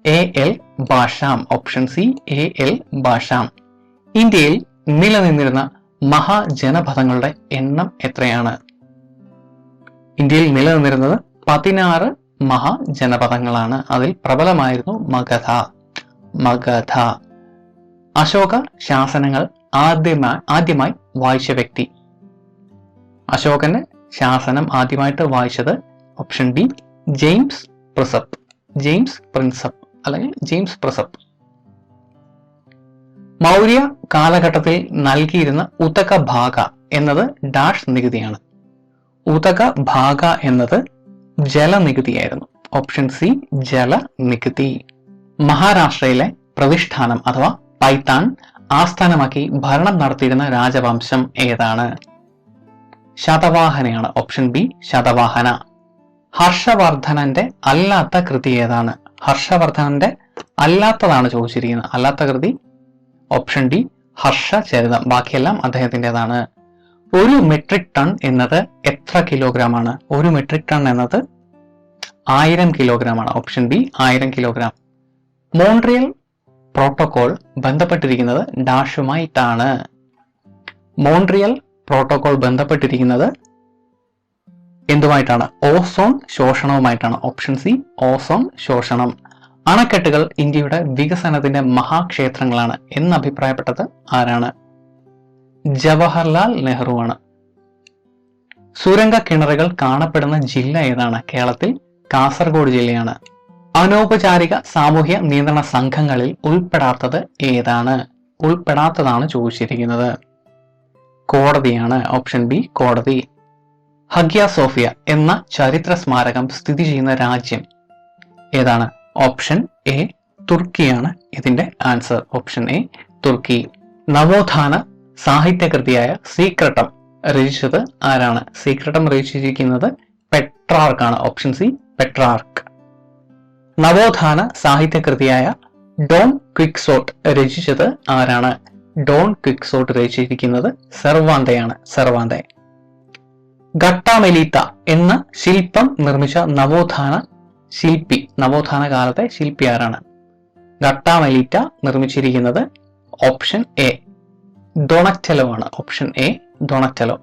A L. Basham. Option C A L. Basham. ഇന്ത്യയിൽ നിലനിന്നിരുന്ന മഹാജനപദങ്ങളുടെ എണ്ണം എത്രയാണ്? ഇന്ത്യയിൽ നിലനിന്നിരുന്നത് 16 മഹാജനപദങ്ങളാണ്. അതിൽ പ്രബലമായിരുന്നു മഗധ. മഗധ. അശോക ശാസനങ്ങൾ ആദ്യമായി വായിച്ച വ്യക്തി. അശോകന്റെ ശാസനം ആദ്യമായിട്ട് വായിച്ചത് option D James Prinsep. James Prinsep അല്ലെങ്കിൽ ജെയിംസ് പ്രിൻസപ്പ്. മൗര്യ കാലഘട്ടത്തിൽ നൽകിയിരുന്ന ഉതക ഭാഗ എന്നത് ഡാഷ് നികുതിയാണ്. ഉതക ഭാഗ എന്നത് ജലനികുതിയായിരുന്നു. Option C ജലനികുതി. മഹാരാഷ്ട്രയിലെ പ്രതിഷ്ഠാനം അഥവാ പൈത്താൻ ആസ്ഥാനമാക്കി ഭരണം നടത്തിയിരുന്ന രാജവംശം ഏതാണ്? ശതവാഹനയാണ്. Option B Satavahana. ഹർഷവർദ്ധനന്റെ അല്ലാത്ത കൃതി ഏതാണ്? ഹർഷവർദ്ധനന്റെ അല്ലാത്തതാണ് ചോദിച്ചിരിക്കുന്നത്. അല്ലാത്ത കൃതി ഓപ്ഷൻ ഡി ഹർഷചരിതം. ബാക്കിയെല്ലാം അദ്ദേഹത്തിൻ്റെതാണ്. ഒരു മെട്രിക് ടൺ എന്നത് എത്ര കിലോഗ്രാം ആണ്? ഒരു മെട്രിക് ടൺ എന്നത് 1000 കിലോഗ്രാം ആണ്. Option B 1000 kilogram. Montreal protocol ബന്ധപ്പെട്ടിരിക്കുന്നത് ഡാഷുമായിട്ടാണ്. മോൺട്രിയൽ പ്രോട്ടോകോൾ ബന്ധപ്പെട്ടിരിക്കുന്നത് എന്തുമായിട്ടാണ്? ഓസോൺ ശോഷണവുമായിട്ടാണ്. ഓപ്ഷൻ സി ഓസോൺ ശോഷണം. അണക്കെട്ടുകൾ ഇന്ത്യയുടെ വികസനത്തിന്റെ മഹാക്ഷേത്രങ്ങളാണ് എന്ന് അഭിപ്രായപ്പെട്ടത് ആരാണ്? ജവഹർലാൽ നെഹ്റു ആണ്. സുരംഗ കിണറുകൾ കാണപ്പെടുന്ന ജില്ല ഏതാണ്? കേരളത്തിൽ കാസർഗോഡ് ജില്ലയാണ്. അനൗപചാരിക സാമൂഹ്യ നിയന്ത്രണ സംഘങ്ങളിൽ ഉൾപ്പെടാത്തത് ഏതാണ്? ഉൾപ്പെടാത്തതാണ് ചോദിച്ചിരിക്കുന്നത്. കോടതിയാണ്. ഓപ്ഷൻ ബി കോടതി. ഹഗ്യ സോഫിയ എന്ന ചരിത്ര സ്മാരകം സ്ഥിതി ചെയ്യുന്ന രാജ്യം ഏതാണ്? ഓപ്ഷൻ എ തുർക്കിയാണ് ഇതിന്റെ ആൻസർ. ഓപ്ഷൻ എ തുർക്കി. നവോത്ഥാന സാഹിത്യകൃതിയായ സീക്രട്ടം രചിച്ചത് ആരാണ്? സീക്രട്ടം രചിച്ചിരിക്കുന്നത് പെട്രാർക്കാണ്. Option C Petrarch. നവോത്ഥാന സാഹിത്യകൃതിയായ ഡോൺ ക്വിക്സോട്ട് രചിച്ചത് ആരാണ്? ഡോൺ ക്വിക്സോട്ട് രചിച്ചിരിക്കുന്നത് സെർവാന്തയാണ്. സെർവാന്തെ. ഗട്ടാമെലീത്ത എന്ന ശില്പം നിർമ്മിച്ച നവോത്ഥാന ശില്പി, നവോത്ഥാന കാലത്തെ ശില്പി ആരാണ്? ഗട്ടാമെലീറ്റ നിർമ്മിച്ചിരിക്കുന്നത് ഓപ്ഷൻ എ ഡൊണറ്റലോ ആണ്. Option A Donatello.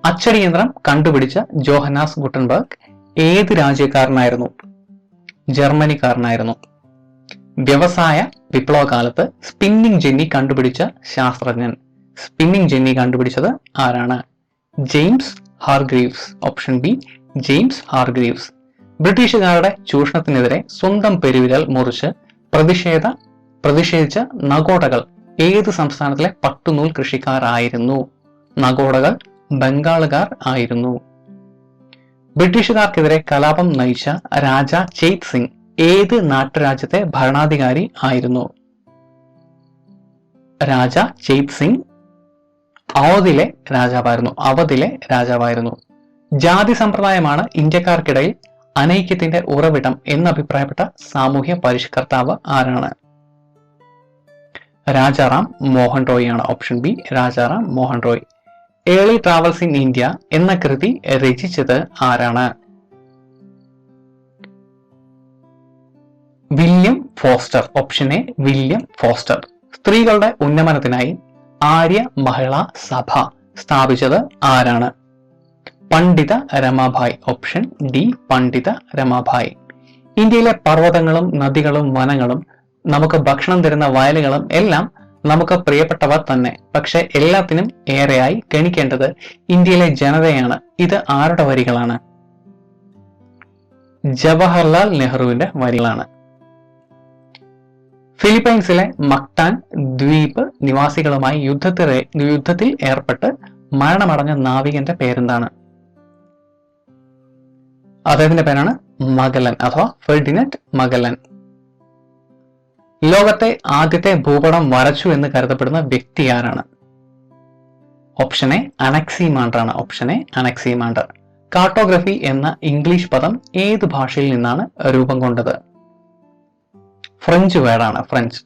അച്ചടി യന്ത്രം കണ്ടുപിടിച്ച ജോഹന്നാസ് ഗുട്ടൻബർഗ് ഏത് രാജ്യക്കാരനായിരുന്നു? ജർമ്മനിക്കാരനായിരുന്നു. വ്യവസായ വിപ്ലവകാലത്ത് സ്പിന്നിംഗ് ജെന്നി കണ്ടുപിടിച്ച ശാസ്ത്രജ്ഞൻ, സ്പിന്നിംഗ് ജെന്നി കണ്ടുപിടിച്ചത് ആരാണ്? James Hargreaves. Option B James Hargreaves. ബ്രിട്ടീഷുകാരുടെ ചൂഷണത്തിനെതിരെ സ്വന്തം പെരുവിരൽ മുറിച്ച് പ്രതിഷേധിച്ച നഗോഡകൾ ഏത് സംസ്ഥാനത്തിലെ പട്ടുനൂൽ കൃഷിക്കാരായിരുന്നു? നഗോഡകൾ ബംഗാളുകാർ ആയിരുന്നു. ബ്രിട്ടീഷുകാർക്കെതിരെ കലാപം നയിച്ച രാജ ചെയ്ത് സിംഗ് ഏത് നാട്ടുരാജ്യത്തെ ഭരണാധികാരി ആയിരുന്നു? രാജ ചെയ്ത് സിംഗ് അവധിലെ രാജാവായിരുന്നു. അവധിലെ രാജാവായിരുന്നു. ജാതി സമ്പ്രദായമാണ് ഇന്ത്യക്കാർക്കിടയിൽ അനൈക്യത്തിന്റെ ഉറവിടം എന്നഭിപ്രായപ്പെട്ട സാമൂഹ്യ പരിഷ്കർത്താവ് ആരാണ്? രാജാറാം മോഹൻ റോയ് ആണ്. Option B Rajaram Mohan Roy. Early travels in India എന്ന കൃതി രചിച്ചത് ആരാണ്? William Foster. Option A William Foster. സ്ത്രീകളുടെ ഉന്നമനത്തിനായി ആര്യ മഹിളാ സഭ സ്ഥാപിച്ചത് ആരാണ്? പണ്ഡിത രമാഭായ്. ഓപ്ഷൻ ഡി പണ്ഡിത രമാഭായ്. ഇന്ത്യയിലെ പർവ്വതങ്ങളും നദികളും വനങ്ങളും നമുക്ക് ഭക്ഷണം തരുന്ന വയലുകളും എല്ലാം നമുക്ക് പ്രിയപ്പെട്ടവർ തന്നെ. പക്ഷെ എല്ലാത്തിനും ഏറെയായി ഗണിക്കേണ്ടത് ഇന്ത്യയിലെ ജനതയാണ്. ഇത് ആരുടെ വരികളാണ്? ജവഹർലാൽ നെഹ്റുവിന്റെ വരികളാണ്. ഫിലിപ്പൈൻസിലെ മക്ടാൻ ദ്വീപ് നിവാസികളുമായി യുദ്ധത്തിൽ ഏർപ്പെട്ട് മരണമടഞ്ഞ നാവികന്റെ പേരെന്താണ്? അദ്ദേഹത്തിന്റെ പേരാണ് മഗല്ലൻ അഥവാ ഫെർഡിനൻഡ് മഗല്ലൻ. ലോകത്തെ ആദ്യത്തെ ഭൂപടം വരച്ചു എന്ന് കരുതപ്പെടുന്ന വ്യക്തി ആരാണ്? ഓപ്ഷൻ എ അനക്സിമാണ്ടർ ആണ്. Option A Anaximander. കാർട്ടോഗ്രഫി എന്ന ഇംഗ്ലീഷ് പദം ഏത് ഭാഷയിൽ നിന്നാണ് രൂപം കൊണ്ടത്? ഫ്രഞ്ച് വേർഡാണ്. ഫ്രഞ്ച്.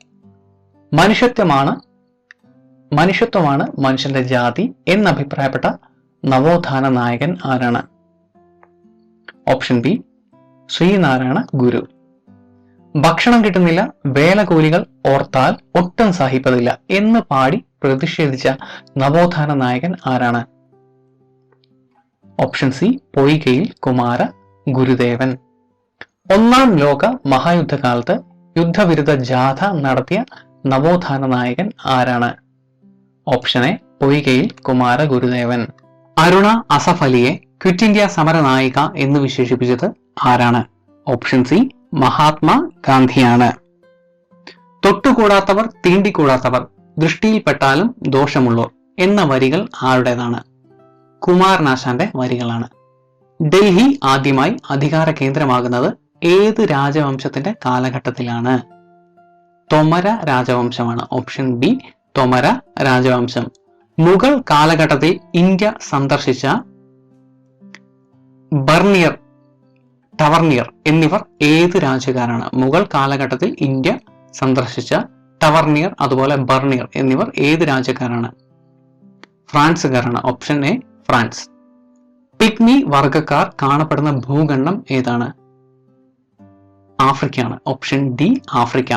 മനുഷ്യത്വമാണ് മനുഷ്യന്റെ ജാതി എന്നഭിപ്രായപ്പെട്ട നവോത്ഥാന നായകൻ ആരാണ്? ഓപ്ഷൻ ബി ശ്രീനാരായണ ഗുരു. ഭക്ഷണം കിട്ടുന്നില്ല, വേലകൂലികൾ ഓർത്താൽ ഒട്ടും സഹിപ്പതില്ല എന്ന് പാടി പ്രതിഷേധിച്ച നവോത്ഥാന നായകൻ ആരാണ്? ഓപ്ഷൻ സി പൊയ്കയിൽ കുമാര ഗുരുദേവൻ. ഒന്നാം ലോക മഹായുദ്ധകാലത്ത് യുദ്ധവിരുദ്ധ ജാഥ നടത്തിയ നവോത്ഥാന നായകൻ ആരാണ്? ഓപ്ഷൻ എ പൊയ്കയിൽ കുമാര ഗുരുദേവൻ. അരുണ അസഫ് അലിയെ ക്വിറ്റ് ഇന്ത്യ സമര നായിക എന്ന് വിശേഷിപ്പിച്ചത് ആരാണ്? ഓപ്ഷൻ സി മഹാത്മാ ഗാന്ധിയാണ്. തൊട്ടുകൂടാത്തവർ തീണ്ടിക്കൂടാത്തവർ ദൃഷ്ടിയിൽപ്പെട്ടാലും ദോഷമുള്ളോർ എന്ന വരികൾ ആരുടേതാണ്? കുമാരനാശാന്റെ വരികളാണ്. ഡൽഹി ആദ്യമായി അധികാര കേന്ദ്രമാകുന്നത് ഏത് രാജവംശത്തിന്റെ കാലഘട്ടത്തിലാണ്? തൊമര രാജവംശമാണ്. ഓപ്ഷൻ ബി തൊമര രാജവംശം. മുഗൾ കാലഘട്ടത്തിൽ ഇന്ത്യ സന്ദർശിച്ച ബർണിയർ, ടവർണിയർ എന്നിവർ ഏത് രാജ്യക്കാരാണ്? മുഗൾ കാലഘട്ടത്തിൽ ഇന്ത്യ സന്ദർശിച്ച ടവർണിയർ അതുപോലെ ബർണിയർ എന്നിവർ ഏത് രാജ്യക്കാരാണ്? ഫ്രാൻസുകാരാണ്. Option A France. പിഗ്മി വർഗക്കാർ കാണപ്പെടുന്ന ഭൂഖണ്ഡം ഏതാണ്? ആഫ്രിക്കയാണ്. Option D Africa.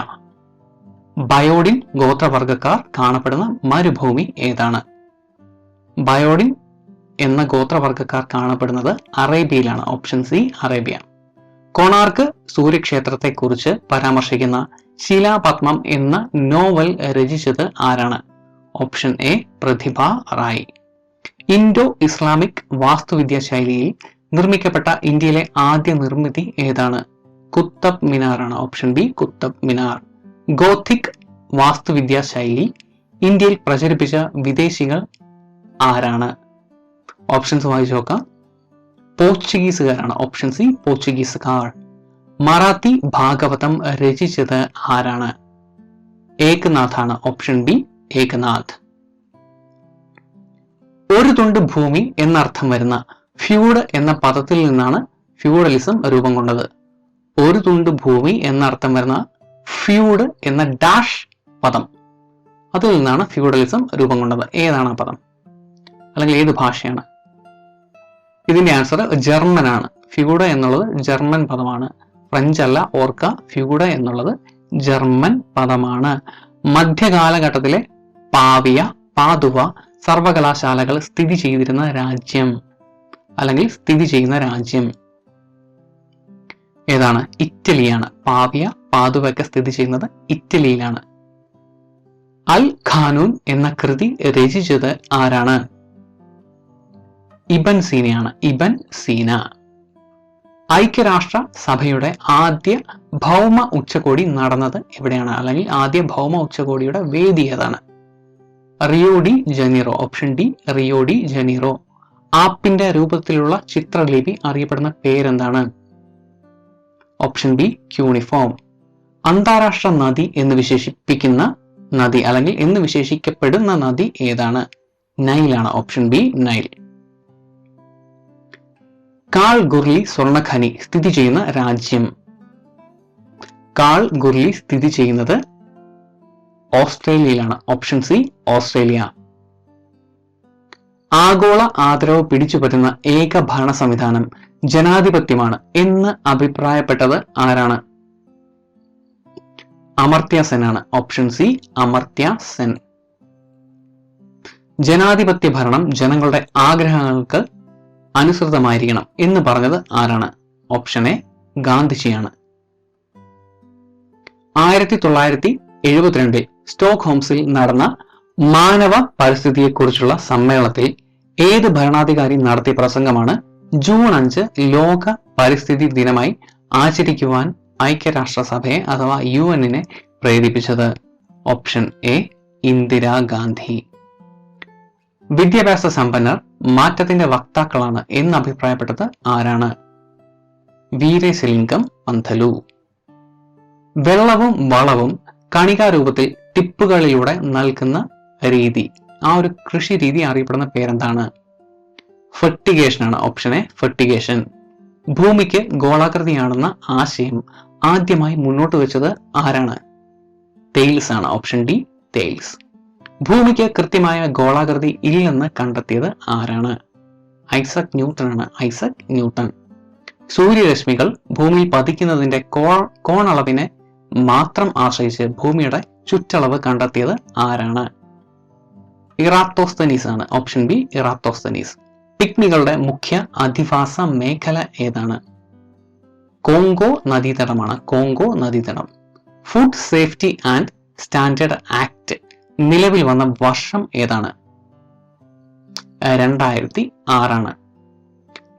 ബയോഡിൻ ഗോത്രവർഗക്കാർ കാണപ്പെടുന്ന മരുഭൂമി ഏതാണ്? ബയോഡിൻ എന്ന ഗോത്രവർഗക്കാർ കാണപ്പെടുന്നത് അറേബ്യയിലാണ്. Option C Arabia. കൊണാർക്ക് സൂര്യക്ഷേത്രത്തെ കുറിച്ച് പരാമർശിക്കുന്ന ശിലാപത്മം എന്ന നോവൽ രചിച്ചത് ആരാണ്? Option A Pratibha Ray. Indo Islamic വാസ്തുവിദ്യാ ശൈലിയിൽ നിർമ്മിക്കപ്പെട്ട ഇന്ത്യയിലെ ആദ്യ നിർമ്മിതി ഏതാണ്? കുത്തബ് മിനാറാണ്. Option B Qutub Minar. Gothic വാസ്തുവിദ്യാ ശൈലി ഇന്ത്യയിൽ പ്രചരിപ്പിച്ച വിദേശികൾ ആരാണ്? ഓപ്ഷൻസ് വായിച്ചു നോക്കാം. പോർച്ചുഗീസുകാരാണ്. ഓപ്ഷൻ സി പോർച്ചുഗീസുകാർ. മറാത്തി ഭാഗവതം രചിച്ചത് ആരാണ്? ഏകനാഥ് ആണ്. Option B Eknath. ഒരു തുണ്ട് ഭൂമി എന്നർത്ഥം വരുന്ന ഫ്യൂഡ് എന്ന പദത്തിൽ നിന്നാണ് ഫ്യൂഡലിസം രൂപം കൊണ്ടത്. ഒരു തുണ്ട് ഭൂമി എന്നർത്ഥം വരുന്ന ഫ്യൂഡ് എന്ന ഡാഷ് പദം, അതിൽ നിന്നാണ് ഫ്യൂഡലിസം രൂപം കൊണ്ടത്. ഏതാണ് ആ പദം, അല്ലെങ്കിൽ ഏത് ഭാഷയാണ്? ഇതിന്റെ ആൻസർ ജർമ്മൻ ആണ്. ഫ്യൂഡ് എന്നുള്ളത് ജർമ്മൻ പദമാണ്. ഫ്രഞ്ച് അല്ല, ഓർക്ക. ഫ്യൂഡ് എന്നുള്ളത് ജർമ്മൻ പദമാണ്. മധ്യകാലഘട്ടത്തിലെ പാവിയ, പാദുവ സർവകലാശാലകൾ സ്ഥിതി ചെയ്തിരുന്ന രാജ്യം, അല്ലെങ്കിൽ സ്ഥിതി ചെയ്യുന്ന രാജ്യം ഏതാണ്? ഇറ്റലിയാണ്. പാവിയ, പാദുവയൊക്കെ സ്ഥിതി ചെയ്യുന്നത് ഇറ്റലിയിലാണ്. അൽ ഖാനൂൻ എന്ന കൃതി രചിച്ചത് ആരാണ്? ഇബൻ സീനയാണ്. ഇബൻ സീന. ഐക്യരാഷ്ട്ര സഭയുടെ ആദ്യ ഭൗമ ഉച്ചകോടി നടന്നത് എവിടെയാണ്? അല്ലെങ്കിൽ ആദ്യ ഭൗമ ഉച്ചകോടിയുടെ വേദി ഏതാണ്? Rio de Janeiro. Option D Rio de Janeiro. ആപ്പിന്റെ രൂപത്തിലുള്ള ചിത്രലിപി അറിയപ്പെടുന്ന പേരെന്താണ്? Option B cuneiform. അന്താരാഷ്ട്ര നദി എന്ന് വിശേഷിപ്പിക്കുന്ന നദി, അല്ലെങ്കിൽ എന്ന് വിശേഷിക്കപ്പെടുന്ന നദി ഏതാണ്? നൈലാണ്. Option B Nile. Kalgoorlie സ്വർണ്ണഖനി സ്ഥിതി ചെയ്യുന്ന രാജ്യം? കാൾ ഗുർലി സ്ഥിതി ചെയ്യുന്നത് ഓസ്ട്രേലിയയിലാണ്. Option C Australia. ആഗോള ആദരവ് പിടിച്ചുപറ്റുന്ന ഏക ഭരണ സംവിധാനം ജനാധിപത്യമാണ് എന്ന് അഭിപ്രായപ്പെട്ടത് ആരാണ്? അമർത്യ സെൻ ആണ്. ഓപ്ഷൻ സി അമർത്യ സെൻ. ജനാധിപത്യ ഭരണം ജനങ്ങളുടെ ആഗ്രഹങ്ങൾക്ക് അനുസൃതമായിരിക്കണം എന്ന് പറഞ്ഞത് ആരാണ്? Option A ഗാന്ധിജിയാണ്. 1972 സ്റ്റോക്ക്ഹോംസിൽ നടന്ന മാനവ പരിസ്ഥിതിയെക്കുറിച്ചുള്ള സമ്മേളനത്തിൽ ഏത് ഭരണാധികാരി നടത്തിയ പ്രസംഗമാണ് ജൂൺ 5 ലോക പരിസ്ഥിതി ദിനമായി ആചരിക്കുവാൻ ഐക്യരാഷ്ട്രസഭയെ അഥവാ UN പ്രേരിപ്പിച്ചത്? Option A Indira Gandhi. വിദ്യാഭ്യാസ സമ്പന്നർ മാറ്റത്തിന്റെ വക്താക്കളാണ് എന്ന് അഭിപ്രായപ്പെട്ടത് ആരാണ്? വീരേശലിംഗം പന്തലു. വെള്ളവും വളവും കണികാരൂപത്തിൽ ടിപ്പുകളിലൂടെ നൽകുന്ന രീതി, ആ ഒരു കൃഷി രീതി അറിയപ്പെടുന്ന പേരെന്താണ്? ഫെർട്ടിഗേഷൻ ആണ്. Option A fertigation. ഭൂമിക്ക് ഗോളാകൃതിയാണെന്ന ആശയം ആദ്യമായി മുന്നോട്ട് വെച്ചത് ആരാണ്? തെയിൽസ് ആണ്. Option D Thales. ഭൂമിക്ക് കൃത്യമായ ഗോളാകൃതി ഇല്ലെന്ന് കണ്ടെത്തിയത് ആരാണ്? ഐസക് ന്യൂട്ടൺ ആണ്. Isaac Newton. സൂര്യരശ്മികൾ ഭൂമിയിൽ പതിക്കുന്നതിന്റെ കോണളവിനെ മാത്രം ആശ്രയിച്ച് ഭൂമിയുടെ ചുറ്റളവ് കണ്ടെത്തിയത് ആരാണ്? ഇറാത്തോസ്തനീസ് ആണ്. Option B ഇറാത്തോസ്തനീസ്. പിഗ്മികളുടെ മുഖ്യ അധിവാസ മേഖല ഏതാണ്? കോങ്കോ നദീതടമാണ്. കോങ്കോ നദീതടം. Food safety and standard act നിലവിൽ വന്ന വർഷം ഏതാണ്? 2006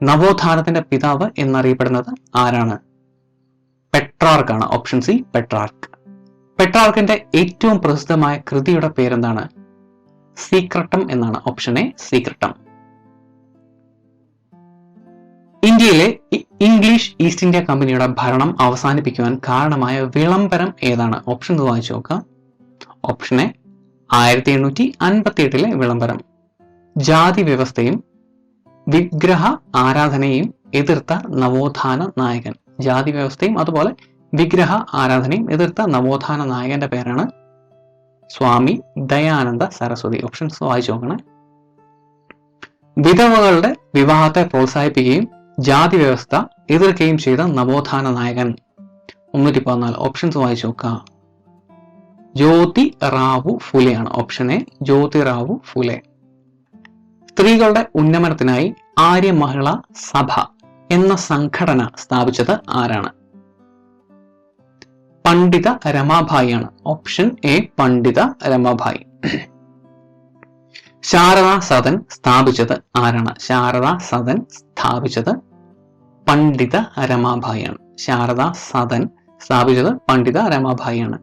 നവോത്ഥാനത്തിന്റെ പിതാവ് എന്നറിയപ്പെടുന്നത് ആരാണ്? പെട്രാർക്ക് ആണ്. Option C Petrarch. പെട്രാർക്കിന്റെ ഏറ്റവും പ്രസിദ്ധമായ കൃതിയുടെ പേരെന്താണ്? സീക്രട്ടം എന്നാണ്. Option A സീക്രട്ടം. ഇന്ത്യയിലെ ഇംഗ്ലീഷ് ഈസ്റ്റ് ഇന്ത്യ കമ്പനിയുടെ ഭരണം അവസാനിപ്പിക്കുവാൻ കാരണമായ വിളംബരം ഏതാണ്? ഓപ്ഷൻ വായിച്ചു നോക്കാം. ഓപ്ഷൻ എ 1858 വിളംബരം. ജാതി വ്യവസ്ഥയും വിഗ്രഹ ആരാധനയും എതിർത്ത നവോത്ഥാന നായകൻ. ജാതി വ്യവസ്ഥയും അതുപോലെ വിഗ്രഹ ആരാധനയും എതിർത്ത നവോത്ഥാന നായകന്റെ പേരാണ് സ്വാമി ദയാനന്ദ സരസ്വതി. ഓപ്ഷൻസ് വായിച്ചു നോക്കണേ. വിധവകളുടെ വിവാഹത്തെ പ്രോത്സാഹിപ്പിക്കുകയും ജാതി വ്യവസ്ഥ എതിർക്കുകയും ചെയ്ത നവോത്ഥാന നായകൻ. 114. ഓപ്ഷൻസ് വായിച്ചു നോക്കുക. ജ്യോതിറാവു ഫുലെയാണ്. Option A Jyotirao Phule. സ്ത്രീകളുടെ ഉന്നമനത്തിനായി ആര്യ മഹിളാ സഭ എന്ന സംഘടന സ്ഥാപിച്ചത് ആരാണ്? പണ്ഡിത രമാഭായി ആണ്. ഓപ്ഷൻ എ പണ്ഡിത രമാഭായി. ശാരദാ സദൻ സ്ഥാപിച്ചത് ആരാണ്? ശാരദാ സദൻ സ്ഥാപിച്ചത് പണ്ഡിത രമാഭായി ആണ്. ശാരദാ സദൻ സ്ഥാപിച്ചത് പണ്ഡിത രമാഭായി ആണ്.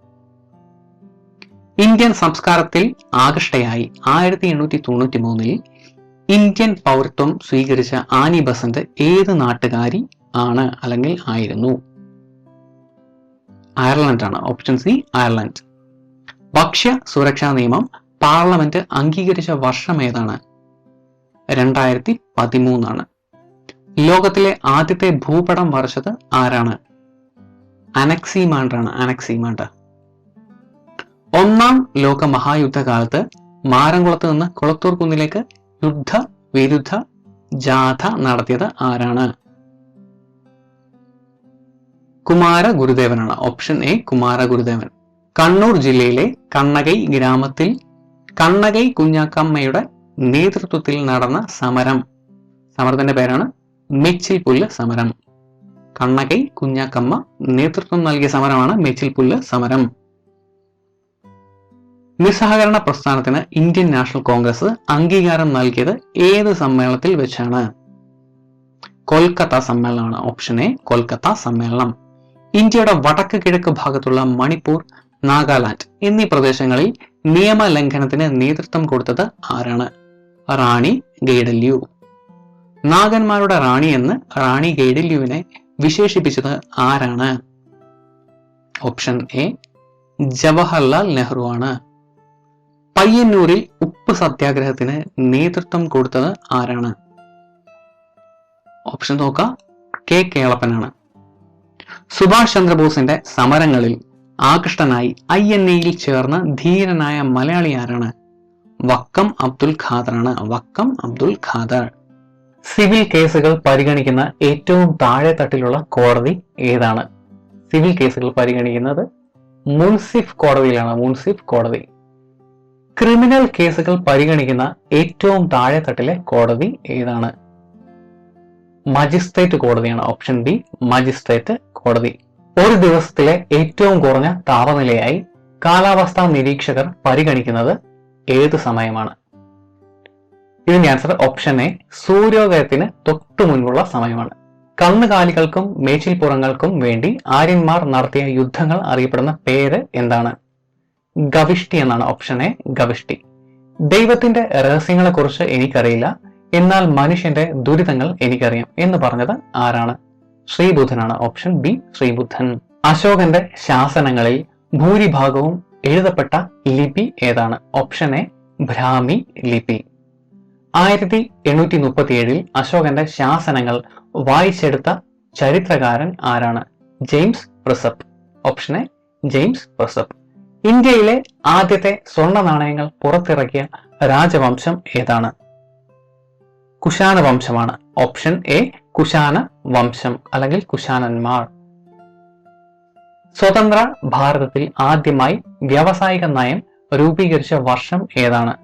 ഇന്ത്യൻ സംസ്കാരത്തിൽ ആകൃഷ്ടയായി 1893 ഇന്ത്യൻ പൗരത്വം സ്വീകരിച്ച ആനി ബസന്റ് ഏത് നാട്ടുകാരി ആണ് അല്ലെങ്കിൽ ആയിരുന്നു? അയർലൻഡ് ആണ്. Option C Ireland. ഭക്ഷ്യ സുരക്ഷാ നിയമം പാർലമെന്റ് അംഗീകരിച്ച വർഷം ഏതാണ്? 2013 ആണ്. ലോകത്തിലെ ആദ്യത്തെ ഭൂപടം വരച്ചത് ആരാണ്? അനക്സിമാണ്ടർ ആണ്. അനക്സിമാണ്ടർ. ഒന്നാം ലോക മഹായുദ്ധകാലത്ത് മാരംകുളത്ത് നിന്ന് കുളത്തൂർ കുന്നിലേക്ക് യുദ്ധ വിരുദ്ധ ജാഥ നടത്തിയത് ആരാണ്? കുമാര ഗുരുദേവനാണ്. ഓപ്ഷൻ എ കുമാര ഗുരുദേവൻ. കണ്ണൂർ ജില്ലയിലെ കണ്ണകൈ ഗ്രാമത്തിൽ കണ്ണകൈ കുഞ്ഞാക്കമ്മയുടെ നേതൃത്വത്തിൽ നടന്ന സമരത്തിന്റെ പേരാണ് മെച്ചിൽ പുല്ല് സമരം. കണ്ണകൈ കുഞ്ഞാക്കമ്മ നേതൃത്വം നൽകിയ സമരമാണ് മെച്ചിൽ പുല്ല് സമരം. നിസ്സഹകരണ പ്രസ്ഥാനത്തിന് ഇന്ത്യൻ നാഷണൽ കോൺഗ്രസ് അംഗീകാരം നൽകിയത് ഏത് സമ്മേളനത്തിൽ വെച്ചാണ്? കൊൽക്കത്ത സമ്മേളനമാണ്. ഓപ്ഷൻ എ കൊൽക്കത്ത സമ്മേളനം. ഇന്ത്യയുടെ വടക്ക് കിഴക്ക് ഭാഗത്തുള്ള മണിപ്പൂർ, നാഗാലാൻഡ് എന്നീ പ്രദേശങ്ങളിൽ നിയമലംഘനത്തിന് നേതൃത്വം കൊടുത്തത് ആരാണ്? റാണി ഗൈഡല്യു. നാഗന്മാരുടെ റാണി എന്ന് റാണി ഗൈഡല്യുവിനെ വിശേഷിപ്പിച്ചത് ആരാണ്? ഓപ്ഷൻ എ ജവഹർലാൽ നെഹ്റു ആണ്. പയ്യന്നൂരിൽ ഉപ്പ് സത്യാഗ്രഹത്തിന് നേതൃത്വം കൊടുത്തത് ആരാണ്? ഓപ്ഷൻ നോക്കാം. കെ കേളപ്പനാണ്. സുഭാഷ് ചന്ദ്രബോസിന്റെ സമരങ്ങളിൽ ആകൃഷ്ടനായി INA ചേർന്ന ധീരനായ മലയാളി ആരാണ്? വക്കം അബ്ദുൽ ഖാദർ ആണ്. വക്കം അബ്ദുൽ ഖാദർ. സിവിൽ കേസുകൾ പരിഗണിക്കുന്ന ഏറ്റവും താഴെ തട്ടിലുള്ള കോടതി ഏതാണ്? സിവിൽ കേസുകൾ പരിഗണിക്കുന്നത് മുൻസിഫ് കോടതിയിലാണ്. മുൻസിഫ് കോടതി. ക്രിമിനൽ കേസുകൾ പരിഗണിക്കുന്ന ഏറ്റവും താഴെ തട്ടിലെ കോടതി ഏതാണ്? മജിസ്ട്രേറ്റ് കോടതിയാണ്. ഓപ്ഷൻ ബി മജിസ്ട്രേറ്റ് കോടതി. ഒരു ദിവസത്തിലെ ഏറ്റവും കുറഞ്ഞ താപനിലയായി കാലാവസ്ഥാ നിരീക്ഷകർ പരിഗണിക്കുന്നത് ഏത് സമയമാണ്? ഇതിന്റെ ആൻസർ ഓപ്ഷൻ എ സൂര്യോദയത്തിന് തൊട്ടു മുൻപുള്ള സമയമാണ്. കന്നുകാലികൾക്കും മേച്ചിൽപ്പുറങ്ങൾക്കും വേണ്ടി ആര്യന്മാർ നടത്തിയ യുദ്ധങ്ങൾ അറിയപ്പെടുന്ന പേര് എന്താണ്? ഗവിഷ്ടി എന്നാണ്. ഓപ്ഷൻ എ ഗവിഷ്ടി. ദൈവത്തിന്റെ രഹസ്യങ്ങളെ കുറിച്ച് എനിക്കറിയില്ല, എന്നാൽ മനുഷ്യന്റെ ദുരിതങ്ങൾ എനിക്കറിയാം എന്ന് പറഞ്ഞത് ആരാണ്? ശ്രീബുദ്ധനാണ്. ഓപ്ഷൻ ബി ശ്രീബുദ്ധൻ. അശോകന്റെ ശാസനങ്ങളിൽ ഭൂരിഭാഗവും എഴുതപ്പെട്ട ലിപി ഏതാണ്? ഓപ്ഷൻ എ ബ്രാഹ്മി ലിപി. 1837 അശോകന്റെ ശാസനങ്ങൾ വായിച്ചെടുത്ത ചരിത്രകാരൻ ആരാണ്? James Prinsep. Option A James Prinsep. ഇന്ത്യയിലെ ആദ്യത്തെ സ്വർണ്ണ നാണയങ്ങൾ പുറത്തിറക്കിയ രാജവംശം ഏതാണ്? കുശാന വംശമാണ്. ഓപ്ഷൻ എ കുശാന വംശം അല്ലെങ്കിൽ കുശാനന്മാർ. സ്വതന്ത്ര ഭാരതത്തിൽ ആദ്യമായി വ്യാവസായിക നയം രൂപീകരിച്ച വർഷം ഏതാണ്?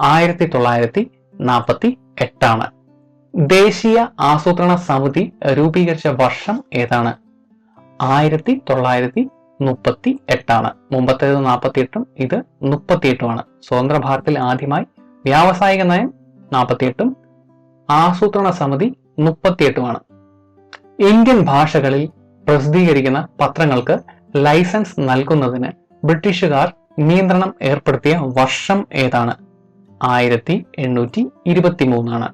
1948 ആണ്. ദേശീയ ആസൂത്രണ സമിതി രൂപീകരിച്ച വർഷം ഏതാണ്? 1938 ആണ്. മുമ്പത്തേത് 48ഉം ഇത് 38ഉമാണ്. സ്വതന്ത്ര ഭാരതത്തിൽ ആദ്യമായി വ്യാവസായിക നയം 48ഉം ആസൂത്രണ സമിതി 38ഉമാണ്. ഇന്ത്യൻ ഭാഷകളിൽ പ്രസിദ്ധീകരിക്കുന്ന പത്രങ്ങൾക്ക് ലൈസൻസ് നൽകുന്നതിന് ബ്രിട്ടീഷുകാർ നിയന്ത്രണം ഏർപ്പെടുത്തിയ വർഷം ഏതാണ്? 1823 ആണ്.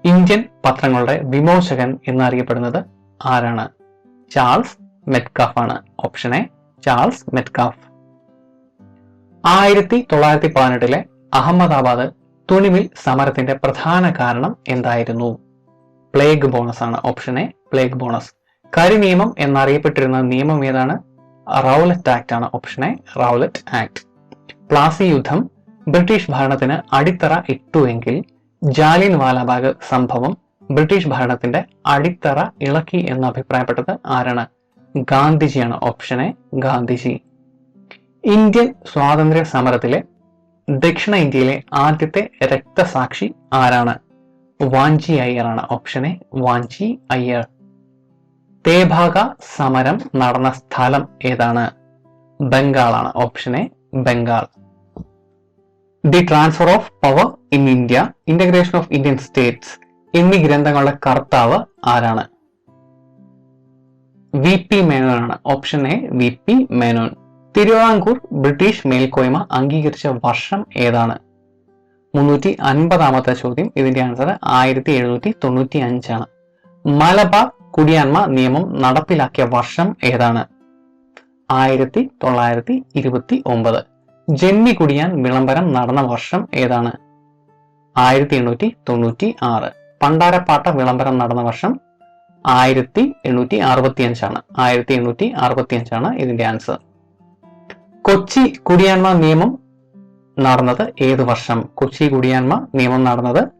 ഇന്ത്യൻ പത്രങ്ങളുടെ വിമോചകൻ എന്നറിയപ്പെടുന്നത് ആരാണ്? ചാൾസ് മെറ്റ്കാഫ് ആണ്. Option A Charles Metcalfe. 1918 Ahmedabad തുണിമിൽ സമരത്തിന്റെ പ്രധാന കാരണം എന്തായിരുന്നു? പ്ലേഗ് ബോണസ് ആണ്. Option A plague bonus. കരിനിയമം എന്നറിയപ്പെട്ടിരുന്ന നിയമം ഏതാണ്? റൗലറ്റ് ആക്ട് ആണ്. Option A Rowlatt act. Plassey യുദ്ധം ബ്രിട്ടീഷ് ഭരണത്തിന് അടിത്തറ ഇട്ടുവെങ്കിൽ ജാലിയൻ വാലാബാഗ് സംഭവം ബ്രിട്ടീഷ് ഭരണത്തിന്റെ അടിത്തറ ഇളക്കി എന്ന് അഭിപ്രായപ്പെട്ടത് ആരാണ്? ഗാന്ധിജിയാണ്. Option A Gandhiji. ഇന്ത്യൻ സ്വാതന്ത്ര്യ സമരത്തിലെ ദക്ഷിണ ഇന്ത്യയിലെ ആദ്യത്തെ രക്തസാക്ഷി ആരാണ്? വാഞ്ചി അയ്യർ ആണ്. Option A Vanchi Iyer. തേഭാഗ സമരം നടന്ന സ്ഥലം ഏതാണ്? ബംഗാളാണ്. Option A Bengal. The transfer of power in India, integration of Indian states എന്നീ ഗ്രന്ഥങ്ങളുടെ കർത്താവ് ആരാണ്? VP മേനോൻ ആണ്. Option A VP Menon. Thiruvithamkoor British മേൽക്കോയ്മ അംഗീകരിച്ച വർഷം ഏതാണ്? 350 ചോദ്യം. ഇതിന്റെ ആൻസർ 1795 ആണ്. മലബാർ കുടിയാന്മ നിയമം നടപ്പിലാക്കിയ വർഷം ഏതാണ്? 1929. ജന്മി കുടിയാൻ വിളംബരം നടന്ന വർഷം ഏതാണ്? 1896. പണ്ടാരപ്പാട്ട വിളംബരം നടന്ന വർഷം 1865 ആണ്. 1865 ആണ് ഇതിന്റെ ആൻസർ. കൊച്ചി കുടിയാന്മ നിയമം നടന്നത് ഏത് വർഷം? കൊച്ചി കുടിയാന്മ നിയമം നടന്നത്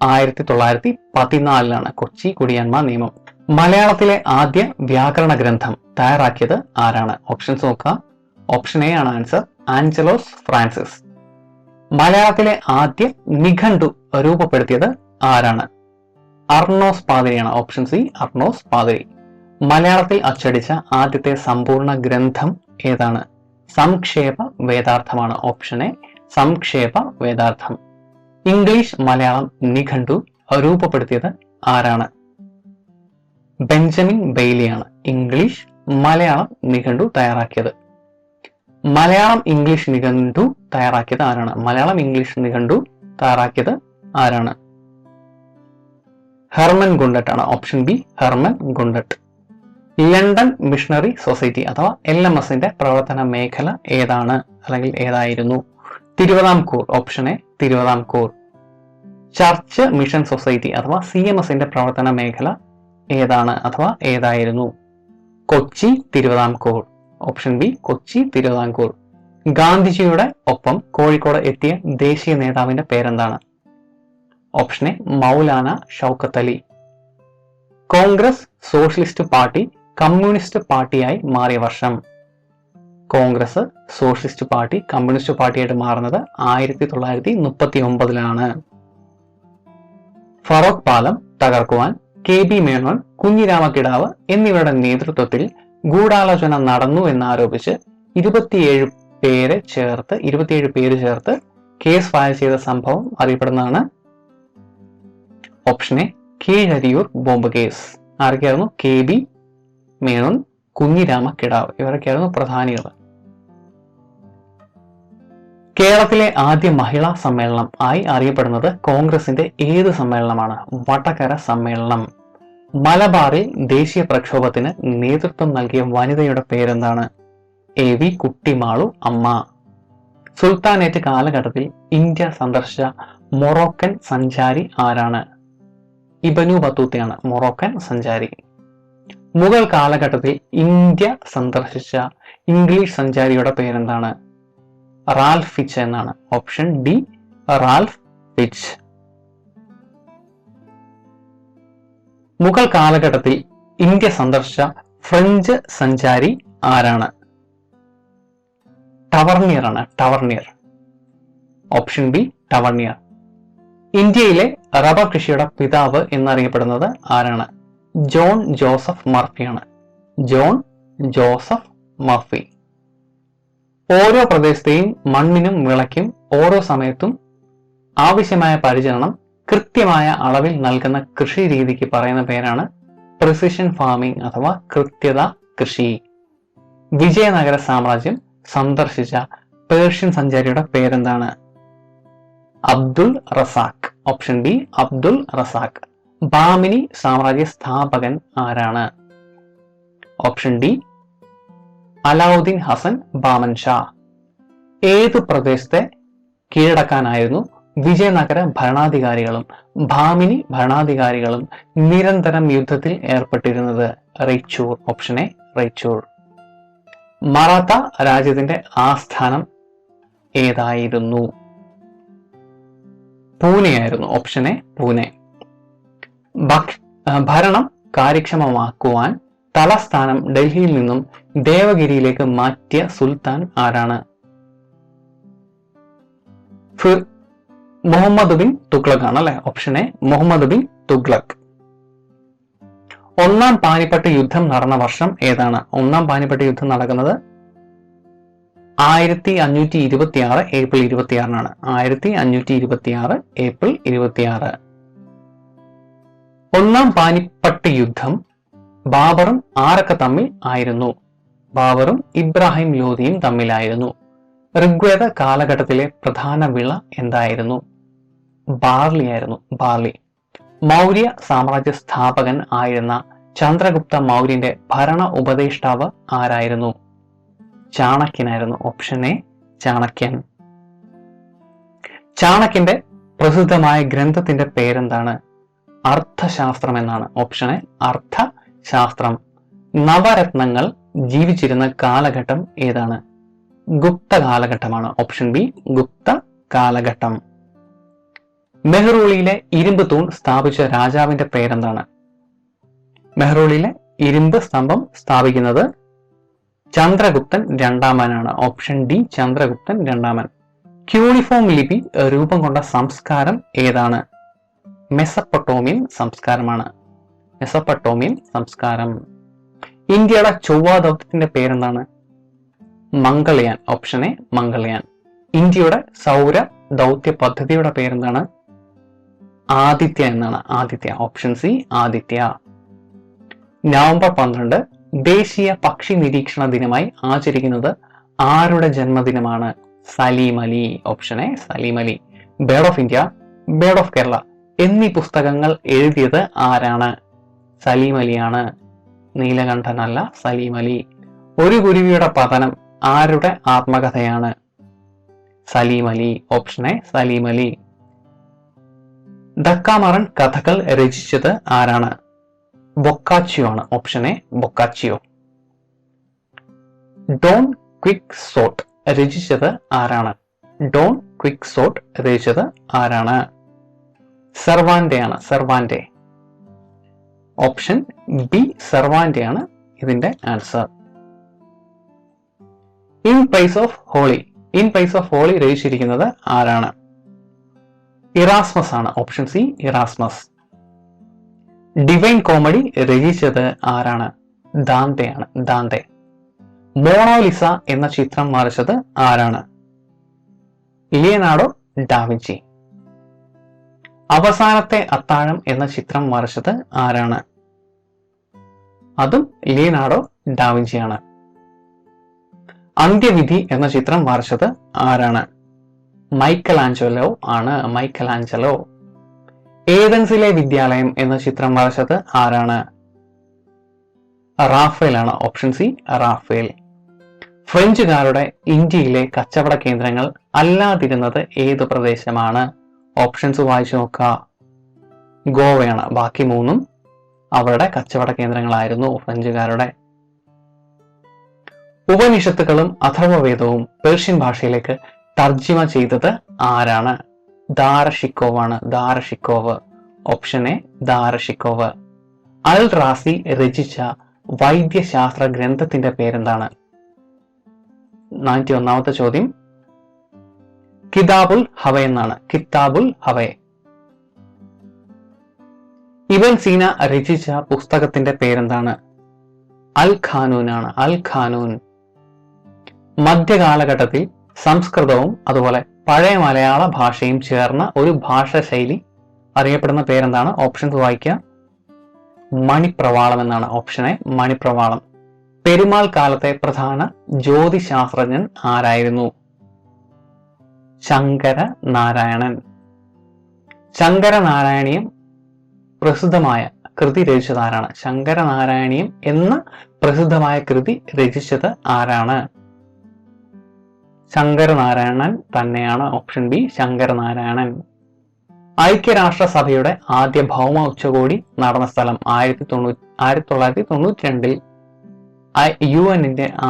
1914 കൊച്ചി കുടിയാന്മ നിയമം. മലയാളത്തിലെ ആദ്യ വ്യാകരണ ഗ്രന്ഥം തയ്യാറാക്കിയത് ആരാണ്? ഓപ്ഷൻസ് നോക്കുക. ഓപ്ഷൻ എ ആണ് ആൻസർ, ആഞ്ചലോസ് ഫ്രാൻസിസ്. മലയാളത്തിലെ ആദ്യ നിഘണ്ടു രൂപപ്പെടുത്തിയത് ആരാണ്? അർണോസ് പാതിരിയാണ്. ഓപ്ഷൻ സി അർണോസ് പാതിരി. മലയാളത്തിൽ അച്ചടിച്ച ആദ്യത്തെ സമ്പൂർണ്ണ ഗ്രന്ഥം ഏതാണ്? സംക്ഷേപ വേദാർത്ഥമാണ്. Option A Samkshepa Vedartham. English Malayalam നിഘണ്ടു രൂപപ്പെടുത്തിയത് ആരാണ്? ബെഞ്ചമിൻ ബെയ്ലിയാണ് ഇംഗ്ലീഷ് മലയാളം നിഘണ്ടു തയ്യാറാക്കിയത്. മലയാളം ഇംഗ്ലീഷ് നിഘണ്ടു തയ്യാറാക്കിയത് ആരാണ്? മലയാളം ഇംഗ്ലീഷ് നിഘണ്ടു തയ്യാറാക്കിയത് ആരാണ്? ഹെർമൻ ഗുണ്ടട്ട് ആണ്. Option B Hermann Gundert. London missionary society അഥവാ LMSന്റെ പ്രവർത്തന മേഖല ഏതാണ് അല്ലെങ്കിൽ ഏതായിരുന്നു? Thiruvithamkoor. Option A Thiruvithamkoor. Church mission society അഥവാ CMSന്റെ പ്രവർത്തന മേഖല ഏതാണ് അഥവാ ഏതായിരുന്നു? കൊച്ചി തിരുവിതാംകൂർ. Option B Kochi Thiruvithamkoor. ഗാന്ധിജിയുടെ ഒപ്പം കോഴിക്കോട് എത്തിയ ദേശീയ നേതാവിന്റെ പേരെന്താണ്? Option A Maulana Shaukat Ali. Congress socialist party communist പാർട്ടിയായി മാറിയ വർഷം? കോൺഗ്രസ് സോഷ്യലിസ്റ്റ് പാർട്ടി കമ്മ്യൂണിസ്റ്റ് പാർട്ടിയായിട്ട് മാറുന്നത് 1939. ഫറോക്ക് പാലം തകർക്കുവാൻ KB മേനോൻ, കുഞ്ഞിരാമക്കിടാവ് എന്നിവരുടെ നേതൃത്വത്തിൽ ഗൂഢാലോചന നടന്നു എന്നാരോപിച്ച് 27 പേര് ചേർത്ത് കേസ് ഫയൽ ചെയ്ത സംഭവം അറിയപ്പെടുന്നതാണ്. Option A Keezhariyur bomb case. ആരൊക്കെയായിരുന്നു? KB മേനോൻ, കുഞ്ഞിരാമക്കിടാവ് ഇവരൊക്കെയായിരുന്നു പ്രധാനികൾ. കേരളത്തിലെ ആദ്യ മഹിളാ സമ്മേളനം ആയി അറിയപ്പെടുന്നത് കോൺഗ്രസിന്റെ ഏത് സമ്മേളനമാണ്? വടകര സമ്മേളനം. മലബാറിൽ ദേശീയ പ്രക്ഷോഭത്തിന് നേതൃത്വം നൽകിയ വനിതയുടെ പേരെന്താണ്? AV കുട്ടിമാളു അമ്മ. സുൽത്താനേറ്റ് കാലഘട്ടത്തിൽ ഇന്ത്യ സന്ദർശിച്ച മൊറോക്കൻ സഞ്ചാരി ആരാണ്? ഇബ്നു ബത്തൂത്തയാണ് മൊറോക്കൻ സഞ്ചാരി. മുഗൾ കാലഘട്ടത്തിൽ ഇന്ത്യ സന്ദർശിച്ച ഇംഗ്ലീഷ് സഞ്ചാരിയുടെ പേരെന്താണ്? റാൽഫ് ഫിച്ച് എന്നാണ്. Option D Ralph Fitch. Mughal കാലഘട്ടത്തിൽ ഇന്ത്യ സന്ദർശിച്ച ഫ്രഞ്ച് സഞ്ചാരി ആരാണ്? ടവർണിയർ ആണ്. ടവർണിയർ. Option B Tavernier. ഇന്ത്യയിലെ റബ്ബർ കൃഷിയുടെ പിതാവ് എന്നറിയപ്പെടുന്നത് ആരാണ്? ജോൺ ജോസഫ് മർഫിയാണ്. John Joseph Murphy. ഓരോ പ്രദേശത്തെയും മണ്ണിനും വിളയ്ക്കും ഓരോ സമയത്തും ആവശ്യമായ പരിചരണം കൃത്യമായ അളവിൽ നൽകുന്ന കൃഷി രീതിക്ക് പറയുന്ന പേരാണ് പ്രിസിഷൻ ഫാമിംഗ് അഥവാ കൃത്യത കൃഷി. വിജയനഗര സാമ്രാജ്യം സന്ദർശിച്ച പേർഷ്യൻ സഞ്ചാരിയുടെ പേരെന്താണ്? Abdul Razzaq. Option B Abdul Razzaq. Bahmani സാമ്രാജ്യ സ്ഥാപകൻ ആരാണ്? Option D Alauddin Hasan Bahman Shah. ഏതു പ്രദേശത്തെ കീഴടക്കാനായിരുന്നു വിജയനഗര ഭരണാധികാരികളും ബാമിനി ഭരണാധികാരികളും നിരന്തരം യുദ്ധത്തിൽ ഏർപ്പെട്ടിരുന്നത്? റൈച്ചൂർ. Option A Raichur. മറാത്ത രാജ്യത്തിന്റെ ആസ്ഥാനം ഏതായിരുന്നു? പൂനെയായിരുന്നു. Option A Pune. ഭരണം കാര്യക്ഷമമാക്കുവാൻ തലസ്ഥാനം ഡൽഹിയിൽ നിന്നും ദേവഗിരിയിലേക്ക് മാറ്റിയ സുൽത്താൻ ആരാണ്? മുഹമ്മദ് ബിൻ തുഗ്ലക് ആണ് അല്ലെ? Option A Muhammad bin Tughlaq. ഒന്നാം പാനിപ്പട്ട് യുദ്ധം നടന്ന വർഷം ഏതാണ്? ഒന്നാം പാനിപ്പട്ട് യുദ്ധം നടക്കുന്നത് 1526 ഏപ്രിൽ 26 1526 ഏപ്രിൽ 26. ഒന്നാം പാനിപ്പട്ട് യുദ്ധം ബാബറും ആരൊക്കെ തമ്മിൽ ആയിരുന്നു? ബാബറും ഇബ്രാഹിം ലോധിയും തമ്മിലായിരുന്നു. ഋഗ്വേദ കാലഘട്ടത്തിലെ പ്രധാന വിള എന്തായിരുന്നു? ബാർലി ആയിരുന്നു. ബാർലി. മൗര്യ സാമ്രാജ്യ സ്ഥാപകൻ ആയിരുന്ന ചന്ദ്രഗുപ്ത മൗര്യന്റെ ഭരണ ഉപദേഷ്ടാവ് ആരായിരുന്നു? ചാണക്യനായിരുന്നു. ഓപ്ഷൻ എ ചാണക്യൻ. ചാണക്യന്റെ പ്രസിദ്ധമായ ഗ്രന്ഥത്തിന്റെ പേരെന്താണ്? അർത്ഥശാസ്ത്രം എന്നാണ്. Option A Arthashastra. നവരത്നങ്ങൾ ജീവിച്ചിരുന്ന കാലഘട്ടം ഏതാണ്? ഗുപ്ത കാലഘട്ടമാണ്. ഓപ്ഷൻ ബി ഗുപ്ത കാലഘട്ടം. മെഹ്റൂളിയിലെ ഇരുമ്പ് തൂൺ സ്ഥാപിച്ച രാജാവിന്റെ പേരെന്താണ്? മെഹ്റൂളിയിലെ ഇരുമ്പ് സ്തംഭം സ്ഥാപിക്കുന്നത് ചന്ദ്രഗുപ്തൻ രണ്ടാമനാണ്. ഓപ്ഷൻ ഡി ചന്ദ്രഗുപ്തൻ രണ്ടാമൻ. ക്യൂണിഫോം ലിപി രൂപം കൊണ്ട സംസ്കാരം ഏതാണ്? മെസപ്പൊട്ടോമിയൻ സംസ്കാരമാണ്. മെസപ്പൊട്ടോമിയൻ സംസ്കാരം. ഇന്ത്യയുടെ ചൊവ്വാ ദൗത്യത്തിന്റെ പേരെന്താണ്? മംഗൾയാൻ. Option A Mangalyaan. ഇന്ത്യയുടെ സൗര ദൗത്യ പദ്ധതിയുടെ പേരെന്താണ്? ആദിത്യ എന്നാണ്. Aditya. Option C Aditya. November 12 ദേശീയ പക്ഷി നിരീക്ഷണ ദിനമായി ആചരിക്കുന്നത് ആരുടെ ജന്മദിനമാണ്? Salim Ali. Option A Salim Ali. Bird of India, bird of Kerala എന്നീ പുസ്തകങ്ങൾ എഴുതിയത് ആരാണ്? സലീം അലിയാണ്. നീലകണ്ഠനല്ല, സലീം അലി. ഒരു കുരുവിയുടെ പതനം ആരുടെ ആത്മകഥയാണ്? Salim Ali. Option A Salim Ali. Decameron കഥകൾ രചിച്ചത് ആരാണ്? ബൊക്കാച്ചിയോ ആണ്. Option A Boccaccio. Don Quixote രചിച്ചത് ആരാണ്? ഡോൺ ക്വിക്ക് സോട്ട് രചിച്ചത് ആരാണ്? സെർവാന്റെ ആണ്. സെർവാന്റെ. ഓപ്ഷൻ ബി സെർവാന്റെ ആണ് ഇതിന്റെ answer. In praise of holy. In praise of holy രചിച്ചിരിക്കുന്നത് ആരാണ്? ഇറാസ്മസ് ആണ്. Option C Erasmus. Divine comedy രചിച്ചത് ആരാണ്? ദാന്തെയാണ്. ദാന്തെ. മോണോലിസ എന്ന ചിത്രം വരച്ചത് ആരാണ്? Leonardo da Vinci. അവസാനത്തെ അത്താഴം എന്ന ചിത്രം വരച്ചത് ആരാണ്? അതും ലിയനാർഡോ ഡാവിഞ്ചിയാണ്. അന്ത്യവിധി എന്ന ചിത്രം വരച്ചത് ആരാണ്? മൈക്കലാഞ്ചലോ ആണ്. മൈക്കലാഞ്ചലോ. ഏതൻസിലെ വിദ്യാലയം എന്ന ചിത്രം വരച്ചത് ആരാണ്? റാഫേൽ ആണ്. Option C Rafale. ഫ്രഞ്ചുകാരുടെ ഇന്ത്യയിലെ കച്ചവട കേന്ദ്രങ്ങൾ അല്ലാതിരുന്നത് ഏത് പ്രദേശമാണ്? ഓപ്ഷൻസ് വായിച്ചു നോക്കുക. ഗോവയാണ്. ബാക്കി മൂന്നും അവരുടെ കച്ചവട കേന്ദ്രങ്ങളായിരുന്നു ഫ്രഞ്ചുകാരുടെ. ഉപനിഷത്തുക്കളും അഥർവവേദവും പേർഷ്യൻ ഭാഷയിലേക്ക് തർജിമ ചെയ്തത് ആരാണ്? ദാരഷിക്കോവ് ആണ്. Dara Shikoh. Option A Dara Shikoh. Al Razi രചിച്ച വൈദ്യശാസ്ത്ര ഗ്രന്ഥത്തിന്റെ പേരെന്താണ്? 91ാമത്തെ ചോദ്യം കിതാബുൽ ഹവ എന്നാണ്. കിതാബുൽ ഹവ. ഇബൻ സീന രചിച്ച പുസ്തകത്തിന്റെ പേരെന്താണ്? അൽ ഖാനൂൻ ആണ്. അൽ ഖാനൂൻ. മധ്യകാലഘട്ടത്തിൽ സംസ്കൃതവും അതുപോലെ പഴയ മലയാള ഭാഷയും ചേർന്ന ഒരു ഭാഷാ ശൈലി അറിയപ്പെടുന്ന പേരെന്താണ്? ഓപ്ഷൻസ് വായിക്കുക. മണിപ്രവാളം എന്നാണ്. Option A Manipravalam. പെരുമാൾ കാലത്തെ പ്രധാന ജ്യോതിശാസ്ത്രജ്ഞൻ ആരായിരുന്നു? ശങ്കര നാരായണൻ. ശങ്കരനാരായണീയം പ്രസിദ്ധമായ കൃതി രചിച്ചത് ആരാണ്? ശങ്കരനാരായണീയം എന്ന പ്രസിദ്ധമായ കൃതി രചിച്ചത് ആരാണ്? ശങ്കരനാരായണൻ തന്നെയാണ്. Option B Sankaranarayanan. ഐക്യരാഷ്ട്രസഭയുടെ ആദ്യ ഭൗമ ഉച്ചകോടി നടന്ന സ്ഥലം 1992 UN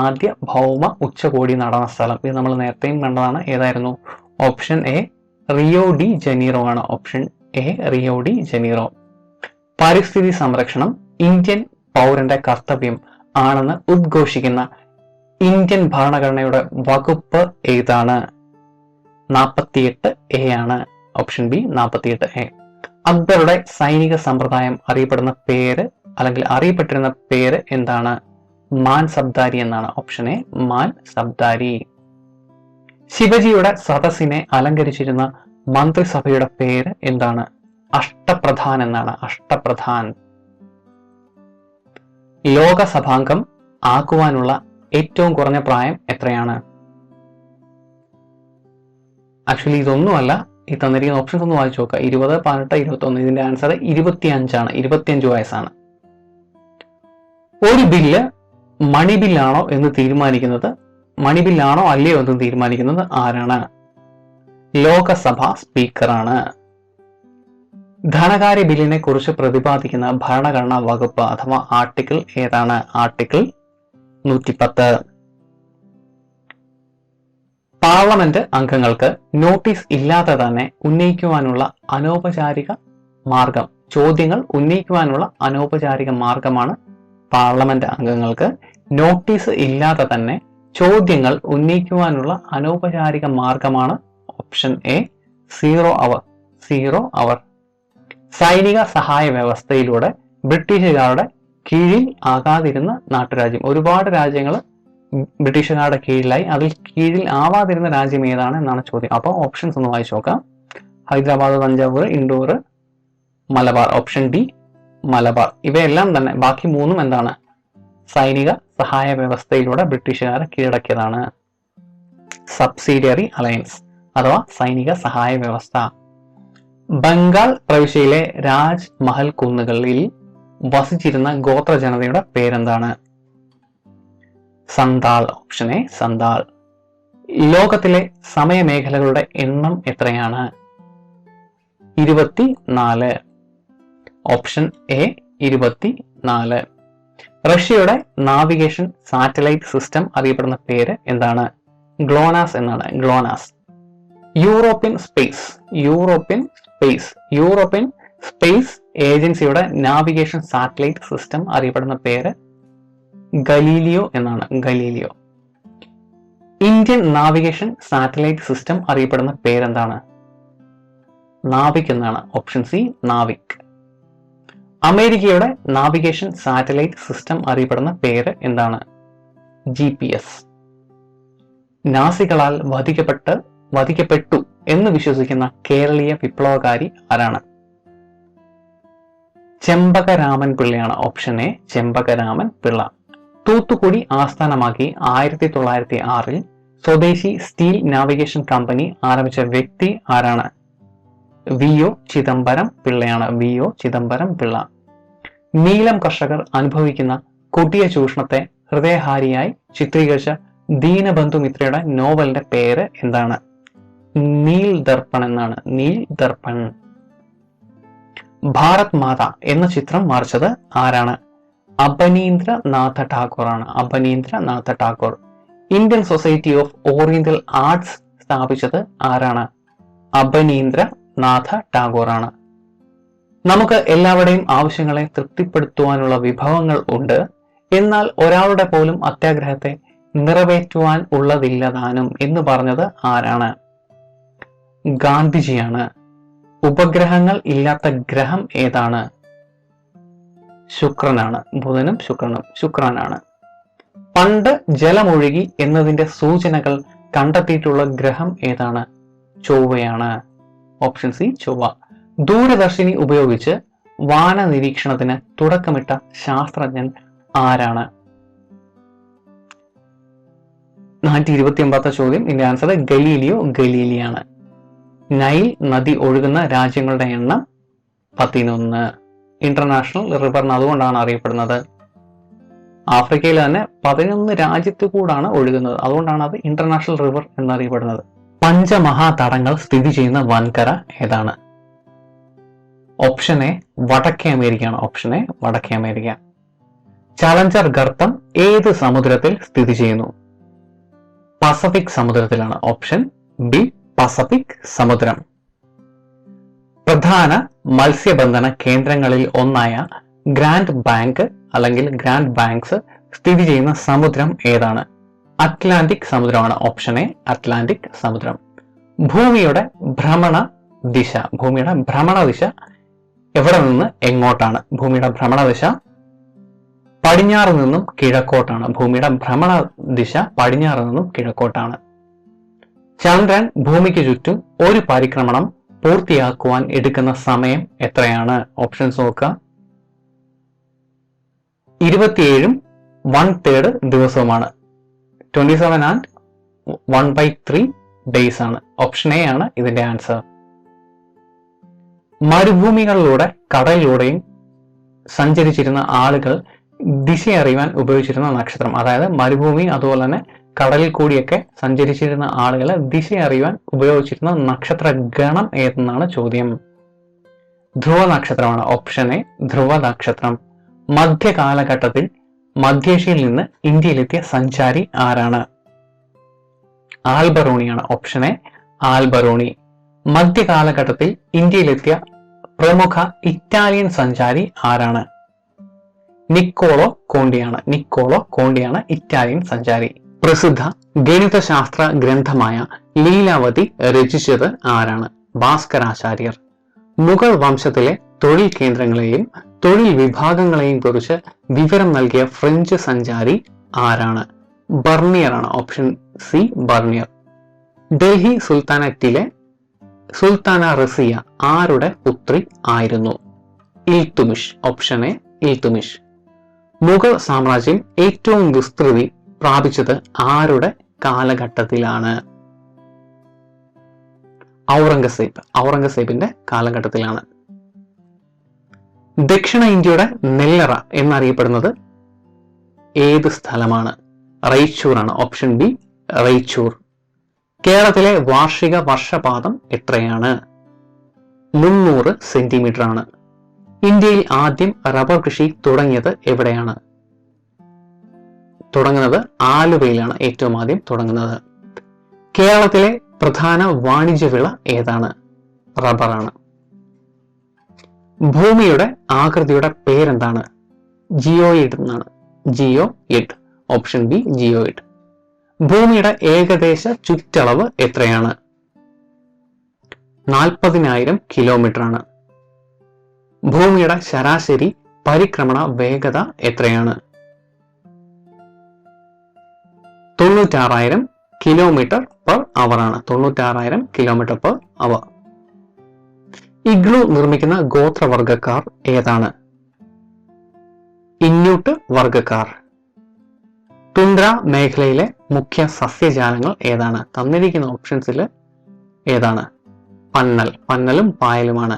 ആദ്യ ഭൗമ ഉച്ചകോടി നടന്ന സ്ഥലം. ഇത് നമ്മൾ നേരത്തെയും കണ്ടതാണ്. ഏതായിരുന്നു? Option A Rio de Janeiro ആണ്. Option A Rio de Janeiro. പരിസ്ഥിതി സംരക്ഷണം ഇന്ത്യൻ പൗരന്റെ കർത്തവ്യം ആണെന്ന് ഉദ്ഘോഷിക്കുന്ന ഇന്ത്യൻ ഭരണഘടനയുടെ വകുപ്പ് ഏതാണ്? 48A ആണ്. Option B 48A. അക്ബറുടെ സൈനിക സമ്പ്രദായം അറിയപ്പെടുന്ന പേര് അല്ലെങ്കിൽ അറിയപ്പെട്ടിരുന്ന പേര് എന്താണ്? മാൻ സബ്ദാരി എന്നാണ്. Option a man സബ്ദാരി. ശിവജിയുടെ സദസ്സിനെ അലങ്കരിച്ചിരുന്ന മന്ത്രിസഭയുടെ പേര് എന്താണ്? അഷ്ടപ്രധാൻ എന്നാണ്. അഷ്ടപ്രധാൻ. ലോകസഭാംഗം ആക്കുവാനുള്ള ഏറ്റവും കുറഞ്ഞ പ്രായം എത്രയാണ്? ആക്ച്വലി ഇതൊന്നുമല്ല, ഈ തന്നിരിക്കുന്ന ഓപ്ഷൻസ് ഒന്ന് വായിച്ചു നോക്കുക. 20, 18, 21. ഇതിന്റെ ആൻസർ 25 ആണ്. 25 വയസ്സാണ്. ഒരു ബില്ല് മണി ബില്ലാണോ എന്ന് തീരുമാനിക്കുന്നത്, മണി ബില്ലാണോ അല്ലയോ എന്ന് തീരുമാനിക്കുന്നത് ആരാണ്? ലോകസഭാ സ്പീക്കറാണ്. ധനകാര്യ ബില്ലിനെ കുറിച്ച് പ്രതിപാദിക്കുന്ന ഭരണഘടനാ വകുപ്പ് അഥവാ ആർട്ടിക്കിൾ ഏതാണ്? ആർട്ടിക്കിൾ 110. പാർലമെന്റ് അംഗങ്ങൾക്ക് നോട്ടീസ് ഇല്ലാതെ തന്നെ ഉന്നയിക്കുവാനുള്ള അനൗപചാരിക മാർഗം, ചോദ്യങ്ങൾ ഉന്നയിക്കുവാനുള്ള അനൗപചാരിക മാർഗമാണ് പാർലമെന്റ് അംഗങ്ങൾക്ക് നോട്ടീസ് ഇല്ലാതെ തന്നെ ചോദ്യങ്ങൾ ഉന്നയിക്കുവാനുള്ള അനൗപചാരിക മാർഗമാണ് ഓപ്ഷൻ എ 0 അവർ. 0 അവർ. സൈനിക സഹായ വ്യവസ്ഥയിലൂടെ ബ്രിട്ടീഷുകാരുടെ കീഴിൽ ആകാതിരുന്ന നാട്ടുരാജ്യം. ഒരുപാട് രാജ്യങ്ങൾ ബ്രിട്ടീഷുകാരുടെ കീഴിലായി. അതിൽ കീഴിൽ ആവാതിരുന്ന രാജ്യം ഏതാണ് എന്നാണ് ചോദ്യം. അപ്പോൾ ഓപ്ഷൻസ് ഒന്ന് വായിച്ചു നോക്കാം. ഹൈദരാബാദ്, തഞ്ചാവൂർ, ഇൻഡോർ, മലബാർ. Option D Malabar. ഇവയെല്ലാം തന്നെ ബാക്കി മൂന്നും എന്താണ്? സൈനിക സഹായ വ്യവസ്ഥയിലൂടെ ബ്രിട്ടീഷുകാരെ കീഴടക്കിയതാണ്. സബ്സിഡിയറി അലയൻസ് അഥവാ സൈനിക സഹായ വ്യവസ്ഥ. ബംഗാൾ പ്രവിശ്യയിലെ രാജ് മഹൽ കുന്നുകളിൽ വസിച്ചിരുന്ന ഗോത്ര ജനതയുടെ പേരെന്താണ്? സന്താൾ. Option A Santhal. ലോകത്തിലെ സമയമേഖലകളുടെ എണ്ണം എത്രയാണ്? 24. Option A 24. റഷ്യയുടെ നാവിഗേഷൻ സാറ്റലൈറ്റ് സിസ്റ്റം അറിയപ്പെടുന്ന പേര് എന്താണ്? ഗ്ലോനാസ് എന്നാണ്. ഗ്ലോനാസ്. യൂറോപ്യൻ സ്പേസ് ഏജൻസിയുടെ നാവിഗേഷൻ സാറ്റലൈറ്റ് സിസ്റ്റം അറിയപ്പെടുന്ന പേര് ഗലീലിയോ എന്നാണ്. Galileo. Indian navigation satellite system അറിയപ്പെടുന്ന പേരെന്താണ്? നാവിക് എന്നാണ്. Option C NavIC. അമേരിക്കയുടെ നാവിഗേഷൻ സാറ്റലൈറ്റ് സിസ്റ്റം അറിയപ്പെടുന്ന പേര് എന്താണ്? GPS. നാസികളാൽ വധിക്കപ്പെട്ടു എന്ന് വിശ്വസിക്കുന്ന കേരളീയ വിപ്ലവകാരി ആരാണ്? ചെമ്പകരാമൻ പിള്ളയാണ്. Option A Chempakaraman Pillai. തൂത്തുക്കുടി ആസ്ഥാനമാക്കി 1906 സ്വദേശി സ്റ്റീൽ നാവിഗേഷൻ കമ്പനി ആരംഭിച്ച വ്യക്തി ആരാണ്? VO ചിദംബരം പിള്ളയാണ്. VO ചിദംബരം പിള്ള. നീലം കർഷകർ അനുഭവിക്കുന്ന കൊടിയ ചൂഷണത്തെ ഹൃദയഹാരിയായി ചിത്രീകരിച്ച ദീനബന്ധു മിത്രയുടെ നോവലിന്റെ പേര് എന്താണ്? നീൽ ദർപ്പൺ എന്നാണ്. നീൽ ദർപ്പൺ. ഭാരത് മാത എന്ന ചിത്രം വരച്ചത് ആരാണ്? അബനീന്ദ്രനാഥ ടാഗോർ ആണ്. Abanindranath Tagore. Indian society of oriental arts സ്ഥാപിച്ചത് ആരാണ്? അബനീന്ദ്രനാഥ ടാഗോർ ആണ്. നമുക്ക് എല്ലാവരുടെയും ആവശ്യങ്ങളെ തൃപ്തിപ്പെടുത്തുവാനുള്ള വിഭവങ്ങൾ ഉണ്ട്, എന്നാൽ ഒരാളുടെ പോലും അത്യാഗ്രഹത്തെ നിറവേറ്റുവാൻ ഉള്ളതില്ലതാനും എന്ന് പറഞ്ഞത് ആരാണ്? ഗാന്ധിജിയാണ്. ഉപഗ്രഹങ്ങൾ ഇല്ലാത്ത ഗ്രഹം ഏതാണ്? ശുക്രനാണ്. ബുധനും ശുക്രനാണ്. പണ്ട് ജലമൊഴുകി എന്നതിന്റെ സൂചനകൾ കണ്ടെത്തിയിട്ടുള്ള ഗ്രഹം ഏതാണ്? ചൊവ്വയാണ്. ഓപ്ഷൻ സി ചൊവ്വ. ദൂരദർശിനി ഉപയോഗിച്ച് വാന നിരീക്ഷണത്തിന് തുടക്കമിട്ട ശാസ്ത്രജ്ഞൻ ആരാണ്? 429 ചോദ്യം. ഇതിന്റെ ആൻസർ ഗലീലിയോ ഗലീലിയാണ്. നൈൽ നദി ഒഴുകുന്ന രാജ്യങ്ങളുടെ എണ്ണം 11. ഇന്റർനാഷണൽ റിവർ എന്ന് അതുകൊണ്ടാണ് അറിയപ്പെടുന്നത്. ആഫ്രിക്കയിൽ തന്നെ 11 രാജ്യത്തു കൂടാണ് ഒഴുകുന്നത്, അതുകൊണ്ടാണ് അത് ഇന്റർനാഷണൽ റിവർ എന്നറിയപ്പെടുന്നത്. പഞ്ചമഹാതടങ്ങൾ സ്ഥിതി ചെയ്യുന്ന വൻകര ഏതാണ്? ഓപ്ഷൻ എ വടക്കേ അമേരിക്കയാണ്. ഓപ്ഷൻ എ വടക്കേ അമേരിക്ക. ചലഞ്ചർ ഗർത്തം ഏത് സമുദ്രത്തിൽ സ്ഥിതി ചെയ്യുന്നു? പസഫിക് സമുദ്രത്തിലാണ്. ഓപ്ഷൻ ബി പസഫിക് സമുദ്രം. പ്രധാന മത്സ്യബന്ധന കേന്ദ്രങ്ങളിൽ ഒന്നായ ഗ്രാൻഡ് ബാങ്ക് അല്ലെങ്കിൽ ഗ്രാൻഡ് ബാങ്ക്സ് സ്ഥിതി ചെയ്യുന്ന സമുദ്രം ഏതാണ്? അറ്റ്ലാന്റിക് സമുദ്രമാണ്. ഓപ്ഷൻ എ അറ്റ്ലാന്റിക് സമുദ്രം. ഭൂമിയുടെ ഭ്രമണ ദിശ എവിടെ നിന്ന് എങ്ങോട്ടാണ്? ഭൂമിയുടെ ഭ്രമണ ദിശ പടിഞ്ഞാറ് നിന്നും കിഴക്കോട്ടാണ്. ഭൂമിയുടെ ഭ്രമണ ദിശ പടിഞ്ഞാറ് നിന്നും കിഴക്കോട്ടാണ്. ചന്ദ്രൻ ഭൂമിക്ക് ചുറ്റും ഒരു പരിക്രമണം പൂർത്തിയാക്കുവാൻ എടുക്കുന്ന സമയം എത്രയാണ്? ഓപ്ഷൻസ് നോക്കുക. 27 1/3 ദിവസവുമാണ്. 27 and 1/3 ഡേയ്സ് ആണ്. ഓപ്ഷൻ എ ആണ് ഇതിന്റെ ആൻസർ. മരുഭൂമികളിലൂടെ കടലിലൂടെയും സഞ്ചരിച്ചിരുന്ന ആളുകൾ ദിശ അറിയുവാൻ ഉപയോഗിച്ചിരുന്ന നക്ഷത്രം, അതായത് മരുഭൂമി അതുപോലെ തന്നെ കടലിൽ കൂടിയൊക്കെ സഞ്ചരിച്ചിരുന്ന ആളുകൾ ദിശ അറിയുവാൻ ഉപയോഗിച്ചിരുന്ന നക്ഷത്ര ഗണം ഏതെന്നാണ് ചോദ്യം. ധ്രുവ നക്ഷത്രമാണ്. ഓപ്ഷൻ എ ധ്രുവ നക്ഷത്രം. മധ്യകാലഘട്ടത്തിൽ മധ്യേഷ്യയിൽ നിന്ന് ഇന്ത്യയിലെത്തിയ സഞ്ചാരി ആരാണ്? ആൽബറൂണിയാണ്. Option A Alberuni. മധ്യകാലഘട്ടത്തിൽ ഇന്ത്യയിലെത്തിയ പ്രമുഖ ഇറ്റാലിയൻ സഞ്ചാരി ആരാണ്? നിക്കോളോ കോണ്ടിയാണ് ഇറ്റാലിയൻ സഞ്ചാരി. പ്രസിദ്ധ ഗണിതശാസ്ത്ര ഗ്രന്ഥമായ ലീലാവതി രചിച്ചത് ആരാണ്? ഭാസ്കരാചാര്യർ. മുഗൾ വംശത്തിലെ തൊഴിൽ കേന്ദ്രങ്ങളെയും തൊഴിൽ വിഭാഗങ്ങളെയും കുറിച്ച് വിവരം നൽകിയ ഫ്രഞ്ച് സഞ്ചാരി ആരാണ്? ബർണിയർ ആണ്. Option C Bernier. ഡൽഹി സുൽത്താനറ്റിലെ സുൽത്താന റസിയ ആരുടെ പുത്രി ആയിരുന്നു? ഇൽത്തുമിഷ്. Option A Iltutmish. മുഗൾ സാമ്രാജ്യം ഏറ്റവും വിസ്തൃതി പ്രാപിച്ചത് ആരുടെ കാലഘട്ടത്തിലാണ്? ഔറംഗസേബിന്റെ കാലഘട്ടത്തിലാണ്. ദക്ഷിണ ഇന്ത്യയുടെ നെല്ലറ എന്നറിയപ്പെടുന്നത് ഏത് സ്ഥലമാണ്? റൈച്ചൂർ ആണ്. Option B Raichur. കേരളത്തിലെ വാർഷിക വർഷപാതം എത്രയാണ്? 300 സെന്റിമീറ്റർ ആണ്. ഇന്ത്യയിൽ ആദ്യം റബ്ബർ കൃഷി തുടങ്ങിയത് എവിടെയാണ്? ആലുവയിലാണ് ഏറ്റവും ആദ്യം തുടങ്ങുന്നത്. കേരളത്തിലെ പ്രധാന വാണിജ്യ വിള ഏതാണ്? റബ്ബറാണ്. ഭൂമിയുടെ ആകൃതിയുടെ പേരെന്താണ്? ജിയോയിഡ് എന്നാണ്. ജിയോയിഡ്. Option B geoid. ഭൂമിയുടെ ഏകദേശ ചുറ്റളവ് എത്രയാണ്? 40,000 കിലോമീറ്റർ ആണ്. ഭൂമിയുടെ ശരാശരി പരിക്രമണ വേഗത എത്രയാണ്? 96,000 കിലോമീറ്റർ പെർ അവർ ആണ്. 96,000 കിലോമീറ്റർ പെർ അവർ. ഇഗ്ലു നിർമ്മിക്കുന്ന ഗോത്രവർഗക്കാർ ഏതാണ്? ഇന്യൂട്ട് വർഗക്കാർ. തുന്ദ്ര മേഖലയിലെ മുഖ്യ സസ്യജാലങ്ങൾ ഏതാണ്? തന്നിരിക്കുന്ന ഓപ്ഷൻസിൽ ഏതാണ്? പന്നലും പായലുമാണ്.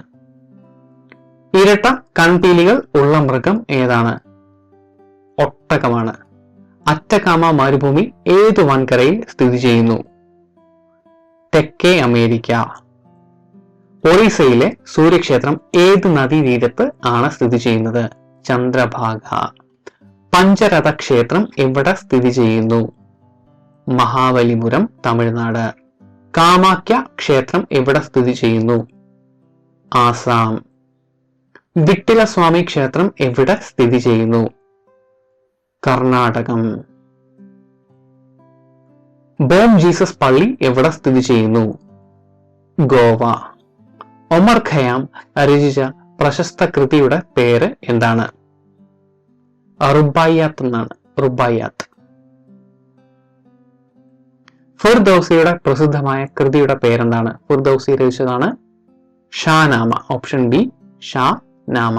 ഇരട്ട കൺപീലികൾ ഉള്ള മൃഗം ഏതാണ്? ഒട്ടകമാണ്. അറ്റകാമ മരുഭൂമി ഏത് വൻകരയിൽ സ്ഥിതി ചെയ്യുന്നു? തെക്കേ അമേരിക്ക. ഒറീസയിലെ സൂര്യക്ഷേത്രം ഏത് നദീതീരത്ത് ആണ് സ്ഥിതി ചെയ്യുന്നത്? ചന്ദ്രഭാഗ. പഞ്ചരഥ ക്ഷേത്രം എവിടെ സ്ഥിതി ചെയ്യുന്നു? മഹാബലിപുരം, തമിഴ്നാട്. കാമാക്യ ക്ഷേത്രം എവിടെ സ്ഥിതി ചെയ്യുന്നു? ആസാം. വിട്ടിലസ്വാമി ക്ഷേത്രം എവിടെ സ്ഥിതി ചെയ്യുന്നു? കർണാടകം. ബോം ജീസസ് പള്ളി എവിടെ സ്ഥിതി ചെയ്യുന്നു? ഗോവ. ഒമർ ഖയാം രചിച്ച പ്രശസ്ത കൃതിയുടെ പേര് എന്താണ്? റുബായിയാത്ത് എന്നാണ്. റുബായിയാത്ത്. ഫിർദൗസിയുടെ പ്രസിദ്ധമായ കൃതിയുടെ പേരെന്താണ്? ഫിർദൗസി രചിച്ചതാണ് Shahnama. Option B Shahnama.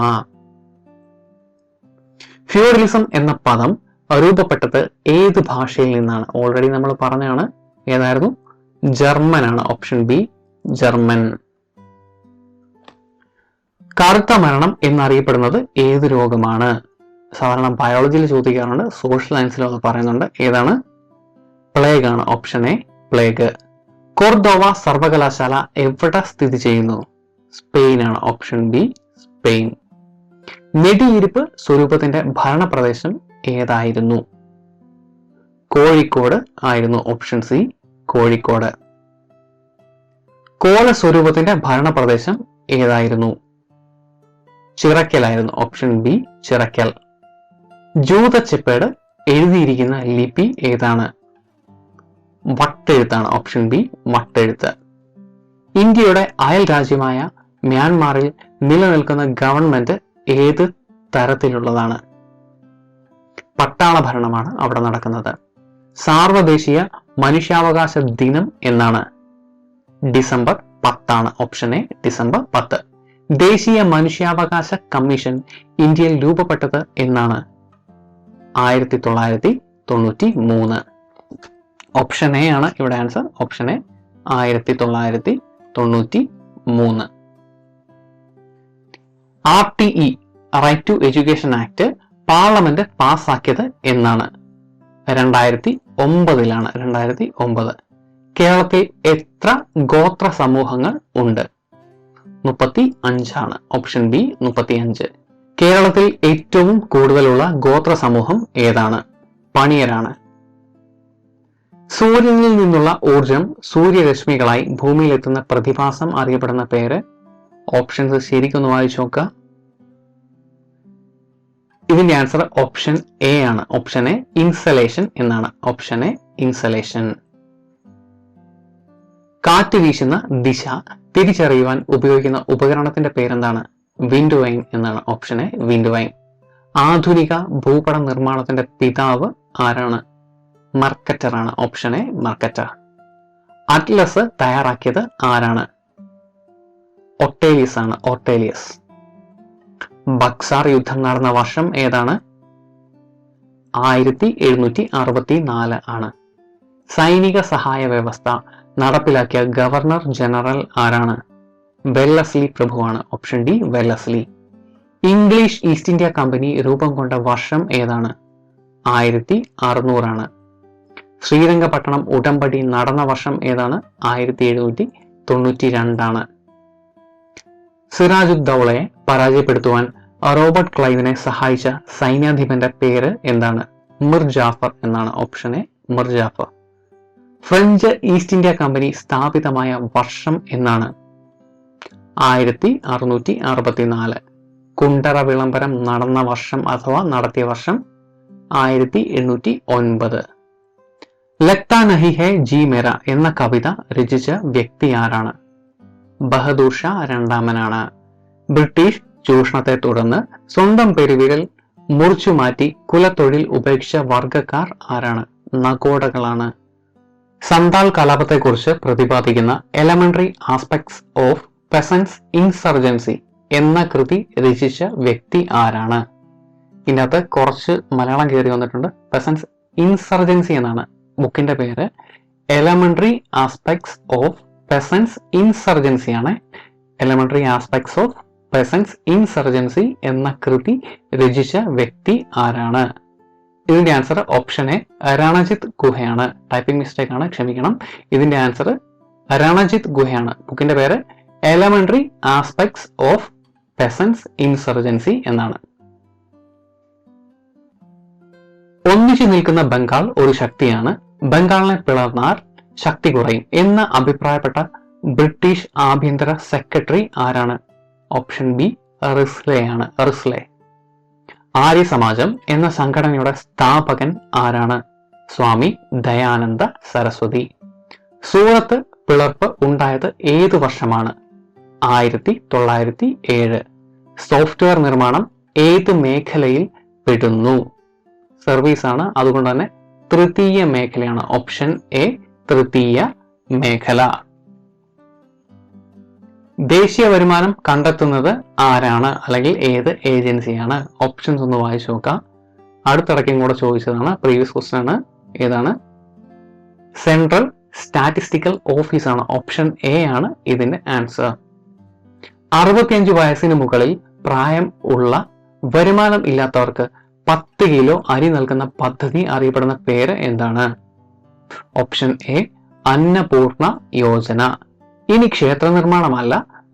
Feudalism എന്ന പദം രൂപപ്പെട്ടത് ഏത് ഭാഷയിൽ നിന്നാണ്? ഓൾറെഡി നമ്മൾ പറഞ്ഞാണ്. ഏതായിരുന്നു? ജർമ്മൻ ആണ്. Option B German. കറുത്ത മരണം എന്നറിയപ്പെടുന്നത് ഏത് രോഗമാണ്? സാധാരണ ബയോളജിയിൽ ചോദിക്കാറുണ്ട്, സോഷ്യൽ സയൻസിൽ അത് പറയുന്നുണ്ട്. ഏതാണ്? പ്ലേഗ് ആണ്. Option A plague. കോർഡോവ സർവകലാശാല എവിടെ സ്ഥിതി ചെയ്യുന്നു? സ്പെയിൻ ആണ്. Option B Spain. നെടിയിരുപ്പ് സ്വരൂപത്തിന്റെ ഭരണപ്രദേശം ഏതായിരുന്നു? കോഴിക്കോട് ആയിരുന്നു. Option C Kozhikode. കോല സ്വരൂപത്തിന്റെ ഭരണപ്രദേശം ഏതായിരുന്നു? ചിറക്കലായിരുന്നു. Option B Chirakkal. ജൂതച്ചെപ്പേട് എഴുതിയിരിക്കുന്ന ലിപി ഏതാണ്? വട്ടെഴുത്താണ്. Option B Vattezhuthu. ഇന്ത്യയുടെ അയൽ രാജ്യമായ മ്യാൻമാറിൽ നിലനിൽക്കുന്ന ഗവൺമെന്റ് ഏത് തരത്തിലുള്ളതാണ്? പട്ടാള ഭരണമാണ് അവിടെ നടക്കുന്നത്. സാർവദേശീയ മനുഷ്യാവകാശ ദിനം എന്നാണ്? December 10 option A December 10. ദേശീയ മനുഷ്യാവകാശ കമ്മീഷൻ ഇന്ത്യയിൽ രൂപപ്പെട്ടത് എന്നാണ്? 1993. ഓപ്ഷൻ എ ആണ് ഇവിടെ answer. Option A 1993. RTE right to education act parliament പാസ്സാക്കിയത് എന്നാണ്? 2009 2009. കേരളത്തിൽ എത്ര ഗോത്ര സമൂഹങ്ങൾ ഉണ്ട്? 35 ഓപ്ഷൻ ബി 35. കേരളത്തിൽ ഏറ്റവും കൂടുതലുള്ള ഗോത്ര സമൂഹം ഏതാണ്? പണിയരാണ്. സൂര്യനിൽ നിന്നുള്ള ഊർജം സൂര്യരശ്മികളായി ഭൂമിയിലെത്തുന്ന പ്രതിഭാസം അറിയപ്പെടുന്ന പേര്? ഓപ്ഷൻസ് ശരിക്കൊന്ന് വായിച്ചു നോക്കുക. ഇതിന്റെ ആൻസർ ഓപ്ഷൻ എ ആണ്. ഓപ്ഷൻ എ ഇൻസലേഷൻ എന്നാണ്. Option A insulation. കാറ്റ് വീശുന്ന ദിശ തിരിച്ചറിയുവാൻ ഉപയോഗിക്കുന്ന ഉപകരണത്തിന്റെ പേരെന്താണ്? വിൻഡ് വൈൻ എന്നാണ്. Option A wind wine. ആധുനിക ഭൂപട നിർമ്മാണത്തിന്റെ പിതാവ് ആരാണ്? മർക്കറ്റർ ആണ്. Option A മർക്കറ്റർ. അറ്റ്ലസ് തയ്യാറാക്കിയത് ആരാണ്? ഒട്ടേലിയസ് ആണ്. ഒട്ടേലിയസ്. ബക്സാർ യുദ്ധം നടന്ന വർഷം ഏതാണ്? 1764 ആണ്. സൈനിക സഹായ വ്യവസ്ഥ നടപ്പിലാക്കിയ ഗവർണർ ജനറൽ ആരാണ്? വെല്ലസ്ലി പ്രഭുവാണ്. Option D Wellesley. English east India company രൂപം കൊണ്ട വർഷം ഏതാണ്? 1600 ആണ്. ശ്രീരംഗപട്ടണം ഉടമ്പടി നടന്ന വർഷം ഏതാണ്? 1792 ആണ്. സിറാജുദ്ദൗളയെ പരാജയപ്പെടുത്തുവാൻ റോബർട്ട് ക്ലൈവിനെ സഹായിച്ച സൈന്യാധിപന്റെ പേര് എന്താണ്? മിർ ജാഫർ എന്നാണ്. Option A Mir Jafar. French east India company സ്ഥാപിതമായ വർഷം എന്നാണ്? 1664. കുണ്ടറ വിളംബരം നടന്ന വർഷം അഥവാ നടത്തിയ വർഷം? 1809. ലഗ്താ നഹി ഹേ ജി മേര എന്ന കവിത രചിച്ച വ്യക്തി ആരാണ്? ബഹദൂർ ഷാ രണ്ടാമനാണ്. ബ്രിട്ടീഷ് ചൂഷണത്തെ തുടർന്ന് സ്വന്തം പെരുവിരൽ മുറിച്ചു മാറ്റി കുലത്തൊഴിൽ ഉപേക്ഷിച്ച വർഗക്കാർ ആരാണ്? നഗോഡകളാണ്. സന്താൽ കലാപത്തെക്കുറിച്ച് പ്രതിപാദിക്കുന്ന elementary aspects of peasant insurgency എന്ന കൃതി രചിച്ച വ്യക്തി ആരാണ്? ഇതിനകത്ത് കുറച്ച് മലയാളം കയറി വന്നിട്ടുണ്ട്. പെസൻസ് ഇൻസർജൻസി എന്നാണ് ബുക്കിന്റെ പേര്. Elementary aspects of peasant insurgency ആണ്. Elementary aspects of peasant insurgency എന്ന കൃതി രചിച്ച വ്യക്തി ആരാണ്? ഇതിന്റെ ആൻസർ ഓപ്ഷൻ എ രണജിത് ഗുഹയാണ്. ടൈപ്പിംഗ് മിസ്റ്റേക്ക് ആണ്, ക്ഷമിക്കണം. ഇതിന്റെ ആൻസർ രണജിത് ഗുഹയാണ്. ബുക്കിന്റെ പേര് elementary aspects of peasant insurgency എന്നാണ്. ഒന്നിച്ചു നിൽക്കുന്ന ബംഗാൾ ഒരു ശക്തിയാണ്, ബംഗാളിനെ പിളർന്നാൽ ശക്തി കുറയും എന്ന് അഭിപ്രായപ്പെട്ട ബ്രിട്ടീഷ് ആഭ്യന്തര സെക്രട്ടറി ആരാണ്? ഓപ്ഷൻ ബി റിസ്ലെ ആണ്. റിസ്ലെ. ആര്യ സമാജം എന്ന സംഘടനയുടെ സ്ഥാപകൻ ആരാണ്? സ്വാമി ദയാനന്ദ സരസ്വതി. സൂറത്ത് പിളർപ്പ് ഉണ്ടായത് ഏത് വർഷമാണ്? 1907. സോഫ്റ്റ്വെയർ നിർമ്മാണം ഏത് മേഖലയിൽ പെടുന്നു? സർവീസ് ആണ്, അതുകൊണ്ട് തന്നെ തൃതീയ മേഖലയാണ്. ഓപ്ഷൻ എ തൃതീയ മേഖല. ദേശീയ വരുമാനം കണ്ടെത്തുന്നത് ആരാണ്, അല്ലെങ്കിൽ ഏത് ഏജൻസിയാണ്? ഓപ്ഷൻസ് ഒന്ന് വായിച്ചു നോക്കാം. അടുത്തിടയ്ക്കും കൂടെ ചോദിച്ചതാണ്, പ്രീവിയസ് ക്വസ്റ്റ്യൻ ആണ്. ഏതാണ്? സെൻട്രൽ സ്റ്റാറ്റിസ്റ്റിക്കൽ ഓഫീസ് ആണ്. ഓപ്ഷൻ എ ആണ് ഇതിന്റെ ആൻസർ. 65 വയസ്സിന് മുകളിൽ പ്രായം ഉള്ള വരുമാനം ഇല്ലാത്തവർക്ക് 10 കിലോ അരി നൽകുന്ന പദ്ധതി അറിയപ്പെടുന്ന പേര് എന്താണ്? Option A Annapurna Yojana. ഇനി ക്ഷേത്ര നിർമ്മാണമല്ല,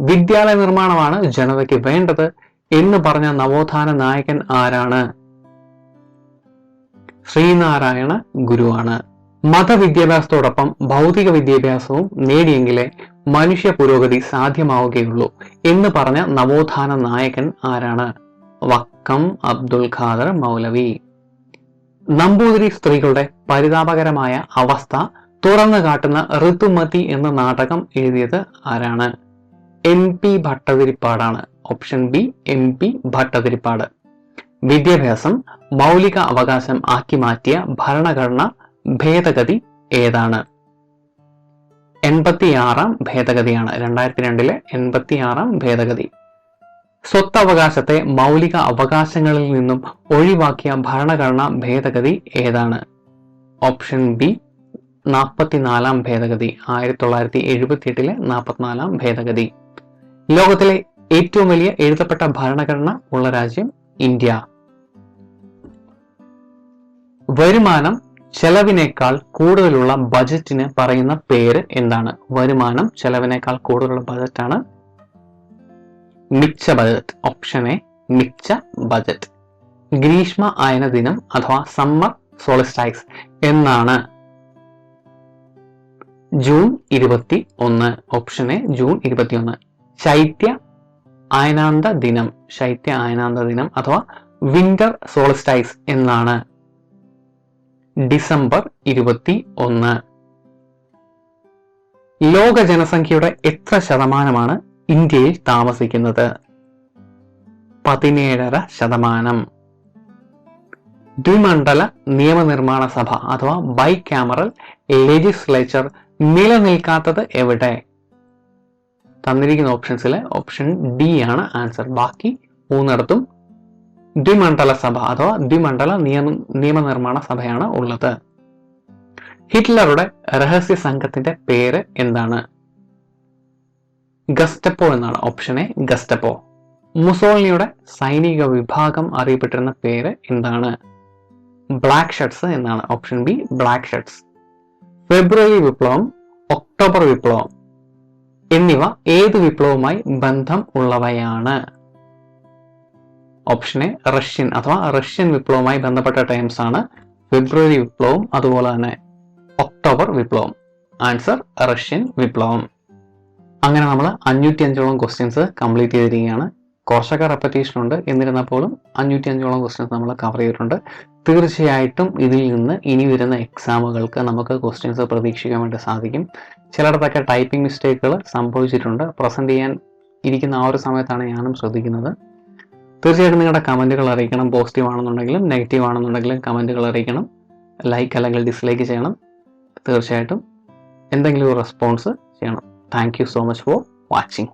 വിദ്യാലയ നിർമ്മാണമാണ് ജനതയ്ക്ക് വേണ്ടത് എന്ന് പറഞ്ഞ നവോത്ഥാന നായകൻ ആരാണ്? ശ്രീനാരായണ ഗുരുവാണ്. മതവിദ്യാഭ്യാസത്തോടൊപ്പം ഭൗതിക വിദ്യാഭ്യാസവും നേടിയെങ്കിലേ മനുഷ്യ പുരോഗതി സാധ്യമാവുകയുള്ളൂ എന്ന് പറഞ്ഞ നവോത്ഥാന നായകൻ ആരാണ്? വക്കം അബ്ദുൽ ഖാദർ മൗലവി. നമ്പൂതിരി സ്ത്രീകളുടെ പരിതാപകരമായ അവസ്ഥ തുറന്നു കാട്ടുന്ന ഋതുമതി എന്ന നാടകം എഴുതിയത് ആരാണ്? MP ഭട്ടതിരിപ്പാടാണ്. Option B MP Bhattathiripad. വിദ്യാഭ്യാസം മൗലിക അവകാശം ആക്കി മാറ്റിയ ഭരണഘടന ഭേദഗതി ഏതാണ്? 86-ാം ഭേദഗതിയാണ്. 2002 86-ാം ഭേദഗതി. സ്വത്തവകാശത്തെ മൗലിക അവകാശങ്ങളിൽ നിന്നും ഒഴിവാക്കിയ ഭരണഘടനാ ഭേദഗതി ഏതാണ്? ഓപ്ഷൻ ബി 44-ാം ഭേദഗതി. 1978 44-ാം ഭേദഗതി. ലോകത്തിലെ ഏറ്റവും വലിയ എഴുതപ്പെട്ട ഭരണഘടന ഉള്ള രാജ്യം ഇന്ത്യ. വരുമാനം ചെലവിനേക്കാൾ കൂടുതലുള്ള ബജറ്റിന് പറയുന്ന പേര് എന്താണ്? വരുമാനം ചെലവിനേക്കാൾ കൂടുതലുള്ള ബജറ്റാണ് മിച്ച ബജറ്റ്. ഓപ്ഷൻ എ മിച്ച ബജറ്റ്. ഗ്രീഷ്മ അയന ദിനം അഥവാ സമ്മർ സോളിസ്റ്റൈസ് എന്നാണ്? ജൂൺ 21. Option A June 21. ശൈത്യ അയനാന്ത ദിനം. ശൈത്യ അയനാന്ത ദിനം അഥവാ വിന്റർ സോളിസ്റ്റൈസ് എന്നാണ്? ഡിസംബർ 21. ലോക ജനസംഖ്യയുടെ എത്ര ശതമാനമാണ് ഇന്ത്യയിൽ താമസിക്കുന്നത്? 17.5%. ദ്വിമണ്ഡല നിയമനിർമ്മാണ സഭ അഥവാ ബൈക്യാമറൽ ലെജിസ്ലേച്ചർ നിലനിൽക്കാത്തത് എവിടെ? തന്നിരിക്കുന്ന ഓപ്ഷൻസിലെ ഓപ്ഷൻ ഡി ആണ് ആൻസർ. ബാക്കി 3 ദ്വിമണ്ഡല സഭ അഥവാ ദ്വിമണ്ഡല നിയമനിർമ്മാണ സഭയാണ് ഉള്ളത്. ഹിറ്റ്ലറുടെ രഹസ്യ സംഘത്തിന്റെ പേര് എന്താണ്? ഗസ്റ്റപ്പോ എന്നാണ്. Option A Gestapo. മുസോളിനിയുടെ സൈനിക വിഭാഗം അറിയപ്പെട്ടിരുന്ന പേര് എന്താണ്? ബ്ലാക്ക് ഷർട്ട്സ് എന്നാണ്. Option B black shirts. February വിപ്ലവം, ഒക്ടോബർ വിപ്ലവം എന്നിവ ഏത് വിപ്ലവവുമായി ബന്ധം ഉള്ളവയാണ്? ഓപ്ഷൻ എ റഷ്യൻ അഥവാ റഷ്യൻ വിപ്ലവവുമായി ബന്ധപ്പെട്ട ടൈംസ് ആണ് ഫെബ്രുവരി വിപ്ലവം അതുപോലെ തന്നെ ഒക്ടോബർ വിപ്ലവം. ആൻസർ റഷ്യൻ വിപ്ലവം. അങ്ങനെ നമ്മൾ 505ഓളം ക്വസ്റ്റ്യൻസ് കംപ്ലീറ്റ് ചെയ്തിരിക്കുകയാണ്. കുറച്ചൊക്കെ റെപ്പറ്റീഷൻ ഉണ്ട്, എന്നിരുന്നാൽ പോലും 505ഓളം ക്വസ്റ്റ്യൻസ് നമ്മൾ കവർ ചെയ്തിട്ടുണ്ട്. തീർച്ചയായിട്ടും ഇതിൽ നിന്ന് ഇനി വരുന്ന എക്സാമുകൾക്ക് നമുക്ക് ക്വസ്റ്റ്യൻസ് പ്രതീക്ഷിക്കാൻ വേണ്ടി സാധിക്കും. ചിലയിടത്തൊക്കെ ടൈപ്പിംഗ് മിസ്റ്റേക്കുകൾ സംഭവിച്ചിട്ടുണ്ട്. പ്രസന്റ് ചെയ്യാൻ ഇരിക്കുന്ന ആ ഒരു സമയത്താണ് ഞാനും ശ്രദ്ധിക്കുന്നത്. തീർച്ചയായിട്ടും നിങ്ങളുടെ കമൻറ്റുകൾ അറിയിക്കണം. പോസിറ്റീവ് ആണെന്നുണ്ടെങ്കിലും നെഗറ്റീവ് ആണെന്നുണ്ടെങ്കിലും കമൻറ്റുകൾ അറിയിക്കണം. ലൈക്ക് അല്ലെങ്കിൽ ഡിസ്ലൈക്ക് ചെയ്യണം. തീർച്ചയായിട്ടും എന്തെങ്കിലും ഒരു റെസ്പോൺസ് ചെയ്യണം. Thank you so much for watching.